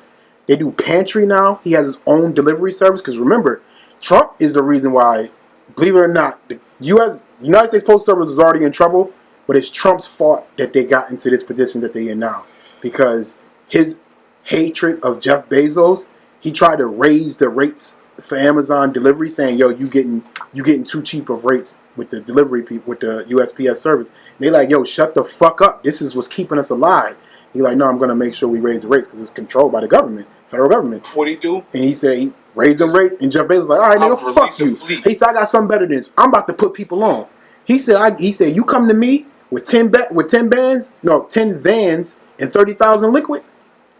They do pantry now. He has his own delivery service. Because remember, Trump is the reason why, believe it or not, the United States Postal Service was already in trouble, but it's Trump's fault that they got into this position that they're in now. Because his hatred of Jeff Bezos, he tried to raise the rates for Amazon delivery, saying, yo, you getting too cheap of rates with the delivery people, with the USPS service. And they like, yo, shut the fuck up. This is what's keeping us alive. He like, no, I'm going to make sure we raise the rates because it's controlled by the government, federal government. What'd he do? And he said he raised them rates, and Jeff Bezos was like, all right, nigga, fuck you. He said, I got something better than this. I'm about to put people on. He said, you come to me with 10 vans and 30,000 liquid,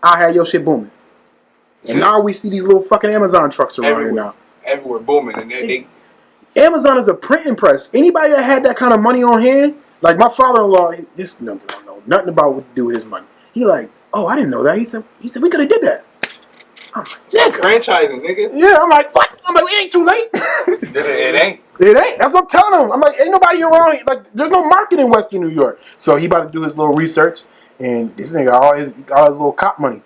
I'll have your shit booming. And now we see these little fucking Amazon trucks around here now. Everywhere booming. And Amazon is a printing press. Anybody that had that kind of money on hand, like my father-in-law, this number don't know nothing about what to do with his money. He like, oh, I didn't know that. He said we could have did that. I'm like, franchising, nigga. Yeah, I'm like, what? I'm like, it ain't too late. It ain't. It ain't. That's what I'm telling him. I'm like, ain't nobody around. Like, there's no market in Western New York. So he about to do his little research, and this nigga got all his little cop money.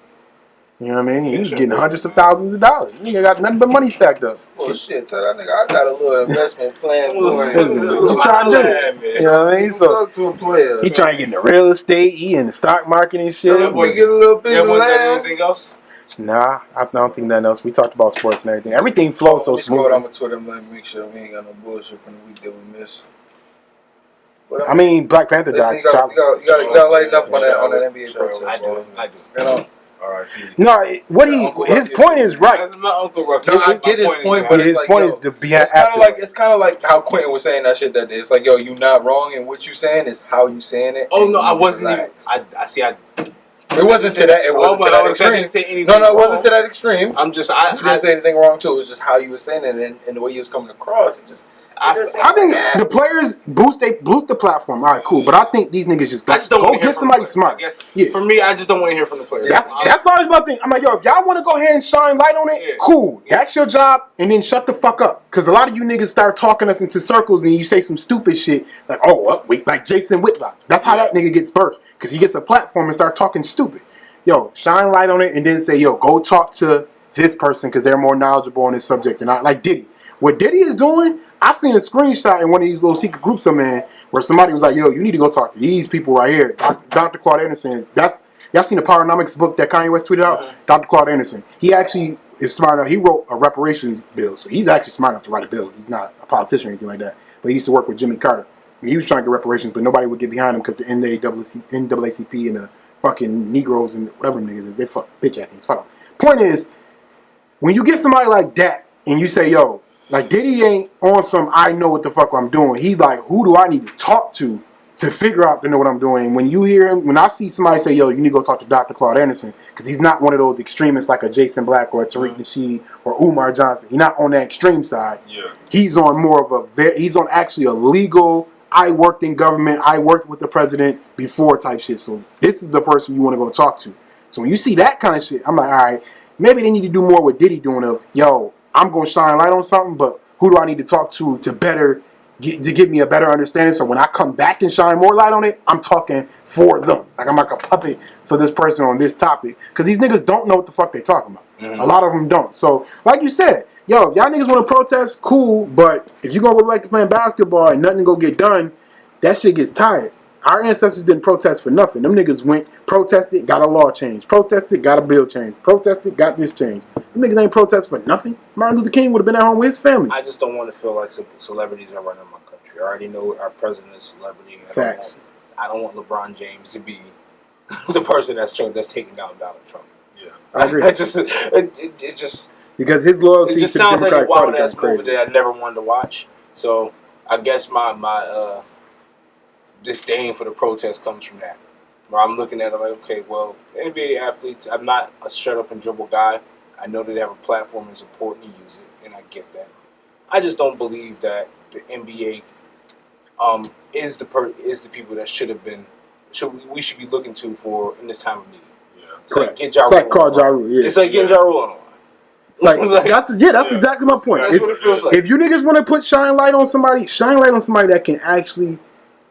You know what I mean? He was getting hundreds of thousands of dollars. Nigga got nothing but money stacked up. Well, shit, tell that nigga I got a little investment plan for it. He trying to do it. You know what I mean? So talk to a player. He trying to get into real estate. He in the stock market and shit. So we get a little bit of land. Anything else? Nah, I don't think nothing else. We talked about sports and everything. Everything flows so smooth. I'm gonna Twitter and make sure we ain't got no bullshit from the week that we missed. I mean, Black Panther Listen, died. you gotta lighten up on that NBA protest. I do. You know. All right. No, what his point is right. That's my Uncle Ruck. No, I get his point, but Yeah, it's his like, point yo, is to be it's after. kind of like how Quentin was saying that shit that day. It's like, yo, you not wrong, and what you saying is how you saying it. Oh no, I wasn't even. I see. It wasn't to that. It wasn't to that extreme. I didn't say anything. No, it wasn't to that extreme. I'm just. I didn't say anything wrong too. It was just how you were saying it and the way you was coming across. It just. I think the players boost the platform. All right, cool. But I think these niggas just I just don't want to get hear from somebody the players. smart. I guess Yeah. for me, I just don't want to hear from the players. That's always my thing. I'm like, yo, if y'all want to go ahead and shine light on it, Yeah. cool. That's your job, and then shut the fuck up. Because a lot of you niggas start talking us into circles, and you say some stupid shit like, oh, well, like Jason Whitlock. That's how that nigga gets burst. Because he gets a platform and start talking stupid. Yo, shine light on it, and then say, yo, go talk to this person because they're more knowledgeable on this subject. And I like Diddy. What Diddy is doing, I seen a screenshot in one of these little secret groups of man where somebody was like, yo, you need to go talk to these people right here. Dr. Claude Anderson. Y'all seen the Powernomics book that Kanye West tweeted out? Dr. Claude Anderson. He actually is smart enough. He wrote a reparations bill. So he's actually smart enough to write a bill. He's not a politician or anything like that. But he used to work with Jimmy Carter. And he was trying to get reparations, but nobody would get behind him because the NAACP and the fucking Negroes and whatever niggas is, they fuck bitch ass niggas. Fuck them. Point is, when you get somebody like that and you say, yo, like Diddy ain't on some I know what the fuck I'm doing. He's like, who do I need to talk to figure out to know what I'm doing? And when you hear him, when I see somebody say, yo, you need to go talk to Dr. Claude Anderson, because he's not one of those extremists like a Jason Black or a Tariq Nasheed or Umar Johnson. He's not on that extreme side. Yeah. He's on more of he's on actually a legal, I worked in government, I worked with the president before type shit. So this is the person you want to go talk to. So when you see that kind of shit, I'm like, all right, maybe they need to do more what Diddy doing of, yo, I'm going to shine light on something, but who do I need to talk to better to give me a better understanding? So when I come back and shine more light on it, I'm talking for them. Like I'm like a puppet for this person on this topic. Because these niggas don't know what the fuck they talking about. Mm-hmm. A lot of them don't. So like you said, yo, if y'all niggas want to protest, cool. But if you're going to go back to playing basketball and nothing go get done, that shit gets tired. Our ancestors didn't protest for nothing. Them niggas went, protested, got a law change. Protested, got a bill change. Protested, got this change. Them niggas ain't protest for nothing. Martin Luther King would have been at home with his family. I just don't want to feel like celebrities are running my country. I already know our president is a celebrity. Facts. I don't want LeBron James to be the person that's taking down Donald Trump. Yeah, I agree. it just because his loyalty it just to sounds the like a wild Democratic ass movie that I never wanted to watch. So I guess my disdain for the protest comes from that. Where I'm looking at it like, okay, well, NBA athletes, I'm not a shut up and dribble guy. I know that they have a platform and it's important to use it, and I get that. I just don't believe that the NBA is the people that should have been we should be looking to for in this time of need. Yeah. It's like get Ja Rule. It's like call Ja Rule. Yeah. It's like getting Ja Rule on the line. Like, that's exactly my point. That's what it feels like. If you niggas want to put shine light on somebody that can actually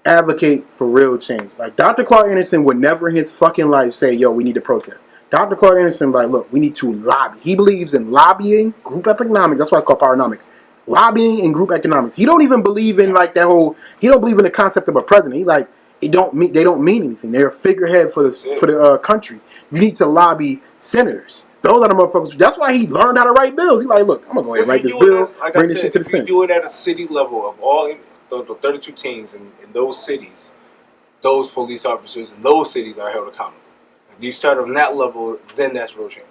advocate for real change. Like Dr. Claude Anderson would never in his fucking life say, yo, we need to protest. Dr. Claude Anderson like, look, we need to lobby. He believes in lobbying, group economics. That's why it's called Powernomics. Lobbying and group economics. He don't even believe in like that whole. He don't believe in the concept of a president. He like they don't mean anything. They're a figurehead for the country. You need to lobby senators. Those are the motherfuckers. That's why he learned how to write bills. He's like, look, I'm gonna go ahead and write this bill, bring this shit to the Senate. If you do it at a city level of all the 32 teams in those cities, those police officers in those cities are held accountable. If you start on that level, then that's real change.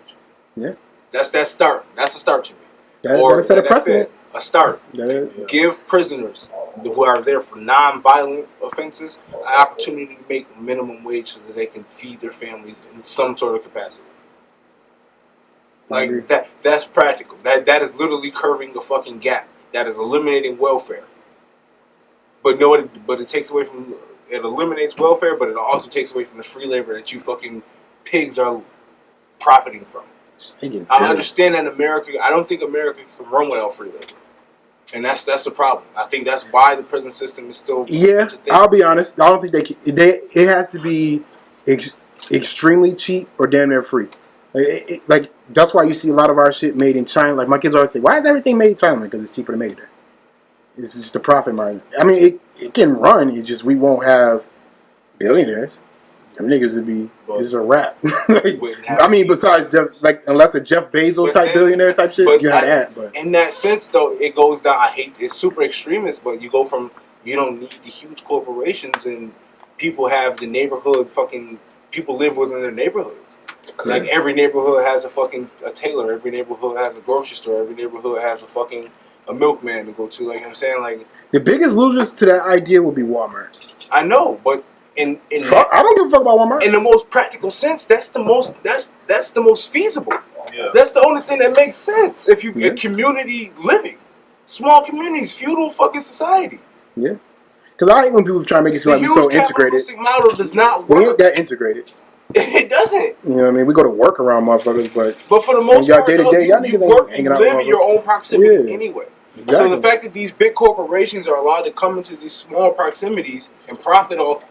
Yeah, that's that start. That's a start to me. That set a precedent. A start. Give prisoners who are there for non-violent offenses an opportunity to make minimum wage so that they can feed their families in some sort of capacity. Like that's practical. That is literally curving a fucking gap. That is eliminating welfare. But it takes away from it eliminates welfare, but it also takes away from the free labor that you fucking pigs are profiting from. I understand that I don't think America can run without free labor. And that's the problem. I think that's why the prison system is still such a thing. I'll be honest. I don't think they can. It has to be extremely cheap or damn near free. Like that's why you see a lot of our shit made in China. Like my kids always say, "Why is everything made in China?" Because it's cheaper to make it there. It's just a profit margin. I mean, it can run. It's just we won't have billionaires. Them niggas would be. This is a wrap. I mean, besides Jeff, like unless a Jeff Bezos type billionaire type shit, you have that. But in that sense, though, it goes down. It's super extremist, but you go from You don't need the huge corporations, and people have the neighborhood fucking. People live within their neighborhoods. Like every neighborhood has a tailor. Every neighborhood has a grocery store. Every neighborhood has a milkman to go to. Like I'm saying, like The biggest losers to that idea would be Walmart. I know, but in I don't give a fuck about Walmart. in the most practical sense, that's the most feasible. Yeah. That's the only thing that makes sense. If you a community living, small communities, feudal fucking society. Yeah. Because I hate when people try to make it seem The like we're huge so integrated. capitalistic model does not We ain't work. that integrated. It doesn't. You know what I mean? We go to work around motherfuckers, but for the most y'all part, day-to-day, though, y'all you niggas work, ain't you hanging out live with in your own proximity Yeah. anyway. Exactly. So the fact that these big corporations are allowed to come into these small proximities and profit off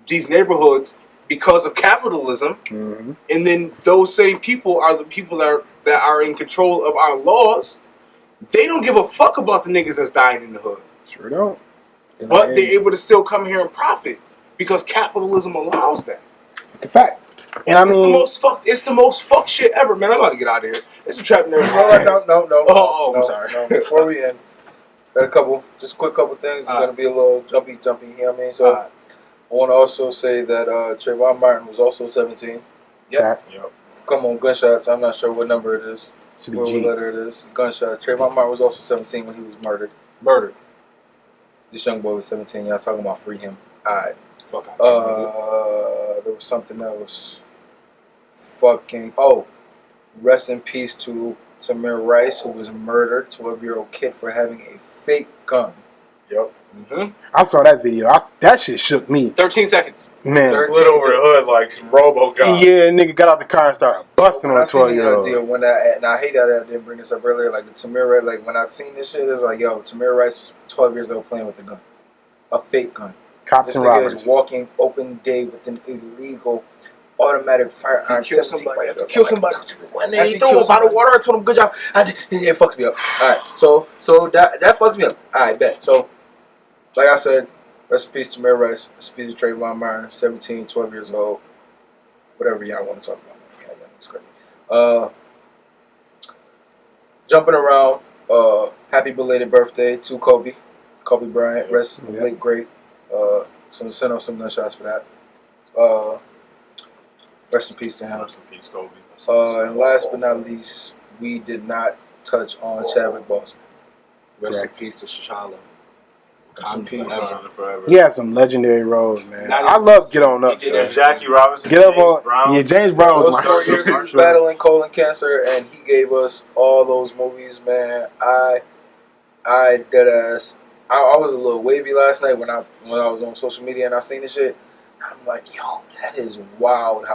these neighborhoods because of capitalism, Mhm. and then those same people are the people that are in control of our laws. They don't give a fuck about the niggas that's dying in the hood. Sure don't. But they're able to still come here and profit because capitalism allows that. It's a fact. And I It's the mean, most fuck shit ever, man. I'm about to get out of here. It's a trap nerd. No, I'm sorry. No, before we end, got a couple things. It's gonna be a little jumpy. You know what I mean? So I want to also say that Trayvon Martin was also 17. Yep. Come on, gunshots. I'm not sure what number it is. Should be what G. letter it is. Gunshots. Trayvon Martin was also 17 when he was murdered. This young boy was 17. Y'all talking about free him. Alright. Fuck out. There was something else. Fucking rest in peace to Tamir Rice, who was murdered, 12-year-old kid for having a fake gun. Yep. Mm-hmm. I saw that video. That shit shook me. 13 seconds. Man. Slid over the hood like RoboCop. Yeah, nigga got out the car and started busting on a 12-year-old. And I hate that I didn't bring this up earlier. Like the Tamir Rice, like when I seen this shit, it's like, yo, Tamir Rice was 12 years old playing with a gun, a fake gun. Cops this and nigga robbers is walking open day with an illegal automatic firearm. Kill somebody. When he threw a bottle of water, I told him, good job. It fucks me up. Alright, so that fucks me up. Alright, bet. So, like I said, rest in peace to Tamir Rice, rest in peace to Trayvon Martin, 17, 12 years old. Whatever y'all want to talk about. Yeah, it's crazy. Jumping around, happy belated birthday to Kobe Bryant, late great. Send off some gunshots for that. Rest in peace to him. Rest in peace, Kobe. And last but not least, we did not touch on Chadwick Boseman. Rest in peace to T'Challa. He had some legendary roles, man. I love Get On Up. Jackie Robinson, Get Up James on. Brown. Yeah, James Brown was my 4 years he was battling colon cancer, and he gave us all those movies, man. I dead ass. I was a little wavy last night when I was on social media and I seen this shit. I'm like, yo, that is wild.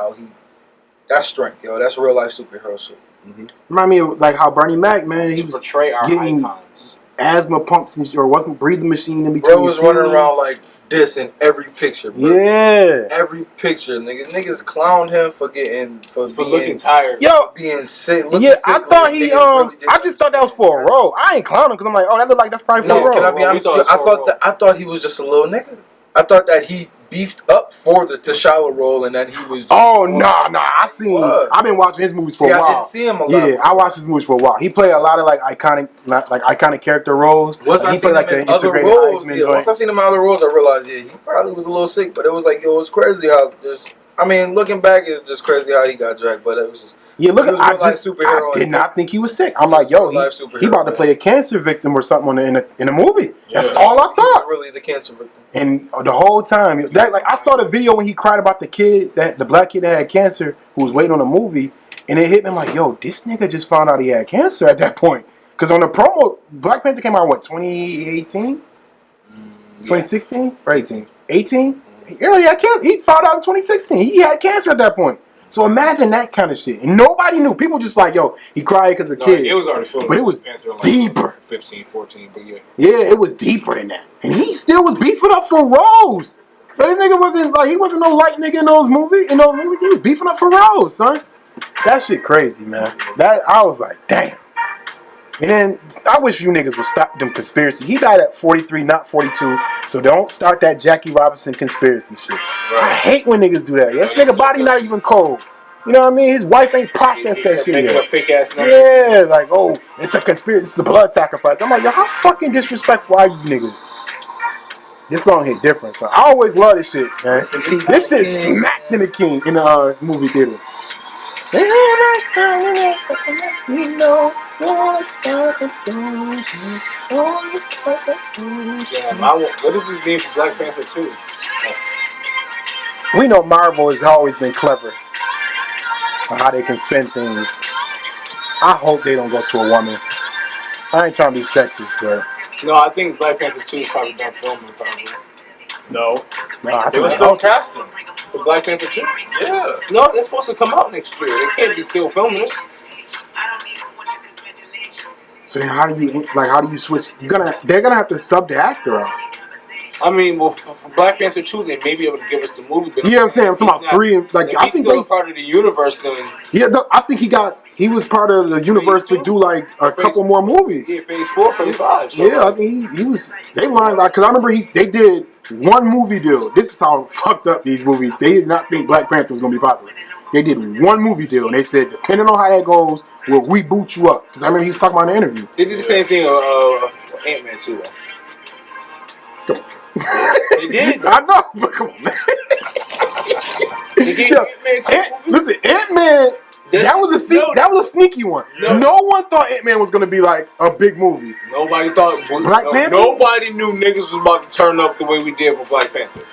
That's strength, yo. That's real life superhero shit. Mm-hmm. Remind me of like how Bernie Mac, man, he was portray our getting icons. Asthma pumps and or wasn't breathing machine in between. Bro was running around like this in every picture, bro. Yeah. Every picture, niggas clowned him for being looking tired. Yo, being sick. Yeah, I thought he I just thought that was for a role. I ain't clowning because I'm like, oh, that look like that's probably for a role. Can I be honest with you? I thought he was just a little nigga. I thought that he beefed up for the T'Challa role and that he was just I've been watching his movies for a while. I didn't see him a lot. Yeah, I watched his movies for a while. He played a lot of like iconic character roles. Once I seen him in other roles, I realized he probably was a little sick, but it was like it was crazy how looking back, it's just crazy how he got dragged, but it was just I did not think he was sick. I'm like, yo, he about to play a cancer victim or something in a movie. Yeah. That's all I thought. He was really the cancer victim. And the whole time, I saw the video when he cried about the black kid that had cancer who was waiting on a movie, and it hit me like, yo, this nigga just found out he had cancer at that point. Because on the promo, Black Panther came out, 2018? 2016? Or 18? 18? He already had cancer. He found out in 2016. He had cancer at that point. So imagine that kind of shit. And nobody knew. People just like, yo, he cried because of kid. It was already filmed. But it was deeper. 15, 14, but yeah. Yeah, it was deeper than that. And he still was beefing up for roles. But this nigga wasn't no light nigga in those movies. He was beefing up for roles, son. That shit crazy, man. I was like, damn. And then I wish you niggas would stop them conspiracy. He died at 43, not 42. So don't start that Jackie Robinson conspiracy shit. Right. I hate when niggas do that. This nigga body not even cold. You know what I mean? His wife ain't processed that shit yet. A fake ass number. Yeah, like, oh, it's a conspiracy. It's a blood sacrifice. I'm like, yo, how fucking disrespectful are you niggas? This song hit different. So I always love this shit, man. Rest in peace. This shit smacked in the movie theater. Yeah, what is his name for Black Panther 2? We know Marvel has always been clever on how they can spend things. I hope they don't go to a woman. I ain't trying to be sexist, but No, I think Black Panther 2 is probably done filming, probably. No. I They were said, still casting. The Black Panther 2? Yeah. No, they're supposed to come out next year. They can't be still filming it. so then how do you switch? They're gonna have to sub the actor out. I mean, well, for Black Panther 2, they may be able to give us the movie. But You know what I'm saying? I'm talking about 3 and If I he's think still a part of the universe, then I think he was part of the universe to do like a couple more movies. yeah, phase 4, phase 5. So Yeah, I think he was. They lined because I remember they did one movie deal. This is how fucked up these movies. They did not think Black Panther was gonna be popular. They did one movie deal, and they said, depending on how that goes, we'll reboot you up. Because I remember he was talking about in the interview. they did the same thing Ant-Man 2, though. They did. I know, but come on, man. They gave Ant-Man 2 Listen, Ant-Man. That was a sneaky one. No one thought Ant-Man was gonna be like a big movie. Nobody thought Black Panther. Nobody knew niggas was about to turn up the way we did for Black Panther.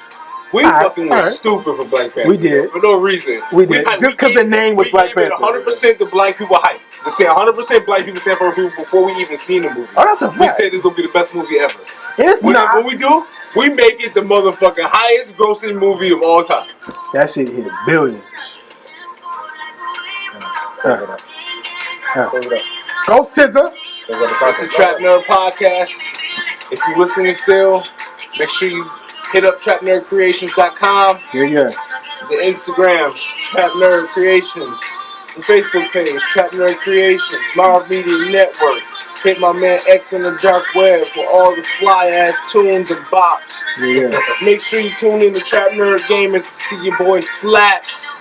We fucking went stupid for Black Panther. We did. For no reason. We did. Just because the name was Black Panther. 100% the black people hype. To say 100% black people stand for people before we even seen the movie. Oh, that's a fact. We said this is gonna be the best movie ever. It's not. What we do? We make it the motherfucking highest grossing movie of all time. That shit hit billions. Go SZA. It's the Trap Nerd Podcast. If you're listening still, make sure you hit up TrapNerdCreations.com. Yeah. The Instagram, Trap Nerd Creations. The Facebook page, Trap Nerd Creations. Marv Media Network. Hit my man X on the dark web for all the fly ass tunes and bops. Yeah. Make sure you tune in to Trap Nerd Gaming to see your boy Slaps.